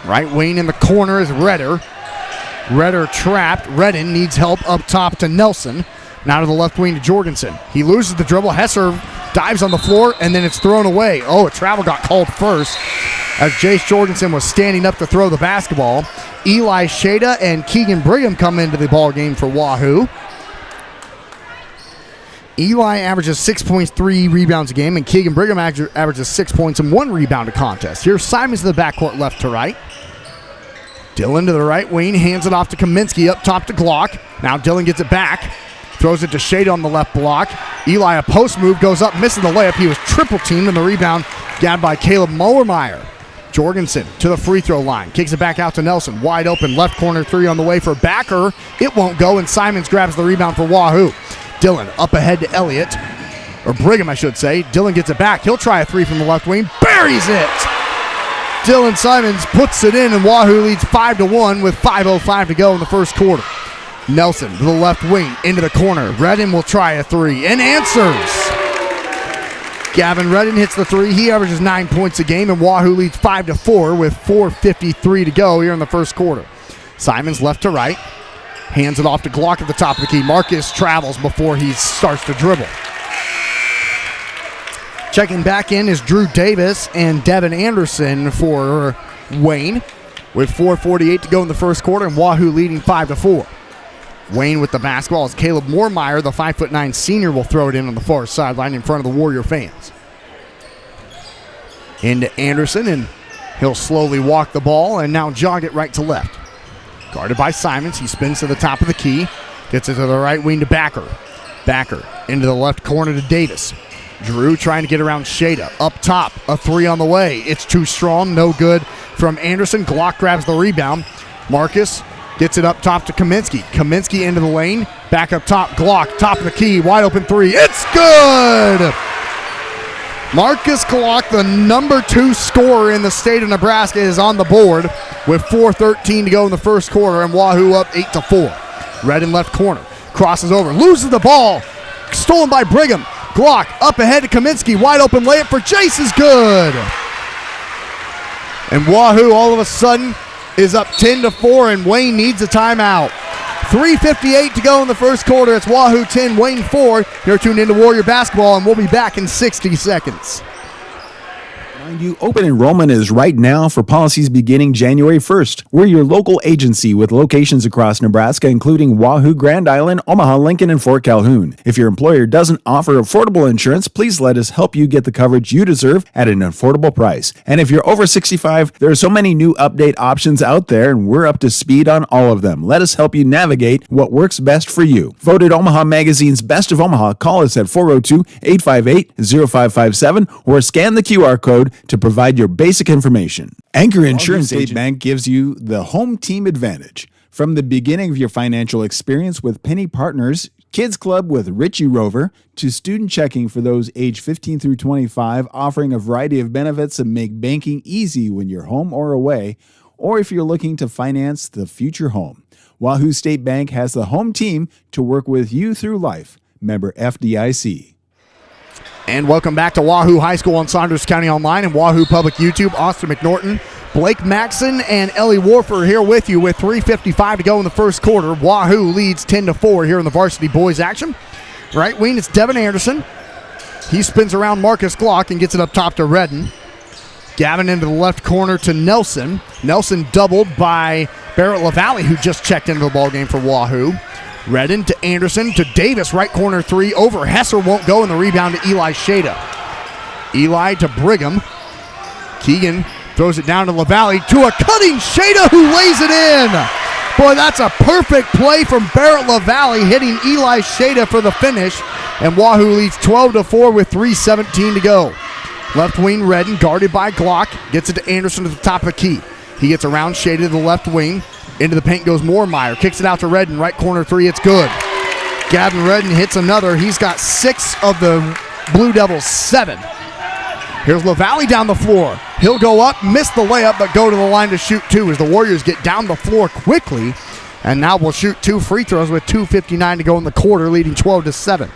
Right wing in the corner is Redder. Redder trapped. Redden needs help up top to Nelson. Now to the left wing to Jorgensen. He loses the dribble. Hesser dives on the floor, and then it's thrown away. Oh, a travel got called first as Jace Jorgensen was standing up to throw the basketball. Eli Shada and Keegan Brigham come into the ball game for Wahoo. Eli averages 6.3 rebounds a game, and Keegan Brigham averages 6 points and 1 rebound a contest. Here's Simons to the backcourt left to right. Dylan to the right wing, hands it off to Kaminsky, up top to Glock. Now Dylan gets it back. Throws it to Shade on the left block. Eli, a post move, goes up, missing the layup. He was triple teamed, and the rebound gathered by Caleb Mowermeyer. Jorgensen to the free throw line. Kicks it back out to Nelson. Wide open, left corner three on the way for Backer. It won't go, and Simons grabs the rebound for Wahoo. Dylan up ahead to Elliott. Or Brigham, I should say. Dylan gets it back. He'll try a three from the left wing. Buries it! Dylan Simons puts it in, and Wahoo leads 5-1 with 5:05 to go in the first quarter. Nelson to the left wing, into the corner. Redden will try a three and answers. Gavin Redden hits the three. He averages 9 points a game, and Wahoo leads 5-4 with 4:53 to go here in the first quarter. Simons left to right. Hands it off to Glock at the top of the key. Marcus travels before he starts to dribble. Checking back in is Drew Davis and Devin Anderson for Wayne with 4:48 to go in the first quarter, and Wahoo leading 5-4. Wayne with the basketball as Caleb Moormeyer, the 5'9" senior, will throw it in on the far sideline in front of the Warrior fans. Into Anderson, and he'll slowly walk the ball and now jog it right to left. Guarded by Simons. He spins to the top of the key. Gets it to the right wing to Backer. Backer into the left corner to Davis. Drew trying to get around Shada. Up top, a three on the way. It's too strong, no good from Anderson. Glock grabs the rebound. Marcus gets it up top to Kaminsky. Kaminsky into the lane. Back up top, Glock, top of the key, wide open three. It's good! Marcus Glock, the number 2 scorer in the state of Nebraska, is on the board with 4:13 to go in the first quarter, and Wahoo up 8-4. Red in left corner. Crosses over. Loses the ball. Stolen by Brigham. Glock up ahead to Kaminsky. Wide open layup for Jace is good. And Wahoo all of a sudden is up 10-4, and Wayne needs a timeout. 3:58 to go in the first quarter. It's Wahoo 10, Wayne 4. You're tuned into Warrior Basketball, and we'll be back in 60 seconds. Mind you, open enrollment is right now for policies beginning January 1st. We're your local agency with locations across Nebraska, including Wahoo, Grand Island, Omaha, Lincoln, and Fort Calhoun. If your employer doesn't offer affordable insurance, please let us help you get the coverage you deserve at an affordable price. And if you're over 65, there are so many new update options out there, and we're up to speed on all of them. Let us help you navigate what works best for you. Voted Omaha Magazine's Best of Omaha, call us at 402-858-0557 or scan the QR code to provide your basic information. Anchor Insurance State Bank gives you the home team advantage. From the beginning of your financial experience with Penny Partners, Kids Club with Richie Rover, to student checking for those age 15 through 25, offering a variety of benefits that make banking easy when you're home or away, or if you're looking to finance the future home. Wahoo State Bank has the home team to work with you through life. Member FDIC. And welcome back to Wahoo High School on Saunders County Online and Wahoo Public YouTube. Austin McNorton, Blake Maxson, and Ellie Warfer here with you with 3:55 to go in the first quarter. Wahoo leads 10-4 here in the varsity boys action. Right wing, it's Devin Anderson. He spins around Marcus Glock and gets it up top to Redden. Gavin into the left corner to Nelson. Nelson doubled by Barrett LaValle, who just checked into the ballgame for Wahoo. Redden to Anderson to Davis, right corner 3 over. Hesser won't go, and the rebound to Eli Shada. Eli to Brigham. Keegan throws it down to LaValle to a cutting Shada, who lays it in. Boy, that's a perfect play from Barrett LaValle, hitting Eli Shada for the finish. And Wahoo leads 12-4 with 3:17 to go. Left wing, Redden, guarded by Glock. Gets it to Anderson at the top of the key. He gets around Shada to the left wing. Into the paint goes Moormeyer. Kicks it out to Redden. Right corner 3. It's good. Gavin Redden hits another. He's got 6 of the Blue Devils' 7. Here's LaValle down the floor. He'll go up, miss the layup, but go to the line to shoot 2 as the Warriors get down the floor quickly. And now we'll shoot 2 free throws with 2:59 to go in the quarter, leading 12-7.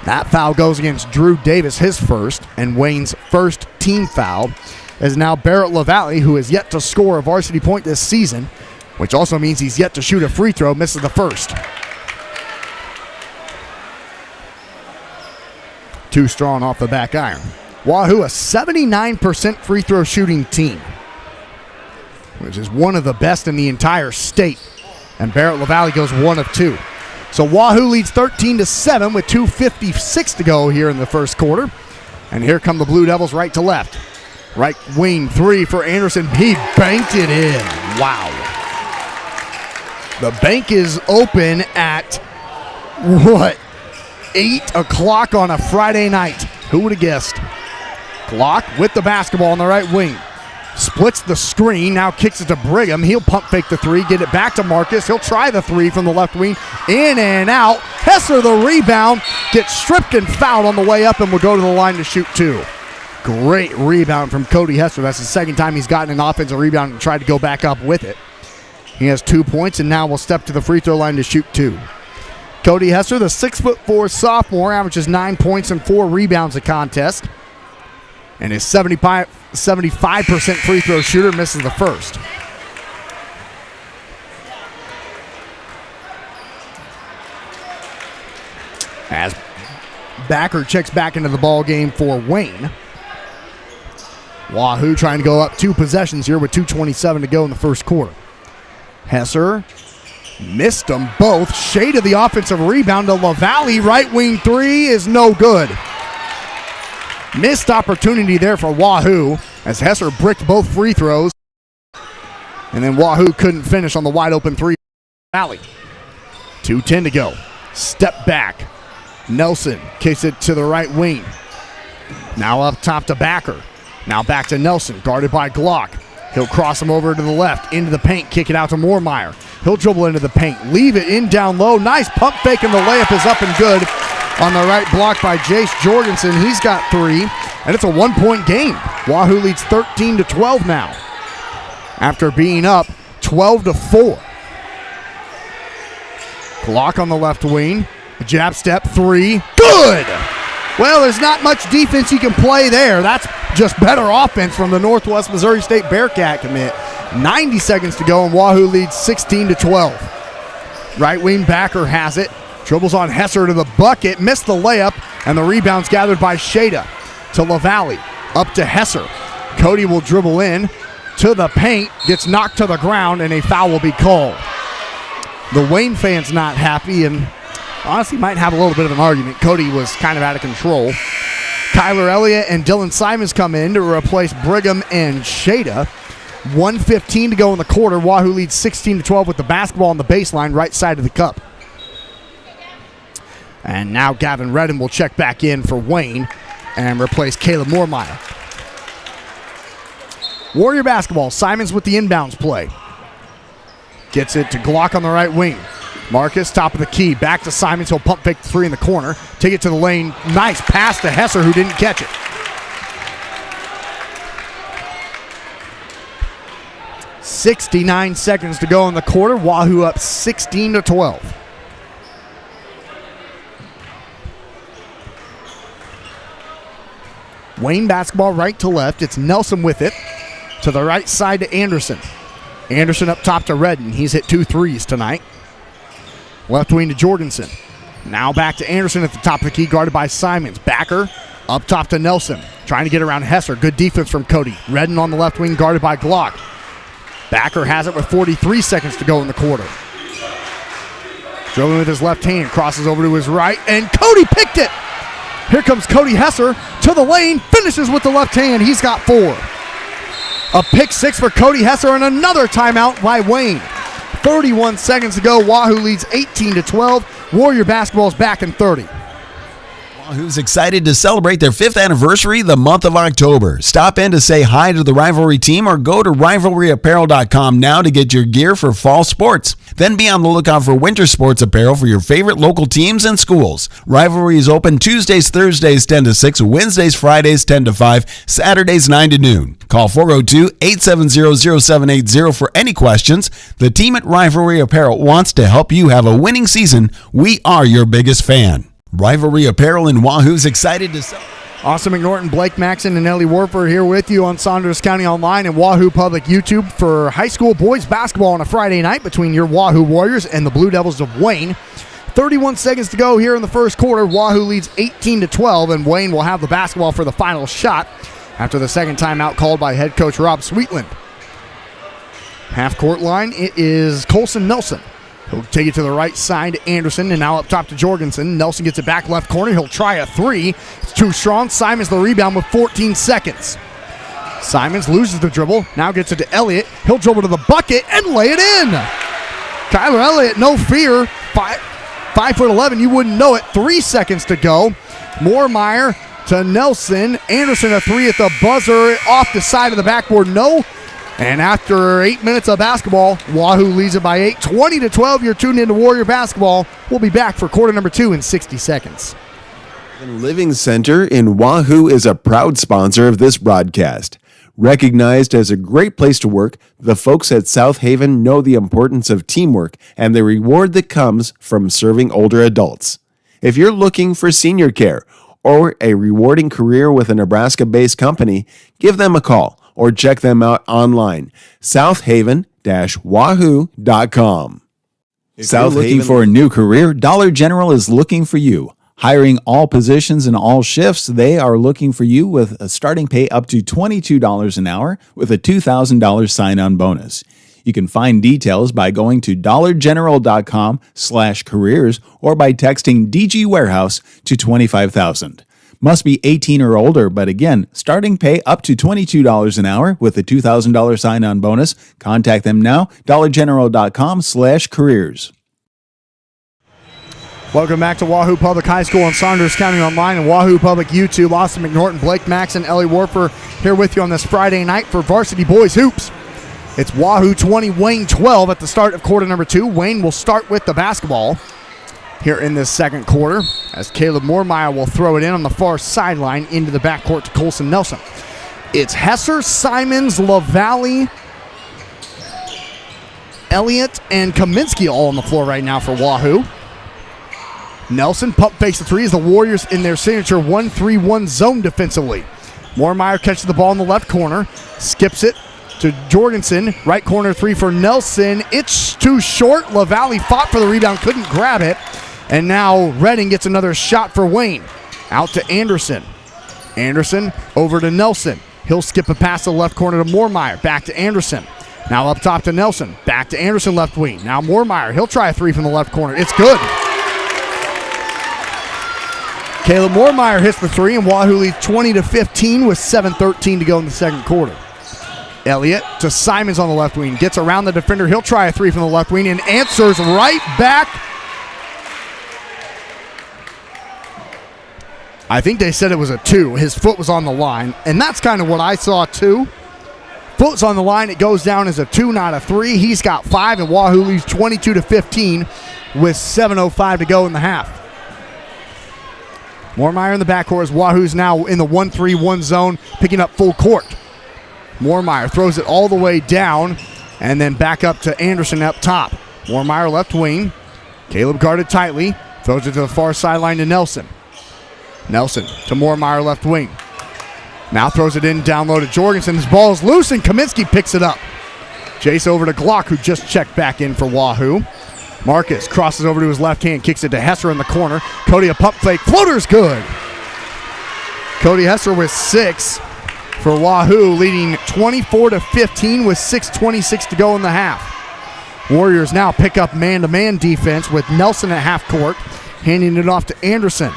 That foul goes against Drew Davis, his first, and Wayne's first team foul. As now Barrett LaValle, who has yet to score a varsity point this season, which also means he's yet to shoot a free throw, misses the first. Too strong off the back iron. Wahoo, a 79% free throw shooting team, which is one of the best in the entire state. And Barrett LaValle goes 1 of 2. So Wahoo leads 13-7 with 2:56 to go here in the first quarter. And here come the Blue Devils right to left. Right wing 3 for Anderson. He banked it in. Wow. The bank is open at, 8 o'clock on a Friday night. Who would have guessed? Glock with the basketball on the right wing. Splits the screen, now kicks it to Brigham. He'll pump fake the 3, get it back to Marcus. He'll try the 3 from the left wing. In and out. Hesser the rebound. Gets stripped and fouled on the way up and will go to the line to shoot 2. Great rebound from Cody Hesser. That's the second time he's gotten an offensive rebound and tried to go back up with it. He has 2 points and now will step to the free throw line to shoot 2. Cody Hesser, the 6'4" sophomore, averages 9 points and 4 rebounds a contest. And his 75% free throw shooter misses the first. As Backer checks back into the ball game for Wayne. Wahoo trying to go up 2 possessions here with 2:27 to go in the first quarter. Hesser missed them both. Shade of the offensive rebound to LaValle. Right wing 3 is no good. Missed opportunity there for Wahoo as Hesser bricked both free throws. And then Wahoo couldn't finish on the wide open 3. Valley. 2:10 to go. Step back. Nelson kicks it to the right wing. Now up top to Backer. Now back to Nelson, guarded by Glock. He'll cross him over to the left, into the paint, kick it out to Moormeyer. He'll dribble into the paint, leave it in down low. Nice pump fake, and the layup is up and good on the right block by Jace Jorgensen. He's got 3. And it's a 1-point game. Wahoo leads 13-12 now, after being up 12-4. Glock on the left wing. A jab step 3. Good! Well, there's not much defense you can play there. That's just better offense from the Northwest Missouri State Bearcat commit. 90 seconds to go, and Wahoo leads 16-12. Right wing backer has it. Dribbles on Hesser to the bucket. Missed the layup, and the rebound's gathered by Shada to LaValle. Up to Hesser. Cody will dribble in to the paint. Gets knocked to the ground, and a foul will be called. The Wayne fan's not happy, and honestly might have a little bit of an argument. Cody was kind of out of control. Kyler Elliott and Dylan Simons come in to replace Brigham and Shada. 1:15 to go in the quarter. Wahoo leads 16-12 with the basketball on the baseline, right side of the cup. And now Gavin Redden will check back in for Wayne and replace Caleb Moormeyer. Warrior basketball. Simons with the inbounds play. Gets it to Glock on the right wing. Marcus, top of the key. Back to Simons. He'll pump fake 3 in the corner. Take it to the lane. Nice pass to Hesser, who didn't catch it. 69 seconds to go in the quarter. Wahoo up 16-12. Wayne basketball right to left. It's Nelson with it. To the right side to Anderson. Anderson up top to Redden. He's hit 2 threes tonight. Left wing to Jorgensen. Now back to Anderson at the top of the key, guarded by Simons. Backer up top to Nelson. Trying to get around Hesser. Good defense from Cody. Redden on the left wing, guarded by Glock. Backer has it with 43 seconds to go in the quarter. Dribbling with his left hand. Crosses over to his right, and Cody picked it. Here comes Cody Hesser to the lane. Finishes with the left hand. He's got 4. A pick 6 for Cody Hesser, and another timeout by Wayne. 31 seconds to go. Wahoo leads 18-12. Warrior basketball is back in 30. Wahoo's excited to celebrate their 5th anniversary the month of October. Stop in to say hi to the Rivalry team or go to rivalryapparel.com now to get your gear for fall sports. Then be on the lookout for winter sports apparel for your favorite local teams and schools. Rivalry is open Tuesdays, Thursdays 10 to 6, Wednesdays, Fridays 10 to 5, Saturdays 9 to noon. Call 402-870-0780 for any questions. The team at Rivalry Apparel wants to help you have a winning season. We are your biggest fan. Rivalry Apparel in Wahoo's excited to sell. Austin McNorton, Blake Maxon, and Ellie Warford here with you on Saunders County Online and Wahoo Public YouTube for high school boys basketball on a Friday night between your Wahoo Warriors and the Blue Devils of Wayne. 31 seconds to go here in the first quarter. Wahoo leads 18-12, and Wayne will have the basketball for the final shot after the second timeout called by head coach Rob Sweetland. Half court line, it is Colson Nelson. He'll take it to the right side to Anderson, and now up top to Jorgensen. Nelson gets it back left corner. He'll try a 3. It's too strong. Simons the rebound with 14 seconds. Simons loses the dribble. Now gets it to Elliott. He'll dribble to the bucket and lay it in. Kyler Elliott, no fear. 5'11", you wouldn't know it. 3 seconds to go. Moormeyer to Nelson. Anderson a 3 at the buzzer. Off the side of the backboard, no. And after 8 minutes of basketball, Wahoo leads it by 8, 20-12. You're tuned into Warrior Basketball. We'll be back for quarter number 2 in 60 seconds. Living Center in Wahoo is a proud sponsor of this broadcast. Recognized as a great place to work, the folks at South Haven know the importance of teamwork and the reward that comes from serving older adults. If you're looking for senior care or a rewarding career with a Nebraska-based company, give them a call or check them out online, southaven-wahoo.com. If you're looking for a new career, Dollar General is looking for you. Hiring all positions and all shifts, they are looking for you with a starting pay up to $22 an hour with a $2,000 sign-on bonus. You can find details by going to dollargeneral.com/careers or by texting DG Warehouse to 25,000. Must be 18 or older, but again, starting pay up to $22 an hour with a $2,000 sign-on bonus. Contact them now, dollargeneral.com/careers. Welcome back to Wahoo Public High School on Saunders County Online and Wahoo Public YouTube. Austin McNorton, Blake Maxon, Ellie Warfer here with you on this Friday night for Varsity Boys Hoops. It's Wahoo 20, Wayne 12 at the start of quarter number 2. Wayne will start with the basketball. here in this second quarter, as Caleb Moormeyer will throw it in on the far sideline into the backcourt to Colson Nelson. It's Hesser, Simons, LaValle, Elliott, and Kaminsky all on the floor right now for Wahoo. Nelson pump fakes the three as the Warriors in their signature 1-3-1 zone defensively. Moormeyer catches the ball in the left corner, skips it to Jorgensen. Right corner three for Nelson. It's too short. LaValle fought for the rebound, couldn't grab it. And now Redding gets another shot for Wayne. Out to Anderson. Anderson over to Nelson. He'll skip a pass to the left corner to Moormeyer. Back to Anderson. Now up top to Nelson. Back to Anderson left wing. Now Moormeyer. He'll try a three from the left corner. It's good. Caleb Moormeyer hits the three, and Wahoo leads 20-15 with 7:13 to go in the second quarter. Elliott to Simons on the left wing. Gets around the defender. He'll try a three from the left wing and answers right back. I think they said it was a two. His foot was on the line, and that's kind of what I saw too. Foot's on the line. It goes down as a two, not a three. He's got 5, and Wahoo leads 22-15 with 7:05 to go in the half. Moormeyer in the backcourt as Wahoo's now in the 1-3-1 zone, picking up full court. Moormeyer throws it all the way down and then back up to Anderson up top. Moormeyer left wing. Caleb guarded tightly. Throws it to the far sideline to Nelson. Nelson to Moormeyer left wing. Now throws it in down low to Jorgensen. His ball is loose and Kaminsky picks it up. Jace over to Glock, who just checked back in for Wahoo. Marcus crosses over to his left hand, kicks it to Hesser in the corner. Cody a pump fake. Floater's good. Cody Hesser with 6 for Wahoo, leading 24-15 with 6:26 to go in the half. Warriors now pick up man-to-man defense with Nelson at half court, handing it off to Anderson.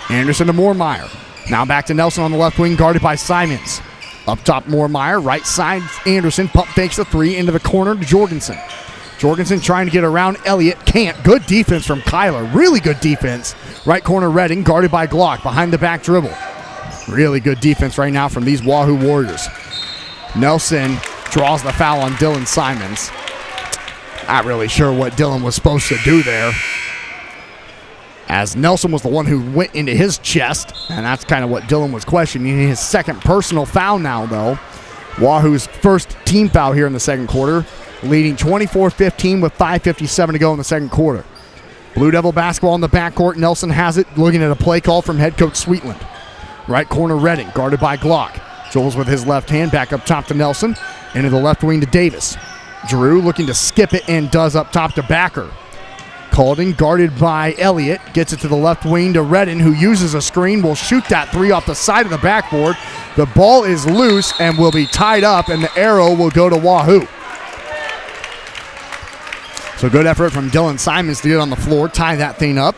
Anderson to Moormeyer. Now back to Nelson on the left wing, guarded by Simons. Up top, Moormeyer. Right side, Anderson. Pump fakes the three into the corner to Jorgensen. Jorgensen trying to get around Elliott. Can't. Good defense from Kyler. Really good defense. Right corner, Redding, guarded by Glock. Behind the back dribble. Really good defense right now from these Wahoo Warriors. Nelson draws the foul on Dylan Simons. Not really sure what Dylan was supposed to do there, as Nelson was the one who went into his chest, and that's kind of what Dylan was questioning. His second personal foul now, though. Wahoo's first team foul here in the second quarter, leading 24-15 with 5:57 to go in the second quarter. Blue Devil basketball in the backcourt. Nelson has it, looking at a play call from head coach Sweetland. Right corner, Redding, guarded by Glock. Joels with his left hand, back up top to Nelson. Into the left wing to Davis. Drew looking to skip it and does up top to Backer. Calden, guarded by Elliott, gets it to the left wing to Redden, who uses a screen, will shoot that three off the side of the backboard. The ball is loose and will be tied up, and the arrow will go to Wahoo. So good effort from Dylan Simons to get on the floor, tie that thing up.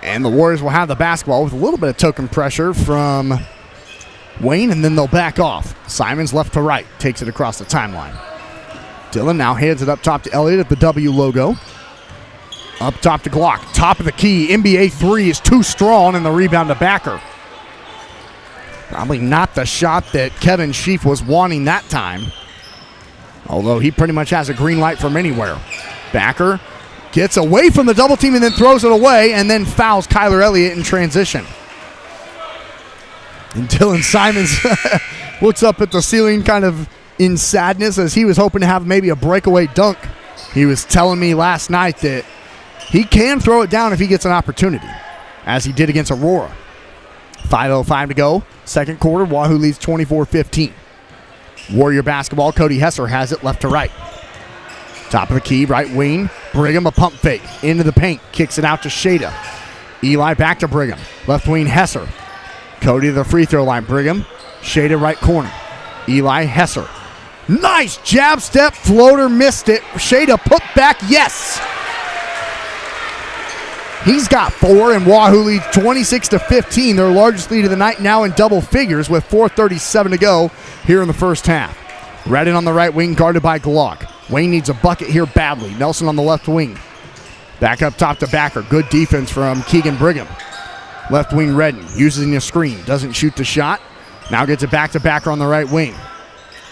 And the Warriors will have the basketball with a little bit of token pressure from Wayne, and then they'll back off. Simons left to right, takes it across the timeline. Dylan now hands it up top to Elliott at the W logo. Up top to Glock. Top of the key. NBA 3 is too strong, and the rebound to Backer. Probably not the shot that Kevin Sheaf was wanting that time, although he pretty much has a green light from anywhere. Backer gets away from the double team and then throws it away, and then fouls Kyler Elliott in transition. And Dylan Simons looks up at the ceiling kind of in sadness, as he was hoping to have maybe a breakaway dunk. He was telling me last night that he can throw it down if he gets an opportunity, as he did against Aurora. 5:05 to go. Second quarter, Wahoo leads 24-15. Warrior basketball, Cody Hesser has it left to right. Top of the key, right wing. Brigham a pump fake into the paint. Kicks it out to Shada. Eli back to Brigham. Left wing, Hesser. Cody to the free throw line. Brigham. Shada right corner. Eli, Hesser. Nice jab step floater, missed it. Shada put back, yes. He's got 4, and Wahoo leads 26-15, their largest lead of the night, now in double figures with 4:37 to go here in the first half. Redden on the right wing, guarded by Glock. Wayne needs a bucket here badly. Nelson on the left wing. Back up top to Backer. Good defense from Keegan Brigham. Left wing, Redden using a screen. Doesn't shoot the shot. Now gets it back to Backer on the right wing.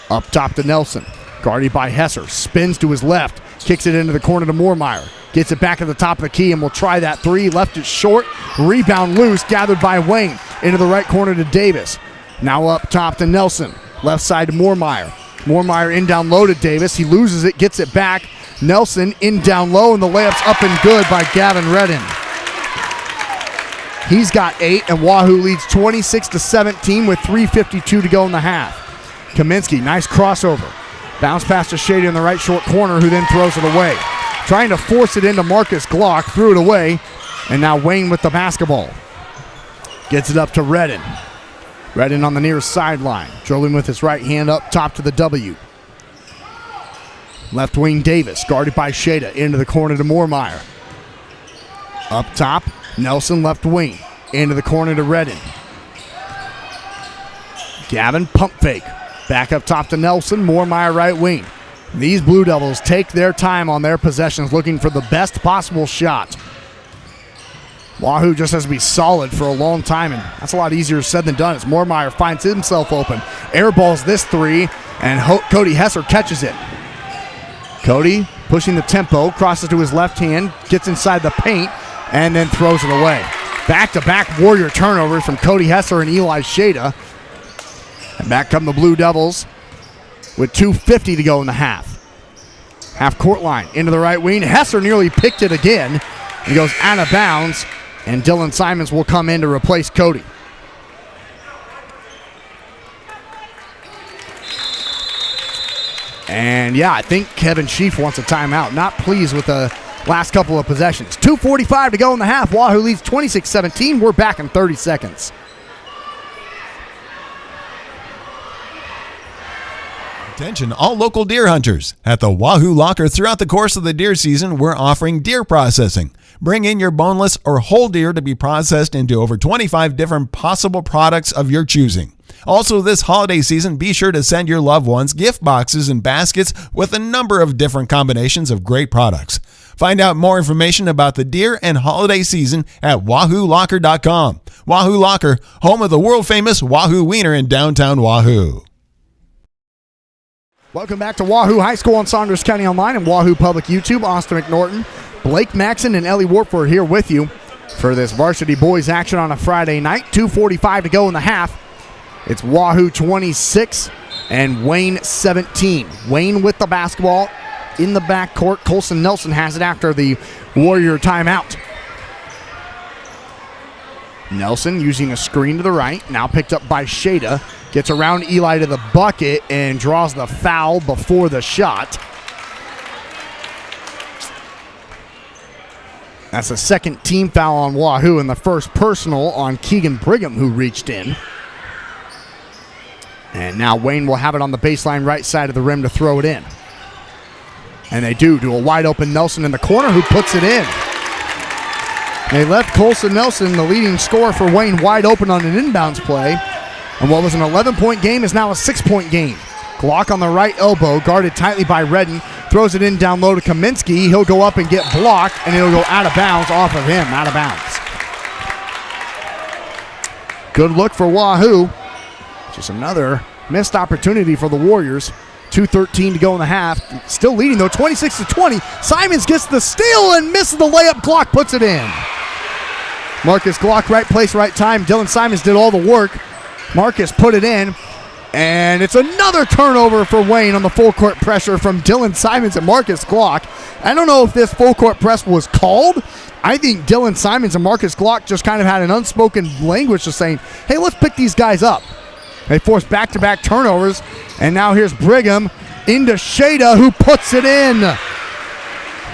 Up top to Nelson. Guarded by Hesser. Spins to his left. Kicks it into the corner to Moormeyer. Gets it back at the top of the key and will try that three. Left it short. Rebound loose. Gathered by Wayne. Into the right corner to Davis. Now up top to Nelson. Left side to Moormeyer. Moormeyer in down low to Davis. He loses it. Gets it back. Nelson in down low. And the layup's up and good by Gavin Redden. He's got 8. And Wahoo leads 26-17 with 3:52 to go in the half. Kaminsky, nice crossover. Bounce pass to Shady in the right short corner, who then throws it away. Trying to force it into Marcus Glock, threw it away, and now Wayne with the basketball. Gets it up to Redden. Redden on the near sideline, dribbling with his right hand up top to the W. Left wing Davis, guarded by Shada, into the corner to Moormeyer. Up top, Nelson left wing, into the corner to Redden. Gavin, pump fake. Back up top to Nelson, Moormeyer right wing. These Blue Devils take their time on their possessions, looking for the best possible shot. Wahoo just has to be solid for a long time, and that's a lot easier said than done as Moormeyer finds himself open. Airballs this three, and Cody Hesser catches it. Cody pushing the tempo, crosses to his left hand, gets inside the paint, and then throws it away. Back-to-back Warrior turnovers from Cody Hesser and Eli Shada. And back come the Blue Devils with 2:50 to go in the half. Half court line into the right wing. Hesser nearly picked it again. He goes out of bounds, and Dylan Simons will come in to replace Cody. And yeah, I think Kevin Sheaf wants a timeout. Not pleased with the last couple of possessions. 2:45 to go in the half. Wahoo leads 26-17. We're back in 30 seconds. Attention all local deer hunters. At the Wahoo Locker throughout the course of the deer season, we're offering deer processing. Bring in your boneless or whole deer to be processed into over 25 different possible products of your choosing. Also this holiday season, be sure to send your loved ones gift boxes and baskets with a number of different combinations of great products. Find out more information about the deer and holiday season at WahooLocker.com. Wahoo Locker, home of the world-famous Wahoo Wiener in downtown Wahoo. Welcome back to Wahoo High School on Saunders County Online and Wahoo Public YouTube. Austin McNorton, Blake Maxon, and Ellie Warford are here with you for this varsity boys action on a Friday night. 2:45 to go in the half. It's Wahoo 26 and Wayne 17. Wayne with the basketball in the backcourt. Colson Nelson has it after the Warrior timeout. Nelson using a screen to the right, now picked up by Shada. Gets around Eli to the bucket and draws the foul before the shot. That's the second team foul on Wahoo and the first personal on Keegan Brigham, who reached in. And now Wayne will have it on the baseline right side of the rim to throw it in. And they do to a wide open Nelson in the corner, who puts it in. They left Colson Nelson, the leading scorer for Wayne, wide open on an inbounds play. And what was an 11-point game is now a 6-point game. Glock on the right elbow, guarded tightly by Redden. Throws it in down low to Kaminsky. He'll go up and get blocked, and it'll go out of bounds off of him, out of bounds. Good look for Wahoo. Just another missed opportunity for the Warriors. 2:13 to go in the half. Still leading, though, 26-20. Simons gets the steal and misses the layup. Glock puts it in. Marcus Glock, right place, right time. Dylan Simons did all the work. Marcus put it in, and it's another turnover for Wayne on the full court pressure from Dylan Simons and Marcus Glock. I don't know if this full court press was called. I think Dylan Simons and Marcus Glock just kind of had an unspoken language of saying, hey, let's pick these guys up. They forced back-to-back turnovers, and now here's Brigham into Shada, who puts it in.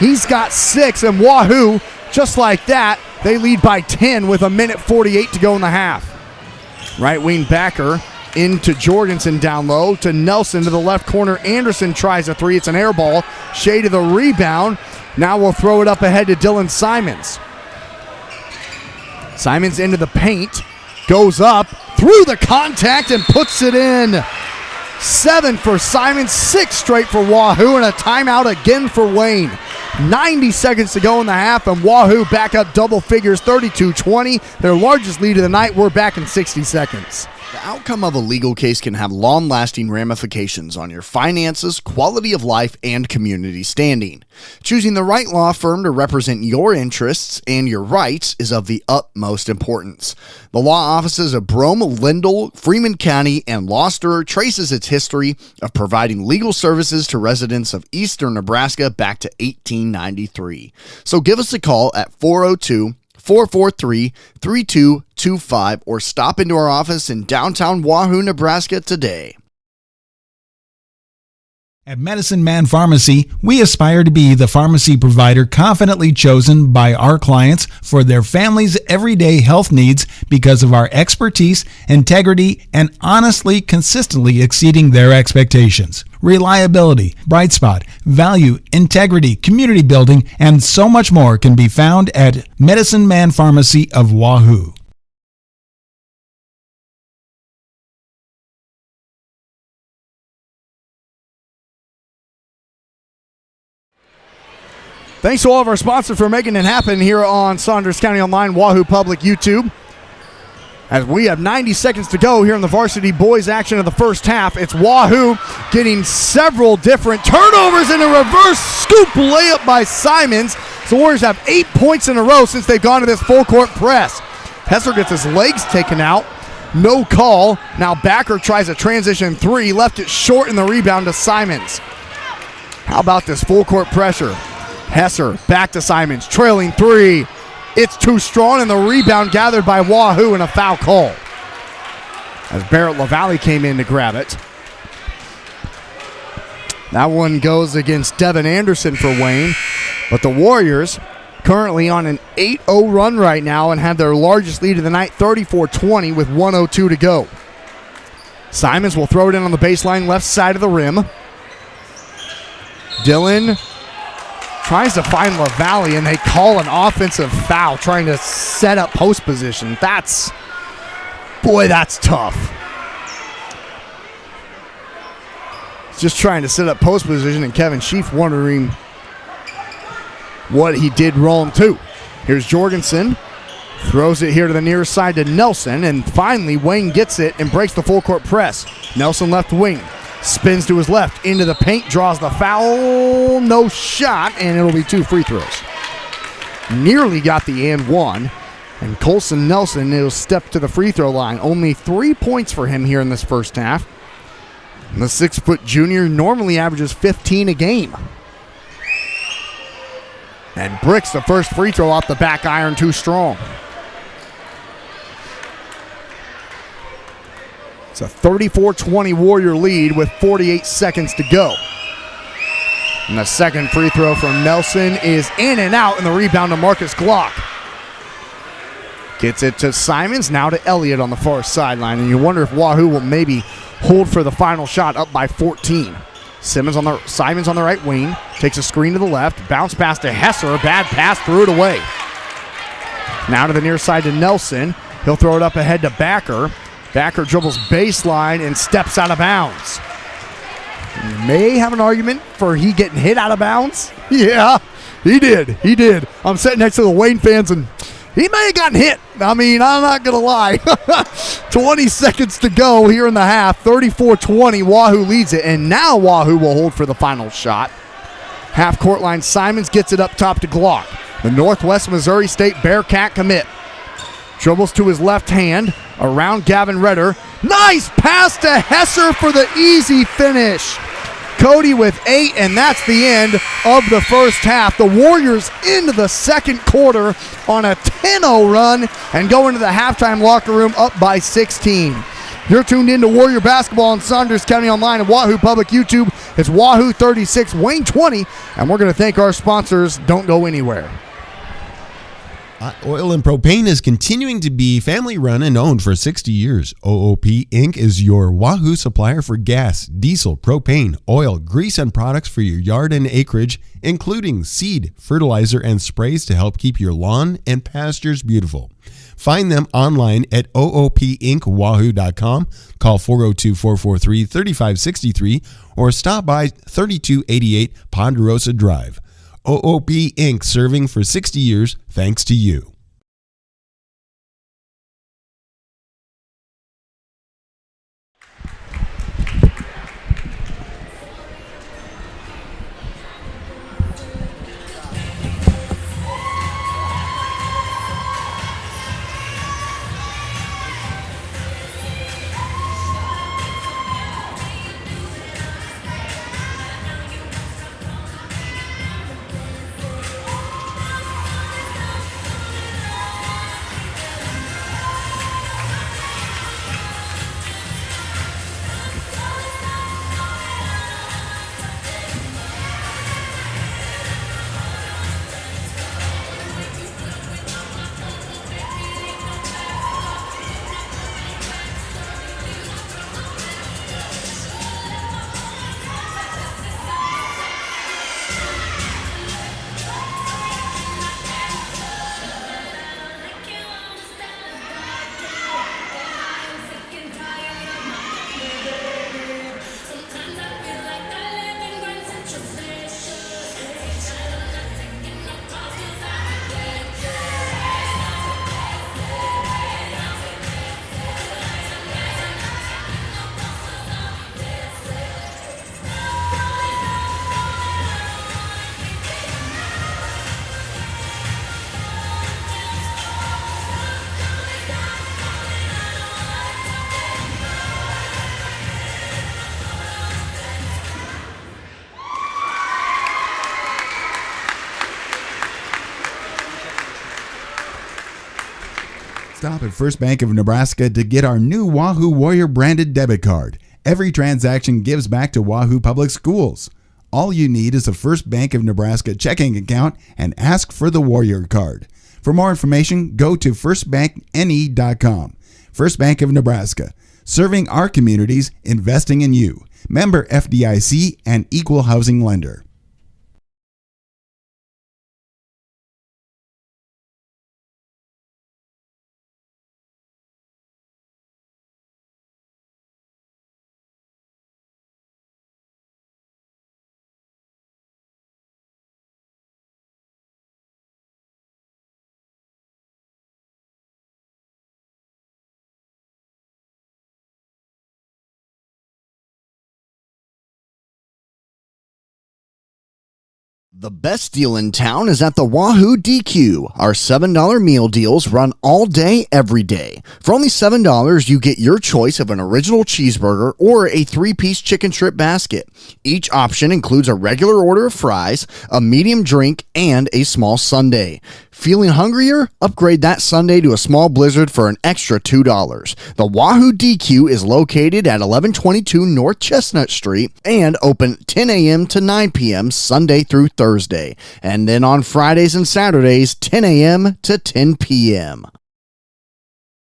He's got 6, and Wahoo, just like that, they lead by 10 with 1:48 to go in the half. Right wing backer into Jorgensen down low to Nelson to the left corner. Anderson tries a three. It's an air ball. Shade of the rebound. Now we'll throw it up ahead to Dylan Simons. Simons into the paint. Goes up through the contact and puts it in. 7 for Simons, 6 straight for Wahoo, and a timeout again for Wayne. 90 seconds to go in the half, and Wahoo back up double figures, 32-20. Their largest lead of the night. We're back in 60 seconds. The outcome of a legal case can have long-lasting ramifications on your finances, quality of life, and community standing. Choosing the right law firm to represent your interests and your rights is of the utmost importance. The law offices of Brome, Lindell, Freeman County, and Gloucester traces its history of providing legal services to residents of eastern Nebraska back to 1893. So give us a call at 402-443-3225 or stop into our office in downtown Wahoo, Nebraska today. At Medicine Man Pharmacy, we aspire to be the pharmacy provider confidently chosen by our clients for their family's everyday health needs because of our expertise, integrity, and honestly, consistently exceeding their expectations. Reliability, bright spot, value, integrity, community building, and so much more can be found at Medicine Man Pharmacy of Wahoo. Thanks to all of our sponsors for making it happen here on Saunders County Online, Wahoo Public YouTube. As we have 90 seconds to go here in the varsity boys action of the first half, it's Wahoo getting several different turnovers and a reverse scoop layup by Simons. The Warriors have 8 points in a row since they've gone to this full court press. Hesser gets his legs taken out. No call. Now Backer tries a transition three, left it short in the rebound to Simons. How about this full court pressure? Hesser back to Simons, trailing three. It's too strong, and the rebound gathered by Wahoo and a foul call as Barrett LaValle came in to grab it. That one goes against Devin Anderson for Wayne, but the Warriors currently on an 8-0 run right now and have their largest lead of the night, 34-20 with 1:02 to go. Simons will throw it in on the baseline, left side of the rim. Dillon tries to find LaValle, and they call an offensive foul, trying to set up post position. That's tough. Just trying to set up post position, and Kevin Sheaf wondering what he did wrong too. Here's Jorgensen, throws it here to the near side to Nelson, and finally Wayne gets it and breaks the full court press. Nelson left wing. Spins to his left, into the paint, draws the foul, no shot, and it'll be 2 free throws. Nearly got the and one, and Colson Nelson will step to the free throw line. Only 3 points for him here in this first half. And the 6-foot junior normally averages 15 a game. And bricks the first free throw off the back iron, too strong. It's a 34-20 Warrior lead with 48 seconds to go. And the second free throw from Nelson is in and out, and the rebound to Marcus Glock. Gets it to Simons, now to Elliott on the far sideline, and you wonder if Wahoo will maybe hold for the final shot up by 14. Simons on the right wing, takes a screen to the left, bounce pass to Hesser, bad pass, threw it away. Now to the near side to Nelson. He'll throw it up ahead to Backer. Backer dribbles baseline and steps out of bounds. You may have an argument for he getting hit out of bounds. Yeah, he did. I'm sitting next to the Wayne fans, and he may have gotten hit. I mean, I'm not going to lie. 20 seconds to go here in the half. 34-20, Wahoo leads it, and now Wahoo will hold for the final shot. Half court line, Simons gets it up top to Glock. The Northwest Missouri State Bearcat commit. Dribbles to his left hand, around Gavin Redder. Nice pass to Hesser for the easy finish. Cody with 8, and that's the end of the first half. The Warriors into the second quarter on a 10-0 run and go into the halftime locker room up by 16. You're tuned into Warrior Basketball on Saunders County Online and Wahoo Public YouTube. It's Wahoo 36, Wayne 20, and we're going to thank our sponsors. Don't go anywhere. Oil and Propane is continuing to be family run and owned for 60 years. OOP Inc. is your Wahoo supplier for gas, diesel, propane, oil, grease, and products for your yard and acreage, including seed, fertilizer, and sprays to help keep your lawn and pastures beautiful. Find them online at oopinkwahoo.com, call 402-443-3563, or stop by 3288 Ponderosa Drive. OOP Inc. serving for 60 years thanks to you. Stop at First Bank of Nebraska to get our new Wahoo Warrior branded debit card. Every transaction gives back to Wahoo Public Schools. All you need is a First Bank of Nebraska checking account and ask for the Warrior card. For more information, go to firstbankne.com. First Bank of Nebraska, serving our communities, investing in you. Member FDIC and equal housing lender. The best deal in town is at the Wahoo DQ. Our $7 meal deals run all day, every day. For only $7, you get your choice of an original cheeseburger or a 3-piece chicken strip basket. Each option includes a regular order of fries, a medium drink, and a small sundae. Feeling hungrier? Upgrade that sundae to a small blizzard for an extra $2. The Wahoo DQ is located at 1122 North Chestnut Street and open 10 a.m. to 9 p.m. Sunday through Thursday. And then on Fridays and Saturdays, 10 a.m. to 10 p.m.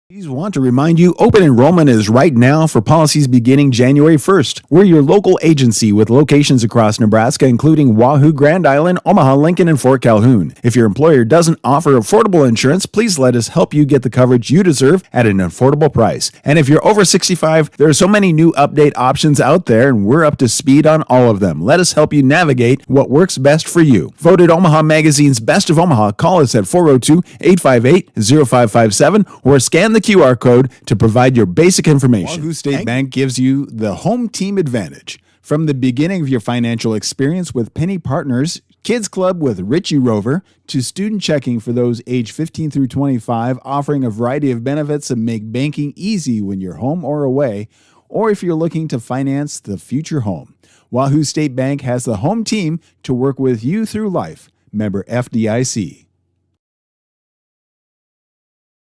Please want to remind you, open enrollment is right now for policies beginning January 1st. We're your local agency with locations across Nebraska, including Wahoo, Grand Island, Omaha, Lincoln, and Fort Calhoun. If your employer doesn't offer affordable insurance, please let us help you get the coverage you deserve at an affordable price. And if you're over 65, there are so many new update options out there, and we're up to speed on all of them. Let us help you navigate what works best for you. Voted Omaha Magazine's Best of Omaha, call us at 402-858-0557 or scan the QR code to provide your basic information. Wahoo State Bank gives you the home team advantage. From the beginning of your financial experience with Penny Partners, Kids Club with Richie Rover, to student checking for those age 15 through 25, offering a variety of benefits that make banking easy when you're home or away, or if you're looking to finance the future home. Wahoo State Bank has the home team to work with you through life. Member FDIC.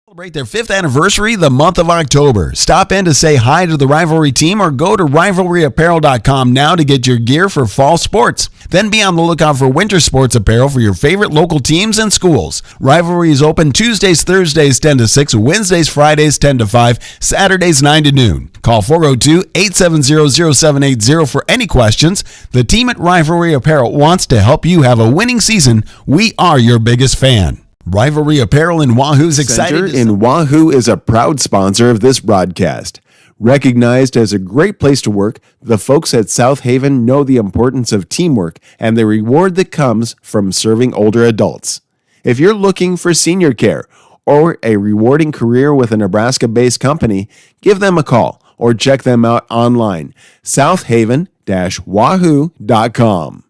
Celebrate their 5th anniversary the month of October. Stop in to say hi to the Rivalry team or go to rivalryapparel.com now to get your gear for fall sports. Then be on the lookout for winter sports apparel for your favorite local teams and schools. Rivalry is open Tuesdays, Thursdays 10 to 6, Wednesdays, Fridays 10 to 5, Saturdays 9 to noon. Call 402-870-0780 for any questions. The team at Rivalry Apparel wants to help you have a winning season. We are your biggest fan. Rivalry Apparel in Wahoo's excited. Wahoo is a proud sponsor of this broadcast. Recognized as a great place to work, the folks at South Haven know the importance of teamwork and the reward that comes from serving older adults. If you're looking for senior care or a rewarding career with a Nebraska-based company, give them a call or check them out online, southaven-wahoo.com.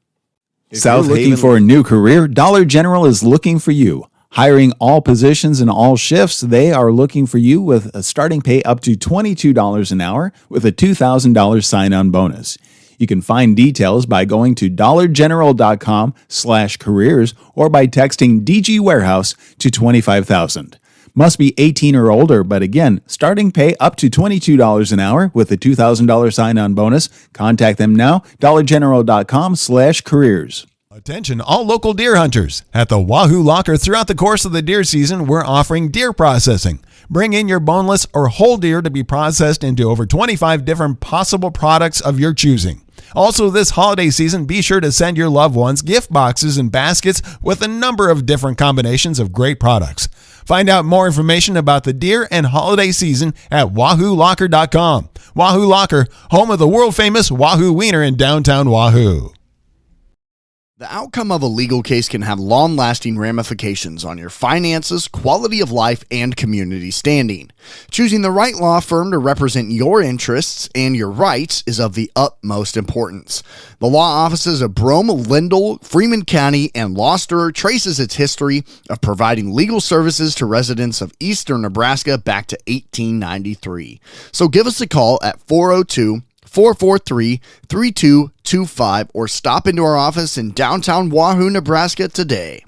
South looking for a new career? Dollar General is looking for you. Hiring all positions and all shifts, they are looking for you with a starting pay up to $22 an hour with a $2,000 sign-on bonus. You can find details by going to dollargeneral.com/careers or by texting DG Warehouse to 25,000. Must be 18 or older, but again, starting pay up to $22 an hour with a $2,000 sign-on bonus. Contact them now, dollargeneral.com/careers. Attention all local deer hunters. At the Wahoo Locker throughout the course of the deer season, we're offering deer processing. Bring in your boneless or whole deer to be processed into over 25 different possible products of your choosing. Also, this holiday season, be sure to send your loved ones gift boxes and baskets with a number of different combinations of great products. Find out more information about the deer and holiday season at wahoolocker.com. Wahoo Locker, home of the world-famous Wahoo Wiener in downtown Wahoo. The outcome of a legal case can have long-lasting ramifications on your finances, quality of life, and community standing. Choosing the right law firm to represent your interests and your rights is of the utmost importance. The law offices of Brome, Lindell, Freeman County, and Gloucester traces its history of providing legal services to residents of eastern Nebraska back to 1893. So give us a call at 402-443-3225 or stop into our office in downtown Wahoo, Nebraska today.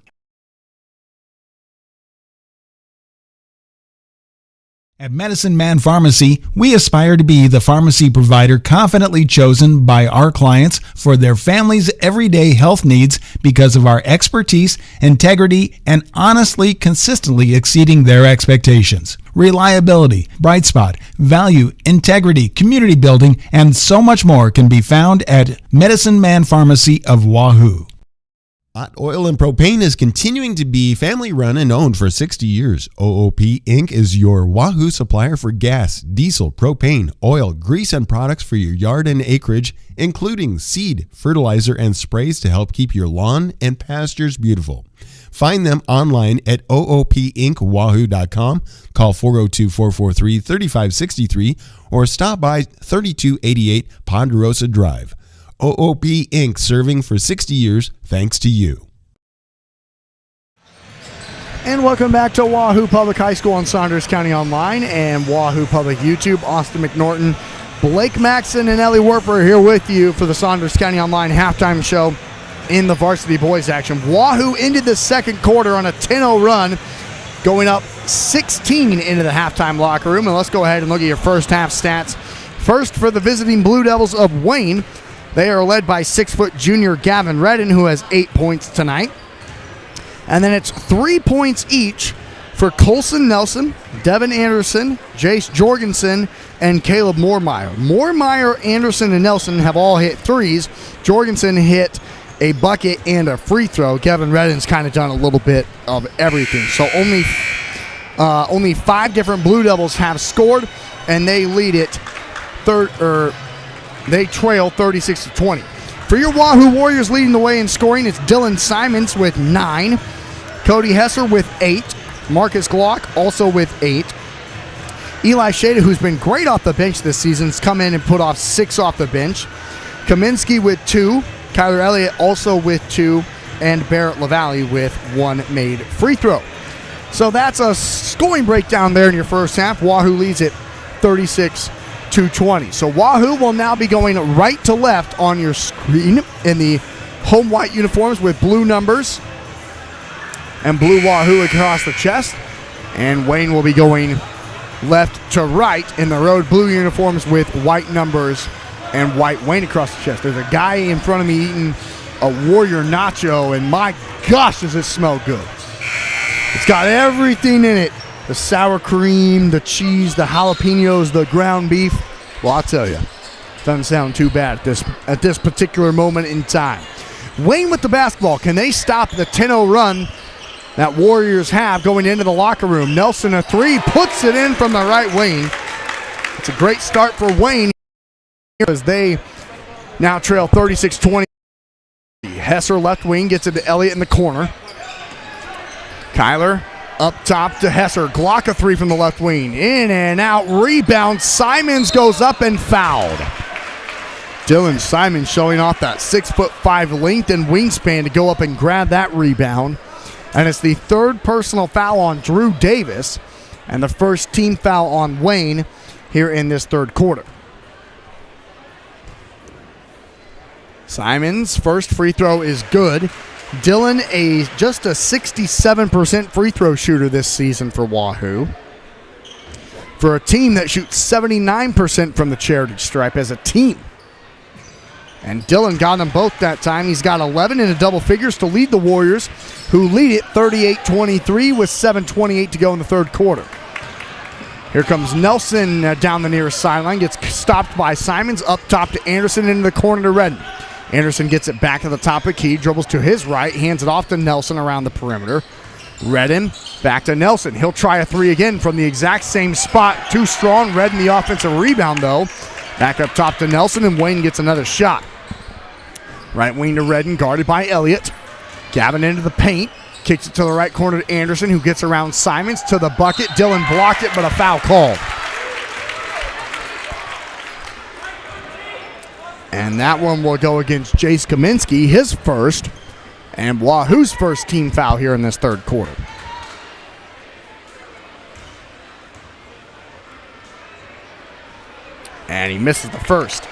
At Medicine Man Pharmacy, we aspire to be the pharmacy provider confidently chosen by our clients for their family's everyday health needs because of our expertise, integrity, and honestly, consistently exceeding their expectations. Reliability, bright spot, value, integrity, community building, and so much more can be found at Medicine Man Pharmacy of Wahoo. Hot Oil and Propane is continuing to be family run and owned for 60 years. OOP Inc. is your Wahoo supplier for gas, diesel, propane, oil, grease, and products for your yard and acreage, including seed, fertilizer, and sprays to help keep your lawn and pastures beautiful. Find them online at oopinkwahoo.com, call 402-443-3563, or stop by 3288 Ponderosa Drive. OOP Inc. serving for 60 years thanks to you. And welcome back to Wahoo Public High School on Saunders County Online and Wahoo Public YouTube. Austin McNorton, Blake Maxson, and Ellie Werfer are here with you for the Saunders County Online halftime show in the varsity boys action. Wahoo ended the second quarter on a 10-0 run, going up 16 into the halftime locker room. And let's go ahead and look at your first half stats. First, for the visiting Blue Devils of Wayne, they are led by 6-foot junior Gavin Redden, who has 8 points tonight. And then it's 3 points each for Colson Nelson, Devin Anderson, Jace Jorgensen, and Caleb Moormeyer. Moormeyer, Anderson, and Nelson have all hit threes. Jorgensen hit a bucket and a free throw. Gavin Redden's kind of done a little bit of everything. So only 5 different Blue Devils have scored, and they lead it They trail 36-20. For your Wahoo Warriors, leading the way in scoring, it's Dylan Simons with 9, Cody Hesser with 8, Marcus Glock also with 8. Eli Shada, who's been great off the bench this season, has come in and put off 6 off the bench. Kaminsky with 2, Kyler Elliott also with 2, and Barrett LaValle with 1 made free throw. So that's a scoring breakdown there in your first half. Wahoo leads it 36-20. So Wahoo will now be going right to left on your screen in the home white uniforms with blue numbers and blue Wahoo across the chest. And Wayne will be going left to right in the road blue uniforms with white numbers and white Wayne across the chest. There's a guy in front of me eating a Warrior nacho, and my gosh, does it smell good. It's got everything in it. The sour cream, the cheese, the jalapenos, the ground beef. Well, I'll tell you, doesn't sound too bad at this particular moment in time. Wayne with the basketball. Can they stop the 10-0 run that Warriors have going into the locker room? Nelson, a 3, puts it in from the right wing. It's a great start for Wayne as they now trail 36-20. Hesser left wing gets it to Elliott in the corner. Kyler up top to Hesser. Glock a 3 from the left wing. In and out. Rebound. Simons goes up and fouled. Dylan Simons showing off that 6'5" length and wingspan to go up and grab that rebound. And it's the 3rd personal foul on Drew Davis and the 1st team foul on Wayne here in this 3rd quarter. Simons' first free throw is good. Dylan, just a 67% free throw shooter this season for Wahoo. For a team that shoots 79% from the charity stripe as a team. And Dylan got them both that time. He's got 11 into double figures to lead the Warriors, who lead it 38-23 with 7:28 to go in the 3rd quarter. Here comes Nelson down the nearest sideline. Gets stopped by Simons. Up top to Anderson into the corner to Redden. Anderson gets it back to the top of key, dribbles to his right, hands it off to Nelson around the perimeter. Redden back to Nelson. He'll try a 3 again from the exact same spot. Too strong. Redden the offensive rebound, though. Back up top to Nelson, and Wayne gets another shot. Right wing to Redden, guarded by Elliott. Gavin into the paint. Kicks it to the right corner to Anderson, who gets around Simons to the bucket. Dylan blocked it, but a foul called. And that one will go against Jace Kaminsky, his first, and Wahoo's first team foul here in this 3rd quarter. And he misses the first.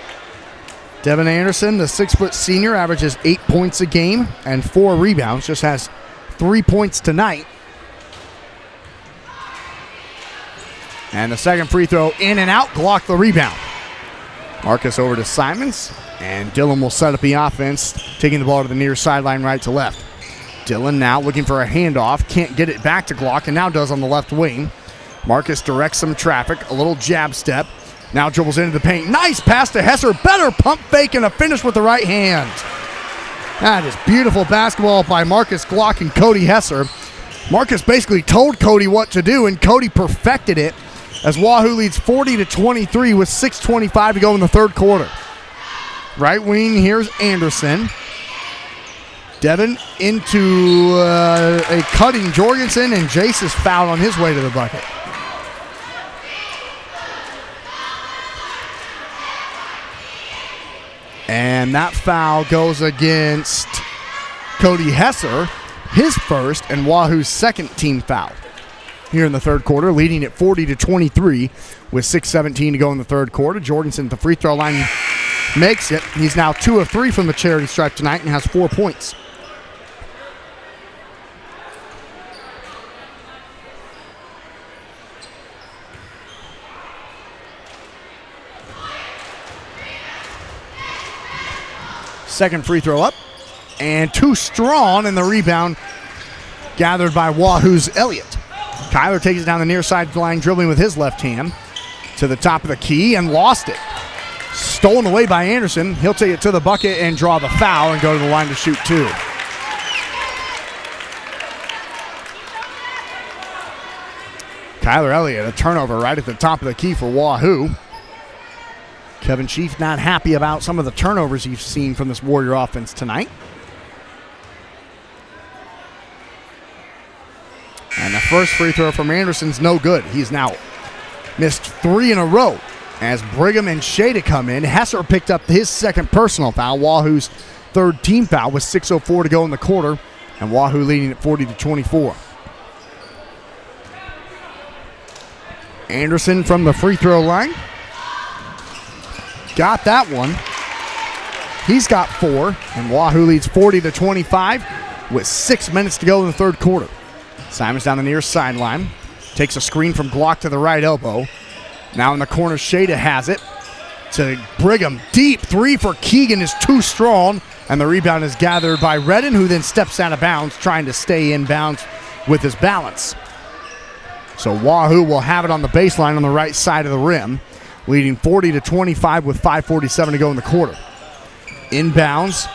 Devin Anderson, the 6-foot senior, averages 8 points a game and 4 rebounds, just has 3 points tonight. And the second free throw in and out, Glock the rebound. Marcus over to Simons, and Dillon will set up the offense, taking the ball to the near sideline right to left. Dillon now looking for a handoff, can't get it back to Glock, and now does on the left wing. Marcus directs some traffic, a little jab step, now dribbles into the paint. Nice pass to Hesser, better pump fake and a finish with the right hand. That is beautiful basketball by Marcus Glock and Cody Hesser. Marcus basically told Cody what to do, and Cody perfected it as Wahoo leads 40-23 with 6:25 to go in the third quarter. Right wing, here's Anderson. Devin into a cutting Jorgensen, and Jace is fouled on his way to the bucket. And that foul goes against Cody Hesser, his first and Wahoo's second team foul here in the third quarter, leading at 40-23 with 6:17 to go in the third quarter. Jorgensen at the free throw line makes it. He's now 2 of 3 from the charity stripe tonight and has 4 points. Second free throw up, and too strong, and the rebound gathered by Wahoo's Elliott. Kyler takes it down the near sideline, dribbling with his left hand to the top of the key and lost it. Stolen away by Anderson. He'll take it to the bucket and draw the foul and go to the line to shoot 2. Kyler Elliott, a turnover right at the top of the key for Wahoo. Kevin Chief not happy about some of the turnovers he's seen from this Warrior offense tonight. And the first free throw from Anderson's no good. He's now missed 3 in a row as Brigham and Shada come in. Hesser picked up his second personal foul, Wahoo's third team foul with 6:04 to go in the quarter, and Wahoo leading at 40-24. Anderson from the free throw line. Got that one. He's got 4, and Wahoo leads 40-25 with 6 minutes to go in the third quarter. Simons down the near sideline. Takes a screen from Glock to the right elbow. Now in the corner, Shada has it. To Brigham. Deep 3 for Keegan is too strong, and the rebound is gathered by Redden, who then steps out of bounds, trying to stay in bounds with his balance. So Wahoo will have it on the baseline on the right side of the rim, leading 40-25 with 5:47 to go in the quarter. Inbounds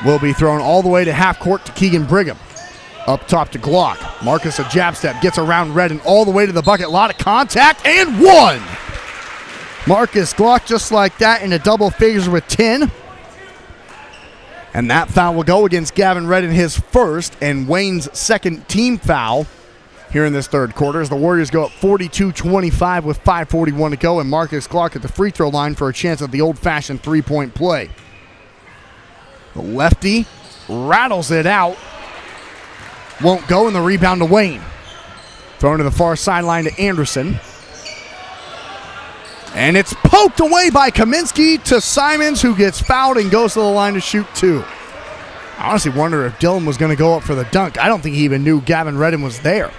will be thrown all the way to half court to Keegan Brigham. Up top to Glock. Marcus a jab step, gets around Redden all the way to the bucket. A lot of contact, and 1! Marcus Glock just like that in a double figures with 10. And that foul will go against Gavin Redden, his first, and Wayne's second team foul here in this third quarter as the Warriors go up 42-25 with 5:41 to go, and Marcus Glock at the free throw line for a chance at the old-fashioned three-point play. The lefty rattles it out. Won't go, and the rebound to Wayne. Thrown to the far sideline to Anderson. And it's poked away by Kaminsky to Simons, who gets fouled and goes to the line to shoot 2. I honestly wonder if Dillon was going to go up for the dunk. I don't think he even knew Gavin Redden was there.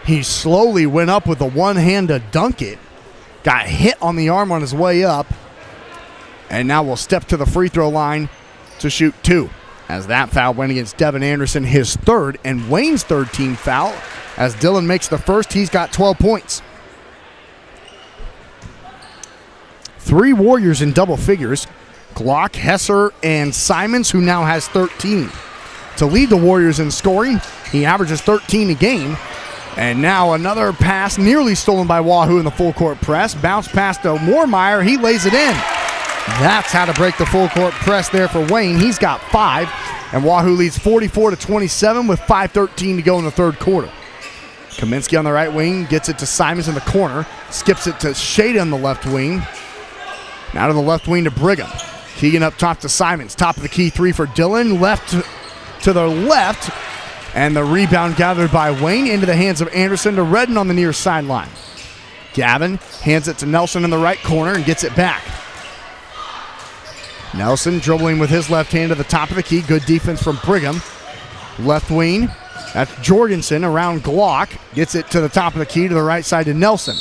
He slowly went up with the one hand to dunk it. Got hit on the arm on his way up. And now will step to the free throw line to shoot 2. As that foul went against Devin Anderson, his third, and Wayne's third team foul. As Dillon makes the first, he's got 12 points. 3 Warriors in double figures. Glock, Hesser, and Simons, who now has 13. To lead the Warriors in scoring, he averages 13 a game. And now another pass nearly stolen by Wahoo in the full court press. Bounce pass to Moormeyer. He lays it in. That's how to break the full court press there for Wayne. He's got 5. And Wahoo leads 44-27 with 5:13 to go in the third quarter. Kaminsky on the right wing gets it to Simons in the corner. Skips it to Shada on the left wing. Now to the left wing to Brigham. Keegan up top to Simons. Top of the key 3 for Dillon. Left to the left. And the rebound gathered by Wayne into the hands of Anderson to Redden on the near sideline. Gavin hands it to Nelson in the right corner and gets it back. Nelson dribbling with his left hand to the top of the key. Good defense from Brigham. Left wing. That's Jorgensen around Glock. Gets it to the top of the key to the right side to Nelson.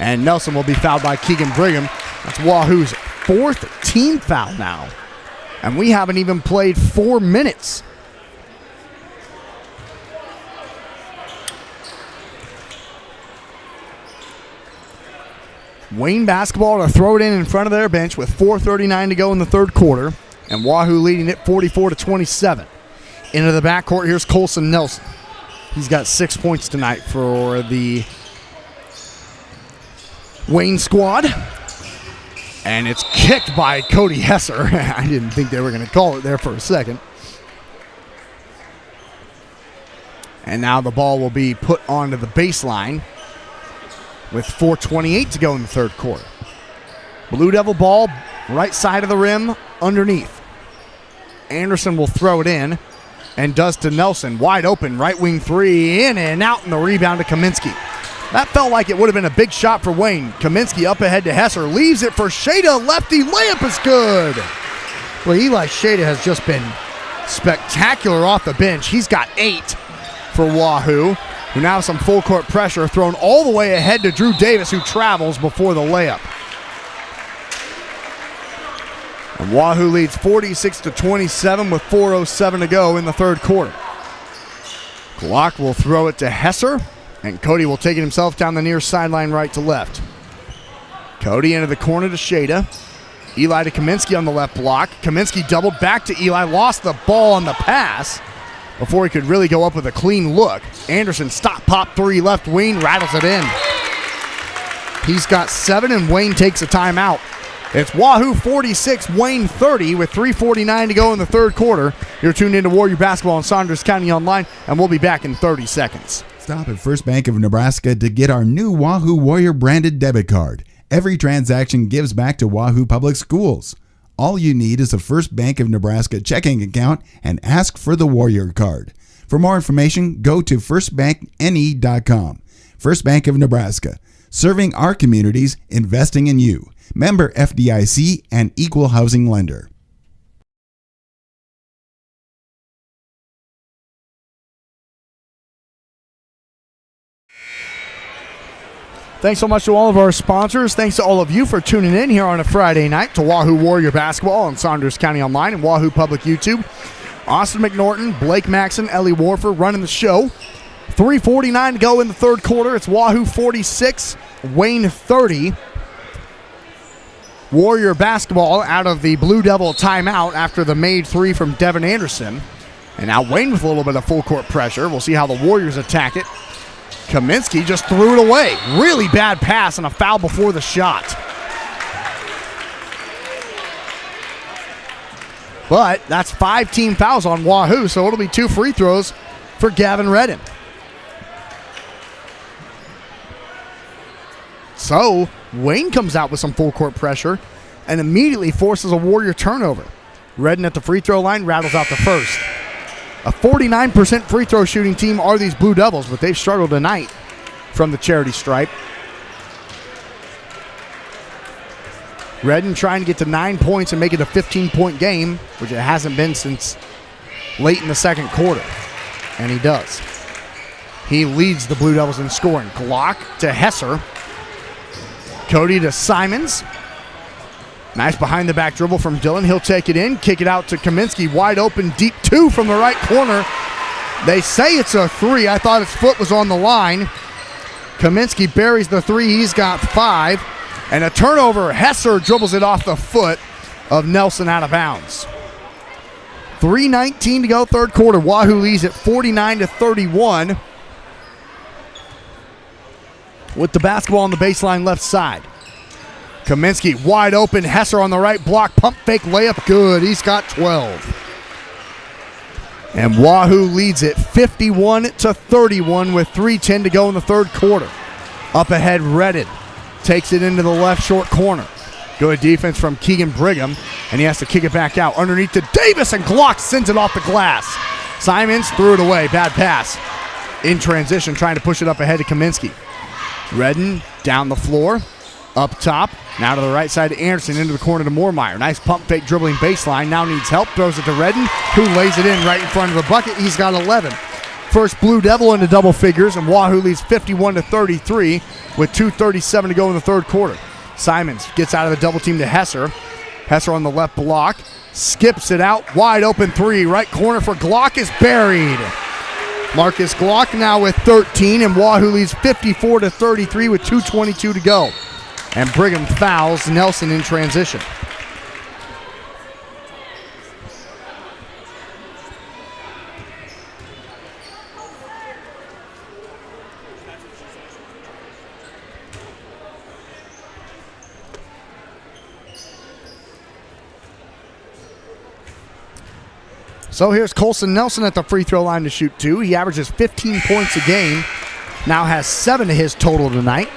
And Nelson will be fouled by Keegan Brigham. That's Wahoo's 4th team foul now. And we haven't even played 4 minutes. Wayne basketball to throw it in front of their bench with 4:39 to go in the third quarter. And Wahoo leading it 44-27. Into the backcourt, here's Colson Nelson. He's got 6 points tonight for the Wayne squad. And it's kicked by Cody Hesser. I didn't think they were going to call it there for a second. And now the ball will be put onto the baseline with 4:28 to go in the third quarter. Blue Devil ball, right side of the rim, underneath. Anderson will throw it in and does to Nelson. Wide open, right wing three, in and out, and the rebound to Kaminsky. That felt like it would have been a big shot for Wayne. Kaminsky up ahead to Hesser, leaves it for Shada, lefty, layup is good. Well, Eli Shada has just been spectacular off the bench. He's got 8 for Wahoo, who now have some full court pressure, thrown all the way ahead to Drew Davis, who travels before the layup. And Wahoo leads 46-27 with 4:07 to go in the third quarter. Glock will throw it to Hesser, and Cody will take it himself down the near sideline right to left. Cody into the corner to Shada. Eli to Kaminsky on the left block. Kaminsky doubled back to Eli, lost the ball on the pass before he could really go up with a clean look. Anderson stop, pop, 3 left wing, rattles it in. He's got 7, and Wayne takes a timeout. It's Wahoo 46, Wayne 30 with 3:49 to go in the third quarter. You're tuned into Warrior Basketball on Saunders County Online, and we'll be back in 30 seconds. Stop at First Bank of Nebraska to get our new Wahoo Warrior branded debit card. Every transaction gives back to Wahoo Public Schools. All you need is a First Bank of Nebraska checking account and ask for the Warrior card. For more information, go to firstbankne.com. First Bank of Nebraska, serving our communities, investing in you. Member FDIC and equal housing lender. Thanks so much to all of our sponsors. Thanks to all of you for tuning in here on a Friday night to Wahoo Warrior Basketball on Saunders County Online and Wahoo Public YouTube. Austin McNorton, Blake Maxson, Ellie Warfer running the show. 3:49 to go in the third quarter. It's Wahoo 46, Wayne 30. Warrior Basketball out of the Blue Devil timeout after the made 3 from Devin Anderson. And now Wayne with a little bit of full court pressure. We'll see how the Warriors attack it. Kaminsky just threw it away. Really bad pass and a foul before the shot. But that's 5 team fouls on Wahoo, so it'll be 2 free throws for Gavin Redden. So Wayne comes out with some full court pressure and immediately forces a Warrior turnover. Redden at the free throw line rattles out the first. A 49% free throw shooting team are these Blue Devils, but they've struggled tonight from the charity stripe. Redden trying to get to 9 points and make it a 15-point game, which it hasn't been since late in the second quarter. And he does. He leads the Blue Devils in scoring. Glock to Hesser. Cody to Simons. Nice behind the back dribble from Dillon. He'll take it in, kick it out to Kaminsky. Wide open, deep 2 from the right corner. They say it's a 3. I thought his foot was on the line. Kaminsky buries the 3. He's got 5. And a turnover. Hesser dribbles it off the foot of Nelson out of bounds. 3:19 to go, third quarter. Wahoo leads at 49-31. With the basketball on the baseline left side. Kaminsky wide open. Hesser on the right block. Pump fake layup. Good. He's got 12. And Wahoo leads it 51-31 with 3:10 to go in the third quarter. Up ahead, Redden takes it into the left short corner. Good defense from Keegan Brigham, and he has to kick it back out. Underneath to Davis, and Glock sends it off the glass. Simons threw it away. Bad pass. In transition, trying to push it up ahead to Kaminsky. Redden down the floor. Up top, now to the right side to Anderson, into the corner to Moormeyer. Nice pump fake dribbling baseline, now needs help, throws it to Redden, who lays it in right in front of the bucket. He's got 11. first Blue Devil into double figures, and Wahoo leads 51-33 with 2:37 to go in the third quarter. Simons gets out of the double team to Hesser. Hesser on the left block, skips it out, wide open three, right corner for Glock is buried. Marcus Glock now with 13, and Wahoo leads 54-33 with 2:22 to go. And Brigham fouls Nelson in transition. So here's Colson Nelson at the free throw line to shoot two. He averages 15 points a game. Now has 7 to his total tonight.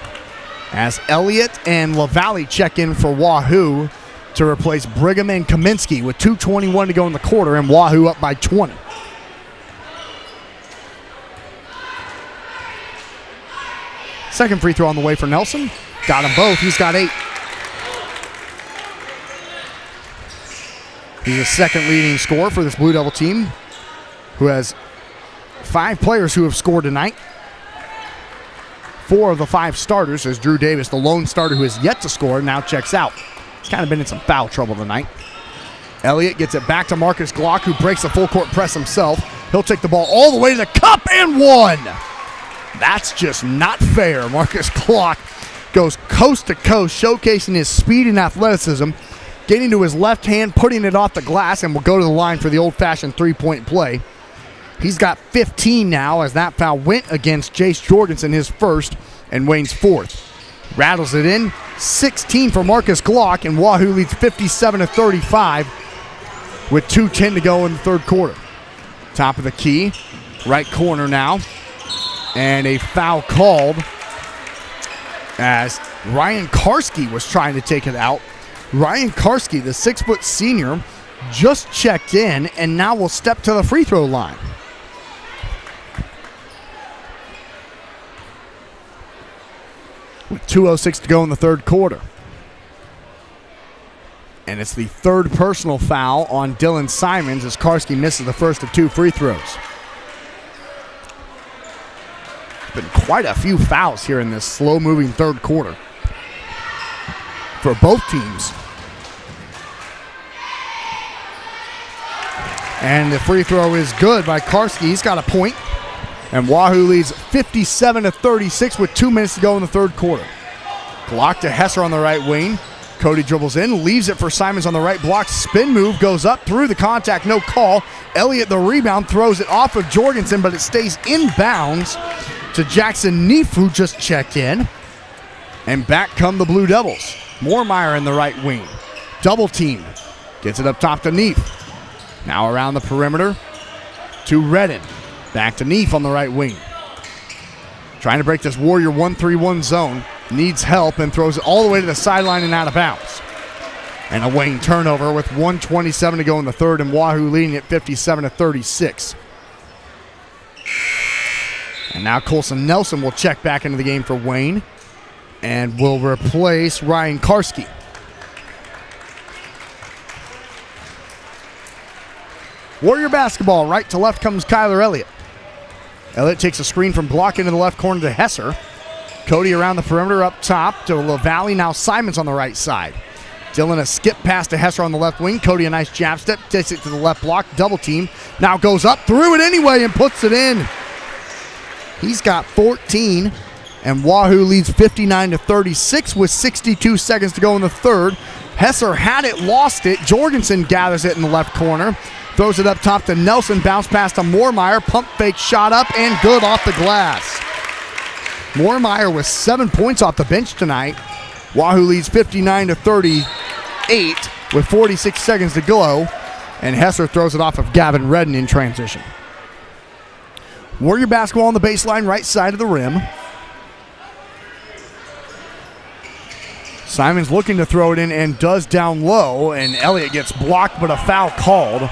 As Elliott and LaValle check in for Wahoo to replace Brigham and Kaminsky with 2:21 to go in the quarter, and Wahoo up by 20. Second free throw on the way for Nelson. Got them both. He's got 8. He's the second leading scorer for this Blue Devil team, who has 5 players who have scored tonight. 4 of the 5 starters, as Drew Davis, the lone starter who has yet to score, now checks out. He's kind of been in some foul trouble tonight. Elliott gets it back to Marcus Glock, who breaks the full court press himself. He'll take the ball all the way to the cup and one. That's just not fair. Marcus Glock goes coast to coast, showcasing his speed and athleticism, getting to his left hand, putting it off the glass, and will go to the line for the old-fashioned three-point play. He's got 15 now, as that foul went against Jace Jorgensen, his first, and Wayne's fourth. Rattles it in, 16 for Marcus Glock, and Wahoo leads 57-35 with 2:10 to go in the third quarter. Top of the key, right corner now, and a foul called as Ryan Karski was trying to take it out. Ryan Karski, the 6-foot senior, just checked in and now will step to the free throw line. With 2:06 to go in the third quarter. And it's the third personal foul on Dylan Simons as Karski misses the first of 2 free throws. Been quite a few fouls here in this slow-moving third quarter for both teams. And the free throw is good by Karski. He's got a point. And Wahoo leads 57-36 with 2 minutes to go in the third quarter. Block to Hesser on the right wing. Cody dribbles in, leaves it for Simons on the right block. Spin move, goes up through the contact, no call. Elliott, the rebound, throws it off of Jorgensen, but it stays inbounds to Jackson Neef, who just checked in. And back come the Blue Devils. Moormeyer in the right wing. Double team. Gets it up top to Neef. Now around the perimeter to Redden. Back to Neef on the right wing. Trying to break this Warrior 1-3-1 zone. Needs help and throws it all the way to the sideline and out of bounds. And a Wayne turnover with 1:27 to go in the third, and Wahoo leading at 57-36. And now Colson Nelson will check back into the game for Wayne and will replace Ryan Karski. Warrior basketball, right to left comes Kyler Elliott. Elliott takes a screen from Glock into the left corner to Hesser. Cody around the perimeter up top to LaValle. Now Simons on the right side. Dylan a skip pass to Hesser on the left wing. Cody a nice jab step, takes it to the left block, double team. Now goes up, through it anyway, and puts it in. He's got 14, and Wahoo leads 59-36 with 62 seconds to go in the third. Hesser had it, lost it. Jorgensen gathers it in the left corner. Throws it up top to Nelson, bounce pass to Moormeyer, pump fake, shot up, and good off the glass. Moormeyer with 7 points off the bench tonight. Wahoo leads 59-38 with 46 seconds to go, and Hesser throws it off of Gavin Redden in transition. Warrior basketball on the baseline, right side of the rim. Simons looking to throw it in and does down low, and Elliott gets blocked, but a foul called.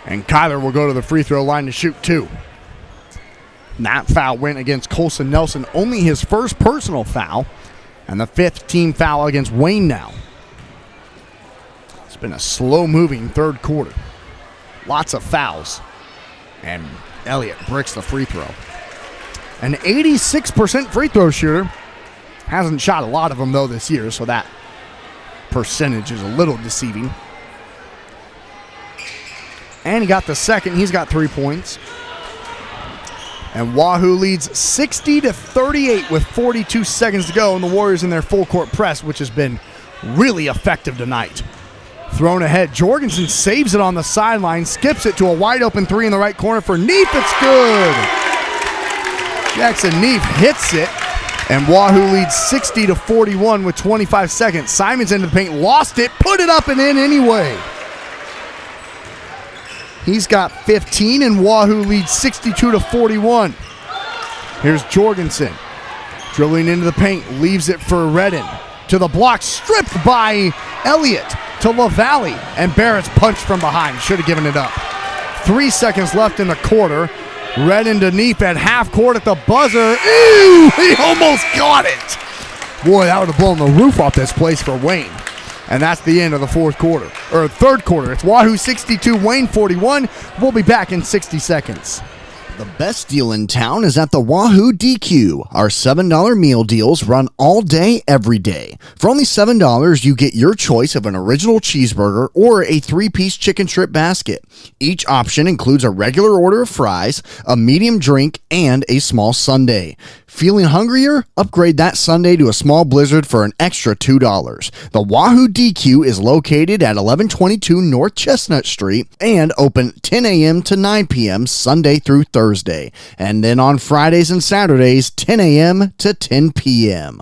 And Kyler will go to the free throw line to shoot 2. That foul went against Colson Nelson, only his first personal foul, and the 5th team foul against Wayne now. It's been a slow-moving third quarter. Lots of fouls. And Elliott bricks the free throw. An 86% free throw shooter. Hasn't shot a lot of them, though, this year, so that percentage is a little deceiving. And he got the second. He's got 3 points. And Wahoo leads 60-38 with 42 seconds to go, and the Warriors in their full court press, which has been really effective tonight. Thrown ahead, Jorgensen saves it on the sideline, skips it to a wide open three in the right corner for Neef. It's good. Jackson Neef hits it, and Wahoo leads 60-41 with 25 seconds. Simons into the paint, lost it, put it up and in anyway. He's got 15, and Wahoo leads 62-41. Here's Jorgensen. Dribbling into the paint, leaves it for Redden. To the block, stripped by Elliott. To LaValle, and Barrett's punched from behind. Should have given it up. 3 seconds left in the quarter. Redden to Neef at half court at the buzzer. Ew, he almost got it. Boy, that would have blown the roof off this place for Wayne. And that's the end of the third quarter. It's Wahoo 62, Wayne 41. We'll be back in 60 seconds. The best deal in town is at the Wahoo DQ. Our $7 meal deals run all day, every day. For only $7, you get your choice of an original cheeseburger or a 3-piece chicken strip basket. Each option includes a regular order of fries, a medium drink, and a small sundae. Feeling hungrier? Upgrade that sundae to a small blizzard for an extra $2. The Wahoo DQ is located at 1122 North Chestnut Street and open 10 a.m. to 9 p.m. Sunday through Thursday. And then on Fridays and Saturdays, 10 a.m. to 10 p.m.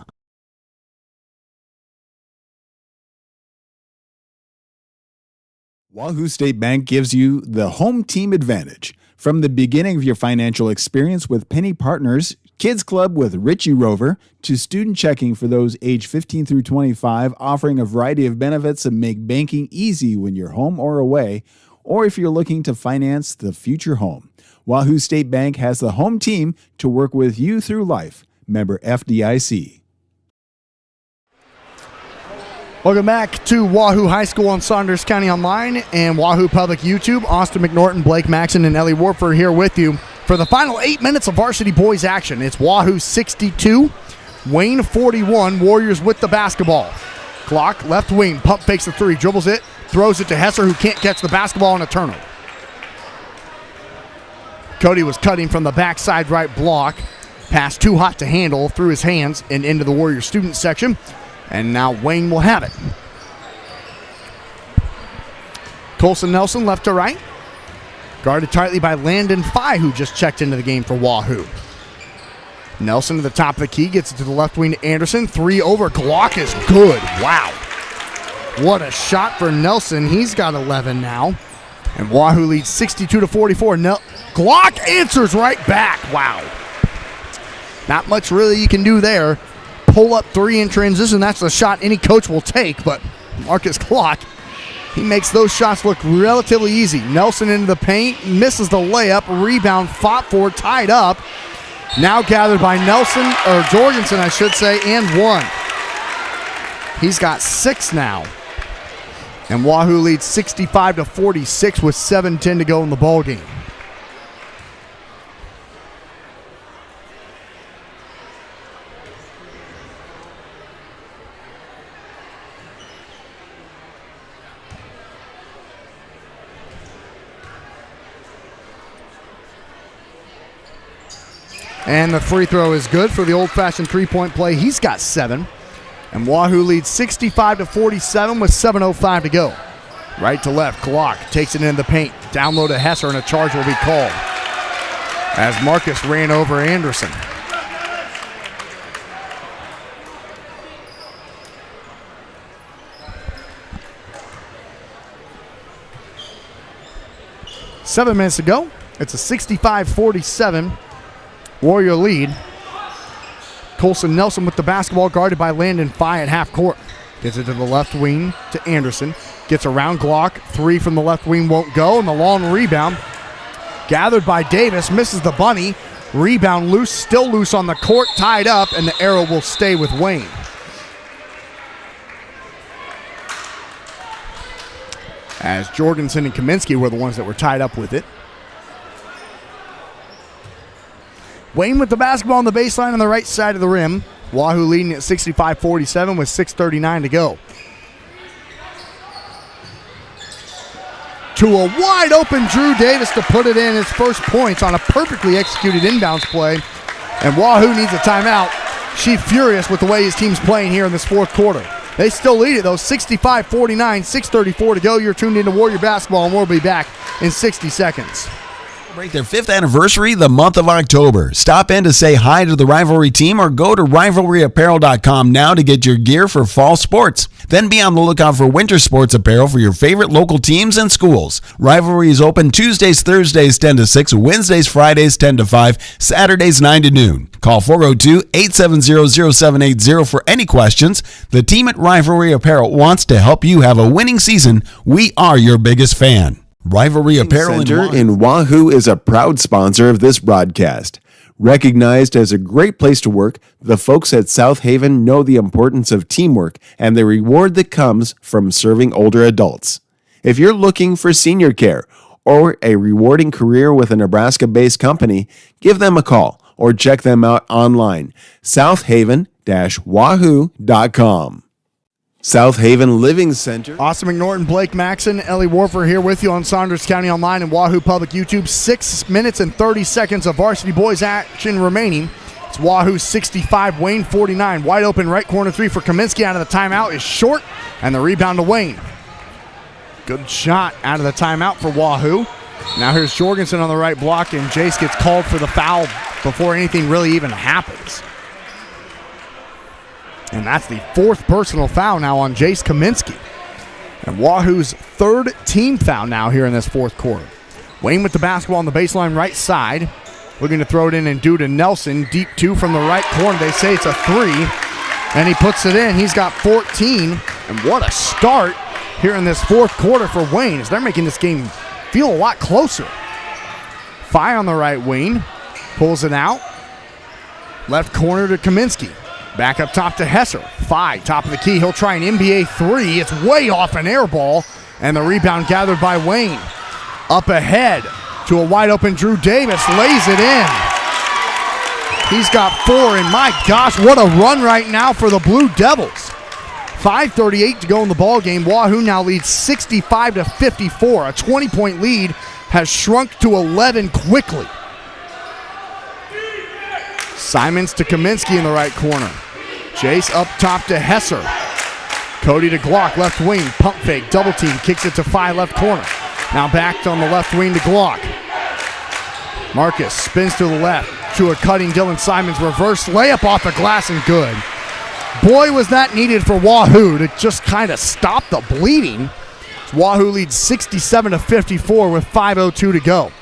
Wahoo State Bank gives you the home team advantage. From the beginning of your financial experience with Penny Partners, Kids Club with Richie Rover, to student checking for those age 15 through 25, offering a variety of benefits that make banking easy when you're home or away, or if you're looking to finance the future home. Wahoo State Bank has the home team to work with you through life. Member FDIC. Welcome back to Wahoo High School on Saunders County Online and Wahoo Public YouTube. Austin McNorton, Blake Maxon, and Ellie Warford here with you for the final 8 minutes of varsity boys action. It's Wahoo 62, Wayne 41, Warriors with the basketball. Clock, left wing, pump fakes the three, dribbles it, throws it to Hesser, who can't catch the basketball on a turnover. Cody was cutting from the backside right block. Pass too hot to handle through his hands and into the Warriors student section. And now Wayne will have it. Colson Nelson left to right. Guarded tightly by Landon Fye, who just checked into the game for Wahoo. Nelson to the top of the key, gets it to the left wing to Anderson. 3 over, Glock is good. Wow. What a shot for Nelson. He's got 11 now. And Wahoo leads 62-44. Glock answers right back. Wow. Not much really you can do there. Pull up 3 in transition. That's the shot any coach will take, but Marcus Glock, he makes those shots look relatively easy. Nelson into the paint, misses the layup, rebound, fought for, tied up. Now gathered by Jorgensen, I should say, and 1. He's got 6 now. And Wahoo leads 65-46 with 7:10 to go in the ballgame. And the free throw is good for the old-fashioned three-point play. He's got 7. And Wahoo leads 65-47 with 7:05 to go. Right to left, Glock takes it in the paint. Down low to Hesser, and a charge will be called as Marcus ran over Anderson. Seven minutes to go. It's a 65-47 Warrior lead. Colson Nelson with the basketball, guarded by Landon Fye at half court. Gets it to the left wing to Anderson. Gets around Glock. 3 from the left wing won't go, and the long rebound gathered by Davis. Misses the bunny. Rebound loose, still loose on the court, tied up, and the arrow will stay with Wayne. As Jorgensen and Kaminsky were the ones that were tied up with it. Wayne with the basketball on the baseline on the right side of the rim. Wahoo leading at 65-47 with 6:39 to go. To a wide open Drew Davis to put it in his first points on a perfectly executed inbounds play. And Wahoo needs a timeout. She's furious with the way his team's playing here in this fourth quarter. They still lead it though, 65-49, 6:34 to go. You're tuned into Warrior Basketball, and we'll be back in 60 seconds. Celebrate their 5th anniversary the month of October. Stop in to say hi to the Rivalry team or go to rivalryapparel.com now to get your gear for fall sports. Then be on the lookout for winter sports apparel for your favorite local teams and schools. Rivalry is open Tuesdays, Thursdays 10 to 6, Wednesdays, Fridays 10 to 5, Saturdays 9 to noon. Call 402-870-0780 for any questions. The team at Rivalry Apparel wants to help you have a winning season. We are your biggest fan. Rivalry Apparel Center in Wahoo is a proud sponsor of this broadcast. Recognized as a great place to work, the folks at South Haven know the importance of teamwork and the reward that comes from serving older adults. If you're looking for senior care or a rewarding career with a Nebraska-based company, give them a call or check them out online, southaven-wahoo.com. South Haven Living Center. Austin McNorton, Blake Maxon, Ellie Warfer here with you on Saunders County Online and Wahoo Public YouTube. 6 minutes and 30 seconds of varsity boys action remaining. It's Wahoo 65, Wayne 49. Wide open right corner three for Kaminsky out of the timeout is short, and the rebound to Wayne. Good shot out of the timeout for Wahoo. Now here's Jorgensen on the right block, and Jace gets called for the foul before anything really even happens. And that's the 4th personal foul now on Jace Kaminsky. And Wahoo's 3rd team foul now here in this 4th quarter. Wayne with the basketball on the baseline right side. Looking to throw it in and do to Nelson. Deep 2 from the right corner. They say it's a 3. And he puts it in. He's got 14. And what a start here in this 4th quarter for Wayne as they're making this game feel a lot closer. Fye on the right wing. Pulls it out. Left corner to Kaminsky. Back up top to Hesser. Fye, top of the key. He'll try an NBA 3. It's way off an air ball. And the rebound gathered by Wayne. Up ahead to a wide open Drew Davis. Lays it in. He's got 4. And my gosh, what a run right now for the Blue Devils. 5:38 to go in the ball game. Wahoo now leads 65-54. A 20-point lead has shrunk to 11 quickly. Simons to Kaminsky in the right corner. Jace up top to Hesser. Cody to Glock, left wing, pump fake, double team, kicks it to Fye, left corner. Now back on the left wing to Glock. Marcus spins to the left, to a cutting Dylan Simons, reverse layup off the glass and good. Boy, was that needed for Wahoo to just kind of stop the bleeding. Wahoo leads 67-54 with 5:02 to go.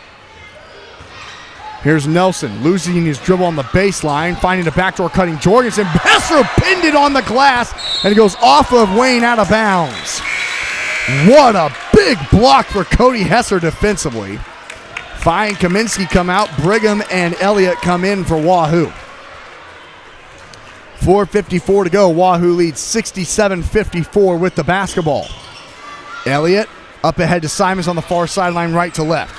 Here's Nelson losing his dribble on the baseline, finding a backdoor cutting Jorgensen. Hesser pinned it on the glass, and it goes off of Wayne out of bounds. What a big block for Cody Hesser defensively. Fye and Kaminsky come out. Brigham and Elliott come in for Wahoo. 4:54 to go. Wahoo leads 67-54 with the basketball. Elliott up ahead to Simons on the far sideline, right to left.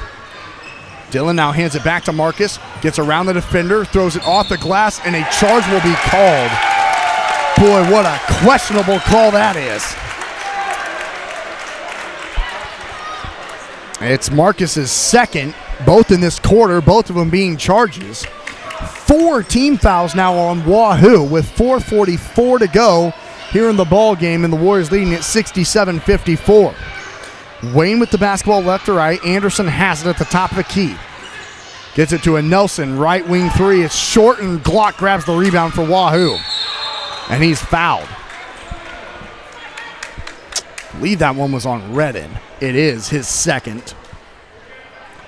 Dylan now hands it back to Marcus, gets around the defender, throws it off the glass, and a charge will be called. Boy, what a questionable call that is. It's Marcus's second, both in this quarter, both of them being charges. 4 team fouls now on Wahoo with 4:44 to go here in the ball game, and the Warriors leading at 67-54. Wayne with the basketball left to right. Anderson has it at the top of the key. Gets it to a Nelson, right wing 3. It's short, and Glock grabs the rebound for Wahoo. And he's fouled. I believe that one was on Redden. It is his second.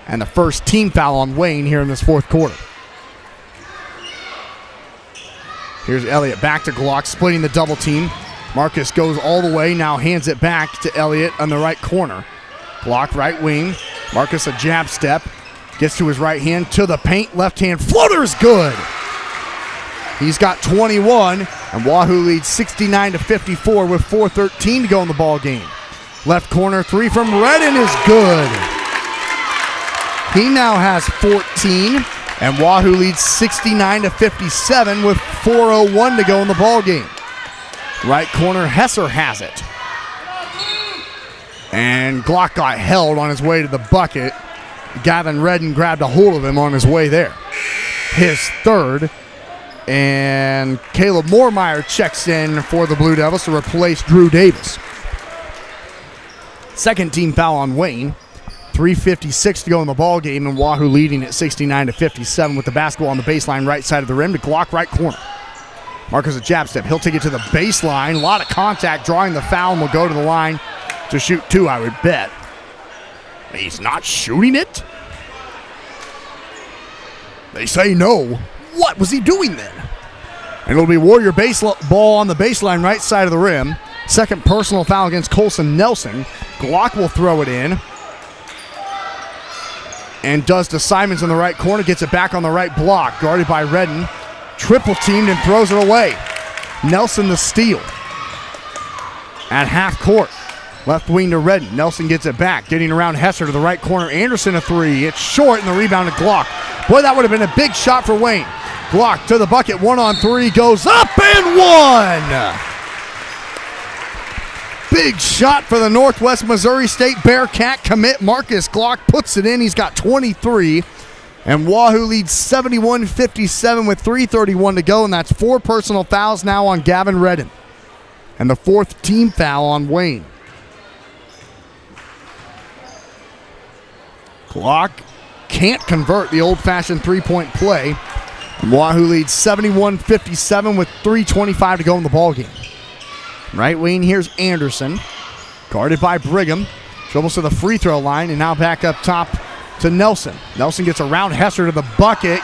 And the first team foul on Wayne here in this 4th quarter. Here's Elliott back to Glock, splitting the double team. Marcus goes all the way, now hands it back to Elliott on the right corner. Glock right wing. Marcus a jab step. Gets to his right hand, to the paint. Left hand floater is good. He's got 21, and Wahoo leads 69-54 with 4:13 to go in the ball game. Left corner 3 from Redden is good. He now has 14, And Wahoo leads 69-57 with 4:01 to go in the ball game. Right corner, Hesser has it. And Glock got held on his way to the bucket. Gavin Redden grabbed a hold of him on his way there. His third. And Caleb Moormeyer checks in for the Blue Devils to replace Drew Davis. Second team foul on Wayne. 3:56 to go in the ball game, and Wahoo leading at 69-57 with the basketball on the baseline right side of the rim to Glock right corner. Marcus a jab step. He'll take it to the baseline. A lot of contact, drawing the foul, and will go to the line to shoot two, I would bet. He's not shooting it? They say no. What was he doing then? And it'll be Warrior ball on the baseline right side of the rim. Second personal foul against Colson Nelson. Glock will throw it in. And does to Simons in the right corner. Gets it back on the right block. Guarded by Redden. Triple teamed and throws it away. Nelson the steal. At half court. Left wing to Redden. Nelson gets it back. Getting around Hesser to the right corner. Anderson a three. It's short and the rebound to Glock. Boy, that would have been a big shot for Wayne. Glock to the bucket. 1-on-3. Goes up and one. Big shot for the Northwest Missouri State Bearcat commit. Marcus Glock puts it in. He's got 23. And Wahoo leads 71-57 with 3:31 to go. And that's 4 personal fouls now on Gavin Redden. And the 4th team foul on Wayne. Glock can't convert the old-fashioned three-point play. And Wahoo leads 71-57 with 3:25 to go in the ballgame. Right wing, here's Anderson. Guarded by Brigham. Dribbles to the free throw line and now back up top to Nelson. Nelson gets around Hesser to the bucket.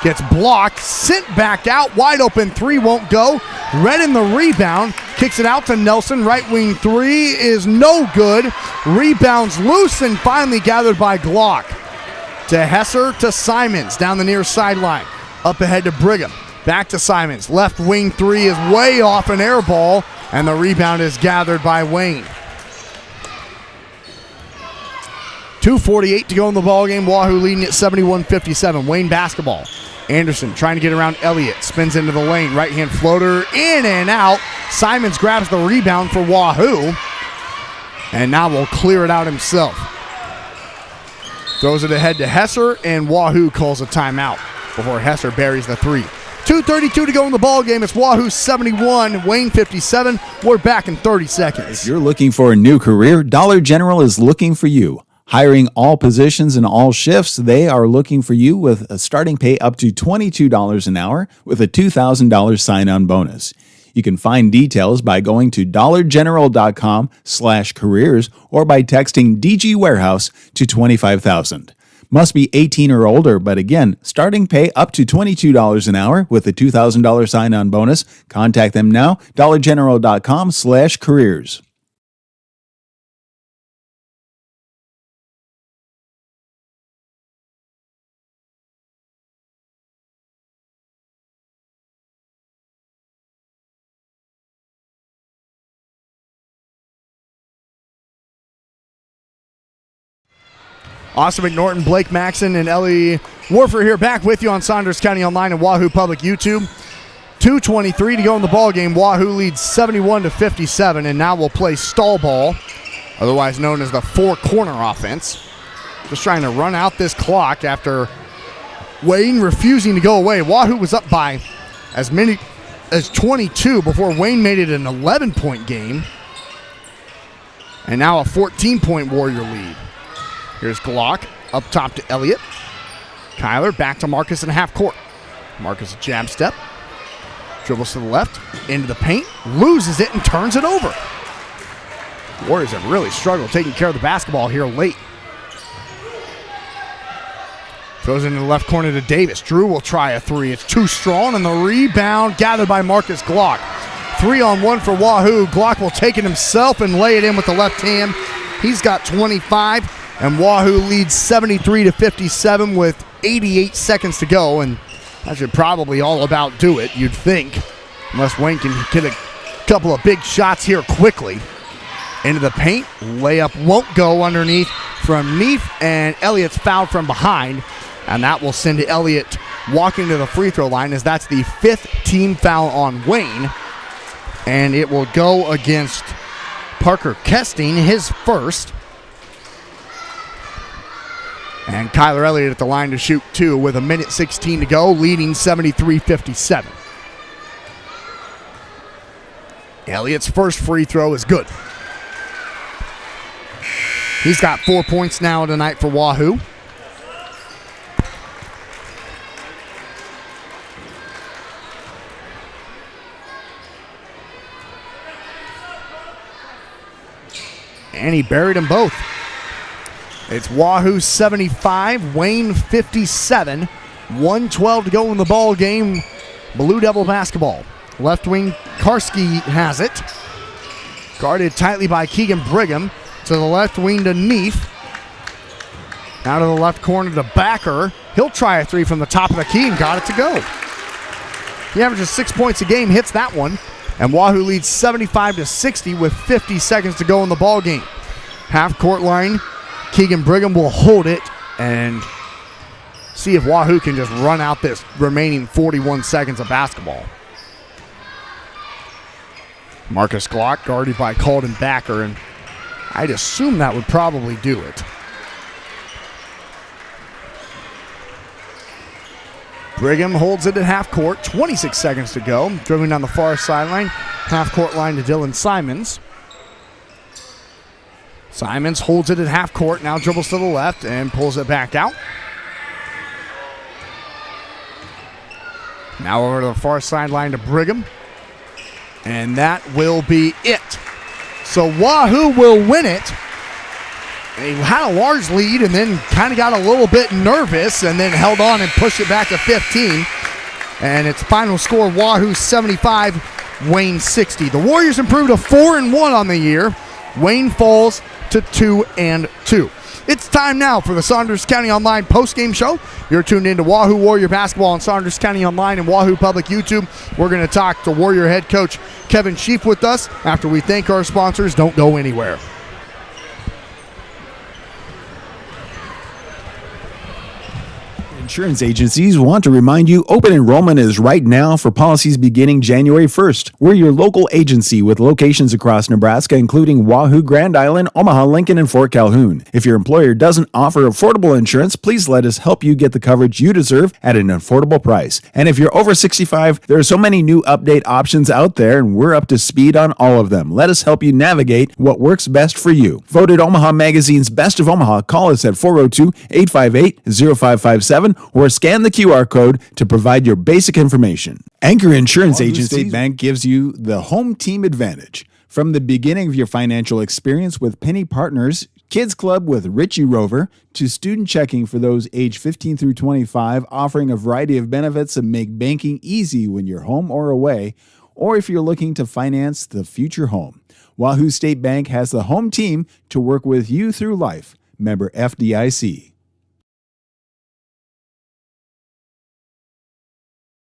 Gets blocked. Sent back out. Wide open three won't go. Redden the rebound. Kicks it out to Nelson. Right wing three is no good. Rebounds loose and finally gathered by Glock. To Hesser to Simons down the near sideline. Up ahead to Brigham. Back to Simons. Left wing three is way off, an air ball. And the rebound is gathered by Wayne. 2:48 to go in the ballgame. Wahoo leading at 71-57. Wayne basketball. Anderson trying to get around Elliott. Spins into the lane. Right-hand floater in and out. Simons grabs the rebound for Wahoo. And now will clear it out himself. Throws it ahead to Hesser, and Wahoo calls a timeout before Hesser buries the three. 2:32 to go in the ball game. It's Wahoo 71, Wayne 57. We're back in 30 seconds. If you're looking for a new career, Dollar General is looking for you. Hiring all positions and all shifts, they are looking for you with a starting pay up to $22 an hour with a $2,000 sign-on bonus. You can find details by going to dollargeneral.com/careers or by texting DG Warehouse to 25,000. Must be 18 or older, but again, starting pay up to $22 an hour with a $2,000 sign-on bonus. Contact them now, dollargeneral.com/careers. Austin McNorton, Blake Maxon, and Ellie Warfer here back with you on Saunders County Online and Wahoo Public YouTube. 2:23 to go in the ballgame. Wahoo leads 71-57, and now we'll play stall ball, otherwise known as the four-corner offense. Just trying to run out this clock after Wayne refusing to go away. Wahoo was up by as many as 22 before Wayne made it an 11-point game. And now a 14-point Warrior lead. Here's Glock up top to Elliott. Kyler back to Marcus in half court. Marcus a jab step. Dribbles to the left, into the paint, loses it and turns it over. Warriors have really struggled taking care of the basketball here late. Throws it into the left corner to Davis. Drew will try a three. It's too strong, and the rebound gathered by Marcus Glock. 3-on-1 for Wahoo. Glock will take it himself and lay it in with the left hand. He's got 25. And Wahoo leads 73-57 with 88 seconds to go, and that should probably all about do it, you'd think, unless Wayne can get a couple of big shots here quickly. Into the paint, layup won't go underneath from Neef, and Elliott's fouled from behind. And that will send Elliott walking to the free throw line, as that's the 5th team foul on Wayne. And it will go against Parker Kesting, his first. And Kyler Elliott at the line to shoot 2 with 1:16 to go, leading 73-57. Elliott's first free throw is good. He's got 4 points now tonight for Wahoo. And he buried them both. It's Wahoo 75, Wayne 57. 1:12 to go in the ball game. Blue Devil basketball. Left wing Karski has it. Guarded tightly by Keegan Brigham. To the left wing to Neef. Out of the left corner to Backer. He'll try a 3 from the top of the key and got it to go. He averages 6 points a game, hits that one. And Wahoo leads 75-60 with 50 seconds to go in the ball game. Half court line. Keegan Brigham will hold it and see if Wahoo can just run out this remaining 41 seconds of basketball. Marcus Glock guarded by Calden Backer, and I'd assume that would probably do it. Brigham holds it at half court, 26 seconds to go. Dribbling down the far sideline, half court line to Dylan Simons. Simons holds it at half court, now dribbles to the left and pulls it back out. Now over to the far sideline to Brigham. And that will be it. So Wahoo will win it. They had a large lead and then kind of got a little bit nervous and then held on and pushed it back to 15. And its final score, Wahoo 75, Wayne 60. The Warriors improved to 4-1 on the year. Wayne falls to 2-2. It's time now for the Saunders County Online postgame show. You're tuned in to Wahoo Warrior Basketball on Saunders County Online and Wahoo Public YouTube. We're going to talk to Warrior head coach Kevin Sheaf with us after we thank our sponsors. Don't go anywhere. Insurance agencies want to remind you open enrollment is right now for policies beginning January 1st. We're your local agency with locations across Nebraska, including Wahoo, Grand Island, Omaha, Lincoln, and Fort Calhoun. If your employer doesn't offer affordable insurance, please let us help you get the coverage you deserve at an affordable price. And if you're over 65, there are so many new update options out there, and we're up to speed on all of them. Let us help you navigate what works best for you. Voted Omaha Magazine's Best of Omaha, call us at 402-858-0557 or scan the QR code to provide your basic information. Anchor Insurance Agency State Bank gives you the home team advantage. From the beginning of your financial experience with Penny Partners, Kids Club with Richie Rover, to student checking for those age 15 through 25, offering a variety of benefits that make banking easy when you're home or away, or if you're looking to finance the future home. Wahoo State Bank has the home team to work with you through life. Member FDIC.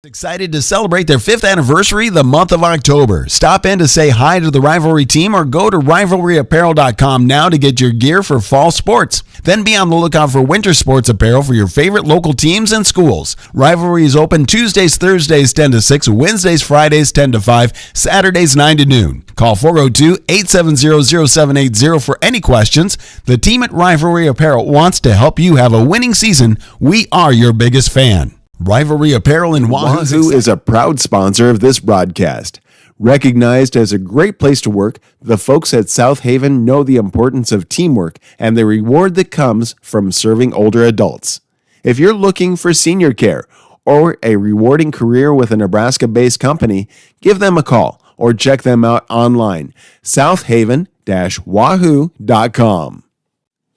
Excited to celebrate their 5th anniversary the month of October. Stop in to say hi to the Rivalry team or go to rivalryapparel.com now to get your gear for fall sports. Then be on the lookout for winter sports apparel for your favorite local teams and schools. Rivalry is open Tuesdays, Thursdays 10 to 6, Wednesdays, Fridays 10 to 5, Saturdays 9 to noon. Call 402-870-0780 for any questions. The team at Rivalry Apparel wants to help you have a winning season. We are your biggest fan. Rivalry Apparel in Wahoo is a proud sponsor of this broadcast. Recognized as a great place to work, the folks at South Haven know the importance of teamwork and the reward that comes from serving older adults. If you're looking for senior care or a rewarding career with a Nebraska-based company, give them a call or check them out online, southaven-wahoo.com.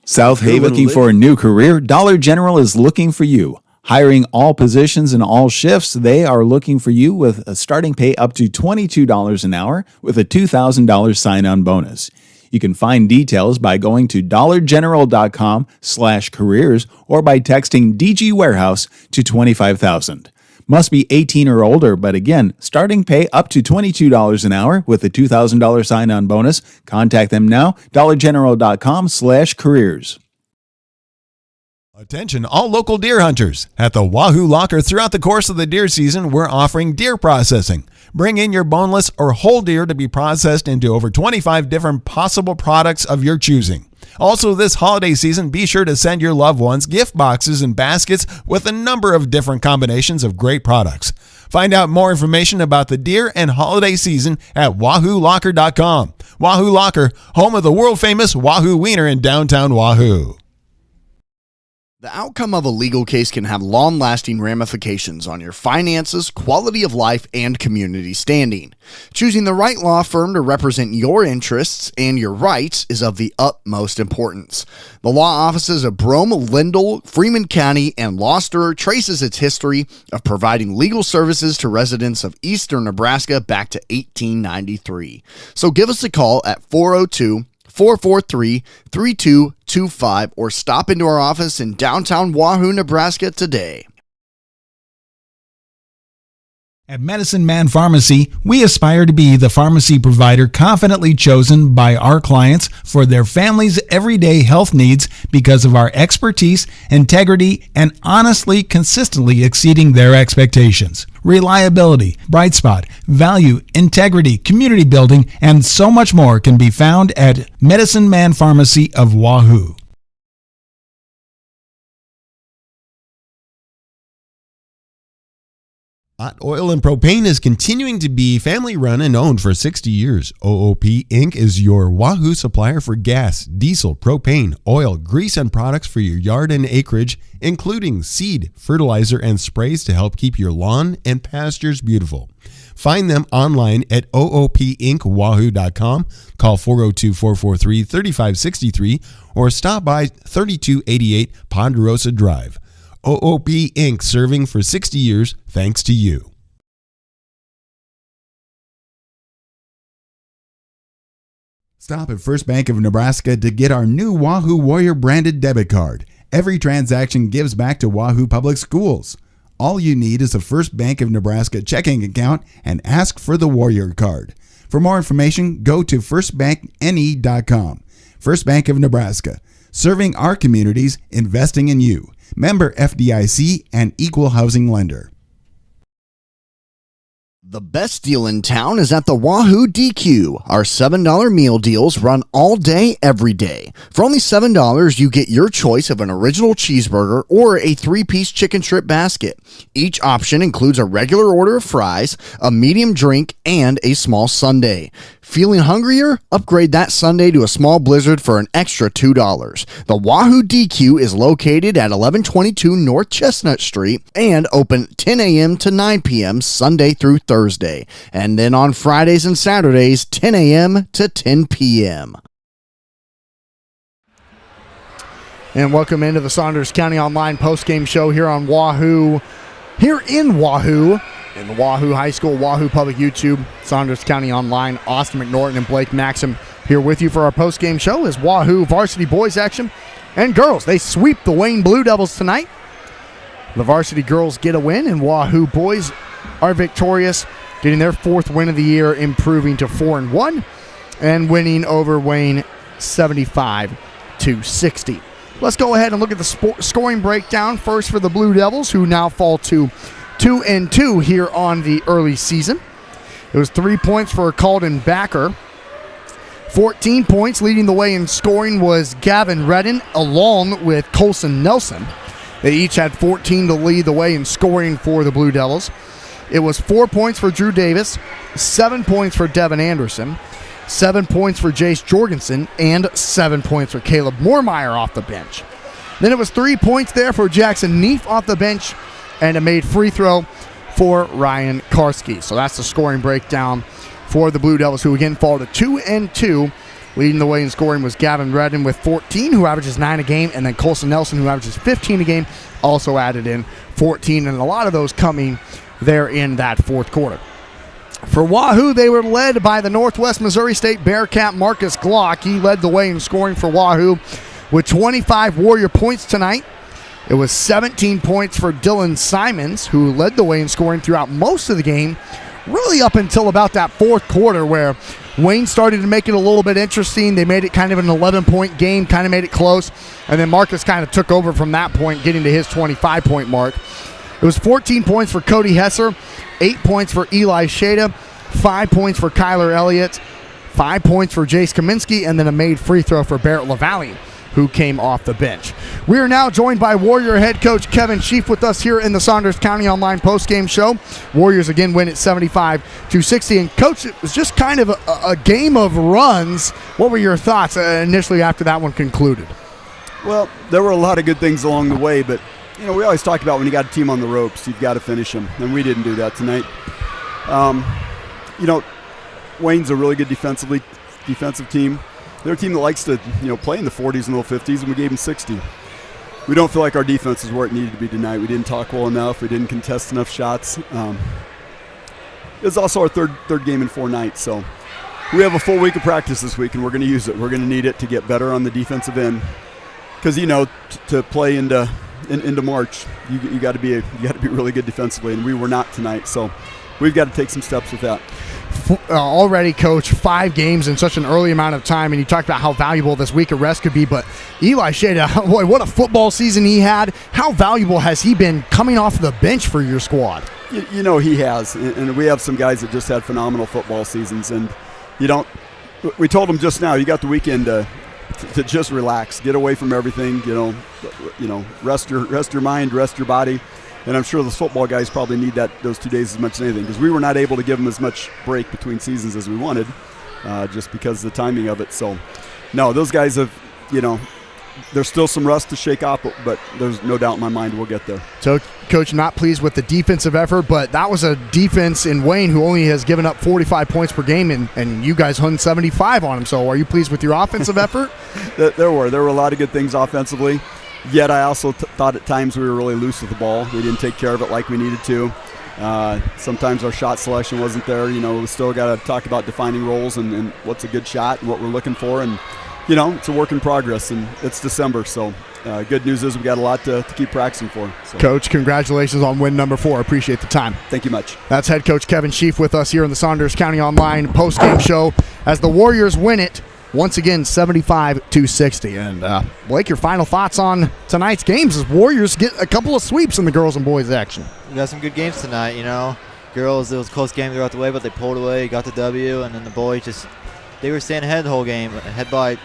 South Haven looking for a new career? Dollar General is looking for you. Hiring all positions and all shifts, they are looking for you with a starting pay up to $22 an hour with a $2,000 sign-on bonus. You can find details by going to dollargeneral.com/careers or by texting DG Warehouse to 25,000. Must be 18 or older, but again, starting pay up to $22 an hour with a $2,000 sign-on bonus. Contact them now, dollargeneral.com/careers. Attention all local deer hunters. At the Wahoo Locker throughout the course of the deer season, we're offering deer processing. Bring in your boneless or whole deer to be processed into over 25 different possible products of your choosing. Also, this holiday season, be sure to send your loved ones gift boxes and baskets with a number of different combinations of great products. Find out more information about the deer and holiday season at wahoolocker.com. Wahoo Locker, home of the world-famous Wahoo Wiener in downtown Wahoo. The outcome of a legal case can have long-lasting ramifications on your finances, quality of life, and community standing. Choosing the right law firm to represent your interests and your rights is of the utmost importance. The law offices of Brome, Lindell, Freeman County, and Gloucester traces its history of providing legal services to residents of eastern Nebraska back to 1893. So give us a call at 402-443-3225 or stop into our office in downtown Wahoo, Nebraska today. At Medicine Man Pharmacy, we aspire to be the pharmacy provider confidently chosen by our clients for their family's everyday health needs because of our expertise, integrity, and honestly, consistently exceeding their expectations. Reliability, bright spot, value, integrity, community building, and so much more can be found at Medicine Man Pharmacy of Wahoo. Hot Oil and Propane is continuing to be family run and owned for 60 years. OOP Inc. is your Wahoo supplier for gas, diesel, propane, oil, grease, and products for your yard and acreage, including seed, fertilizer, and sprays to help keep your lawn and pastures beautiful. Find them online at oopinkwahoo.com, call 402-443-3563, or stop by 3288 Ponderosa Drive. OOP Inc. serving for 60 years thanks to you. Stop at First Bank of Nebraska to get our new Wahoo Warrior branded debit card. Every transaction gives back to Wahoo Public Schools. All you need is a First Bank of Nebraska checking account and ask for the Warrior card. For more information, go to firstbankne.com. First Bank of Nebraska, serving our communities, investing in you. Member FDIC and equal housing lender. The best deal in town is at the Wahoo DQ. Our $7 meal deals run all day, every day. For only $7, you get your choice of an original cheeseburger or a 3-piece chicken strip basket. Each option includes a regular order of fries, a medium drink, and a small sundae. Feeling hungrier? Upgrade that sundae to a small blizzard for an extra $2. The Wahoo DQ is located at 1122 North Chestnut Street and open 10 a.m. to 9 p.m. Sunday through Thursday. And then on Fridays and Saturdays, 10 a.m. to 10 p.m. And welcome into the Saunders County Online postgame show here on Wahoo. Here in Wahoo, in the Wahoo High School, Wahoo Public YouTube, Saunders County Online, Austin McNorton and Blake Maxim here with you for our postgame show as Wahoo varsity boys action and girls. They sweep the Wayne Blue Devils tonight. The varsity girls get a win and Wahoo boys are victorious, getting their 4th win of the year, improving to 4-1 and winning over Wayne 75-60. Let's go ahead and look at the scoring breakdown first for the Blue Devils, who now fall to 2-2 here on the early season. It was 3 points for Calden Backer. 14 points leading the way in scoring was Gavin Redden along with Colson Nelson. They each had 14 to lead the way in scoring for the Blue Devils. It was 4 points for Drew Davis, 7 points for Devin Anderson, 7 points for Jace Jorgensen, and 7 points for Caleb Moormeyer off the bench. Then it was 3 points there for Jackson Neef off the bench, and a made free throw for Ryan Karski. So that's the scoring breakdown for the Blue Devils, who again fall to 2-2. Leading the way in scoring was Gavin Redden with 14, who averages 9 a game, and then Colson Nelson, who averages 15 a game, also added in 14, and a lot of those coming there in that 4th quarter. For Wahoo, they were led by the Northwest Missouri State Bearcat Marcus Glock. He led the way in scoring for Wahoo with 25 Warrior points tonight. It was 17 points for Dylan Simons, who led the way in scoring throughout most of the game, really up until about that 4th quarter where Wayne started to make it a little bit interesting. They made it kind of an 11-point game, kind of made it close. And then Marcus kind of took over from that point, getting to his 25-point mark. It was 14 points for Cody Hesser, 8 points for Eli Shada, 5 points for Kyler Elliott, 5 points for Jace Kaminsky, and then a made free throw for Barrett LaValle, who came off the bench. We are now joined by Warrior head coach Kevin Sheaf with us here in the Saunders County Online postgame show. Warriors again win at 75-60. And coach, it was just kind of a game of runs. What were your thoughts initially after that one concluded? Well, there were a lot of good things along the way, but we always talk about when you got a team on the ropes, you've got to finish them, and we didn't do that tonight. Wayne's a really good defensive team. They're a team that likes to, play in the 40s and low 50s, and we gave them 60. We don't feel like our defense is where it needed to be tonight. We didn't talk well enough. We didn't contest enough shots. It was also our third game in 4 nights, so we have a full week of practice this week, and we're going to use it. We're going to need it to get better on the defensive end, because to play into March, you got to be really good defensively, and we were not tonight. So we've got to take some steps with that. Already, Coach, 5 games in such an early amount of time, and you talked about how valuable this week of rest could be, but Eli Shada, boy, what a football season he had. How valuable has he been coming off the bench for your squad? He has, and we have some guys that just had phenomenal football seasons, and we told him just now, you got the weekend to just relax, get away from everything, rest your mind, rest your body. And I'm sure those football guys probably need those 2 days as much as anything, because we were not able to give them as much break between seasons as we wanted, just because of the timing of it. So, no, those guys have, there's still some rust to shake off, but there's no doubt in my mind we'll get there. So, Coach, not pleased with the defensive effort, but that was a defense in Wayne who only has given up 45 points per game, and you guys hung 75 on him. So, are you pleased with your offensive effort? There were a lot of good things offensively. Yet I also thought at times we were really loose with the ball. We didn't take care of it like we needed to. Sometimes our shot selection wasn't there. We still got to talk about defining roles and what's a good shot and what we're looking for. And, it's a work in progress, and it's December. So good news is we got a lot to keep practicing for. So. Coach, congratulations on win number 4. Appreciate the time. Thank you much. That's head coach Kevin Sheaf with us here in the Saunders County Online postgame show as the Warriors win it. Once again, 75-60. And Blake, your final thoughts on tonight's games as Warriors get a couple of sweeps in the girls and boys action. We got some good games tonight, Girls, it was a close game throughout the way, but they pulled away, got the W, and then the boys they were staying ahead the whole game, ahead by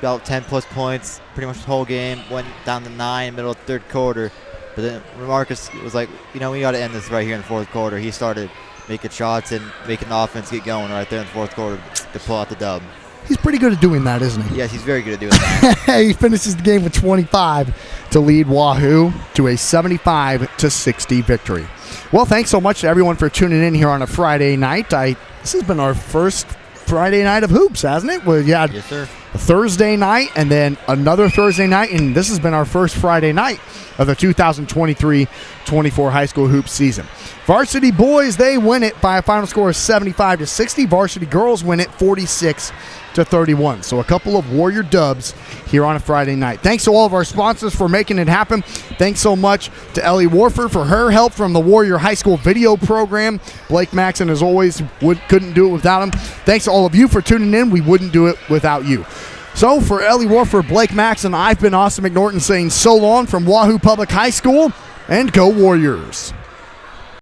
about 10-plus points pretty much the whole game, went down to 9 middle of the third quarter. But then Marcus was like, we got to end this right here in the fourth quarter. He started making shots and making the offense get going right there in the fourth quarter to pull out the dub. He's pretty good at doing that, isn't he? Yes, he's very good at doing that. He finishes the game with 25 to lead Wahoo to a 75-60 victory. Well, thanks so much to everyone for tuning in here on a Friday night. This has been our first Friday night of hoops, hasn't it? Well, yeah, yes, sir. A Thursday night and then another Thursday night, and this has been our first Friday night of the 2023-24 high school hoops season. Varsity boys, they win it by a final score of 75-60. Varsity girls win it 46-31. So a couple of Warrior dubs here on a Friday night. Thanks to all of our sponsors for making it happen. Thanks so much to Ellie Warford for her help from the Warrior High School video program. Blake Maxon, as always, couldn't do it without him. Thanks to all of you for tuning in. We wouldn't do it without you. So for Ellie Warford, Blake Maxon, I've been Austin McNorton saying so long from Wahoo Public High School, and go Warriors.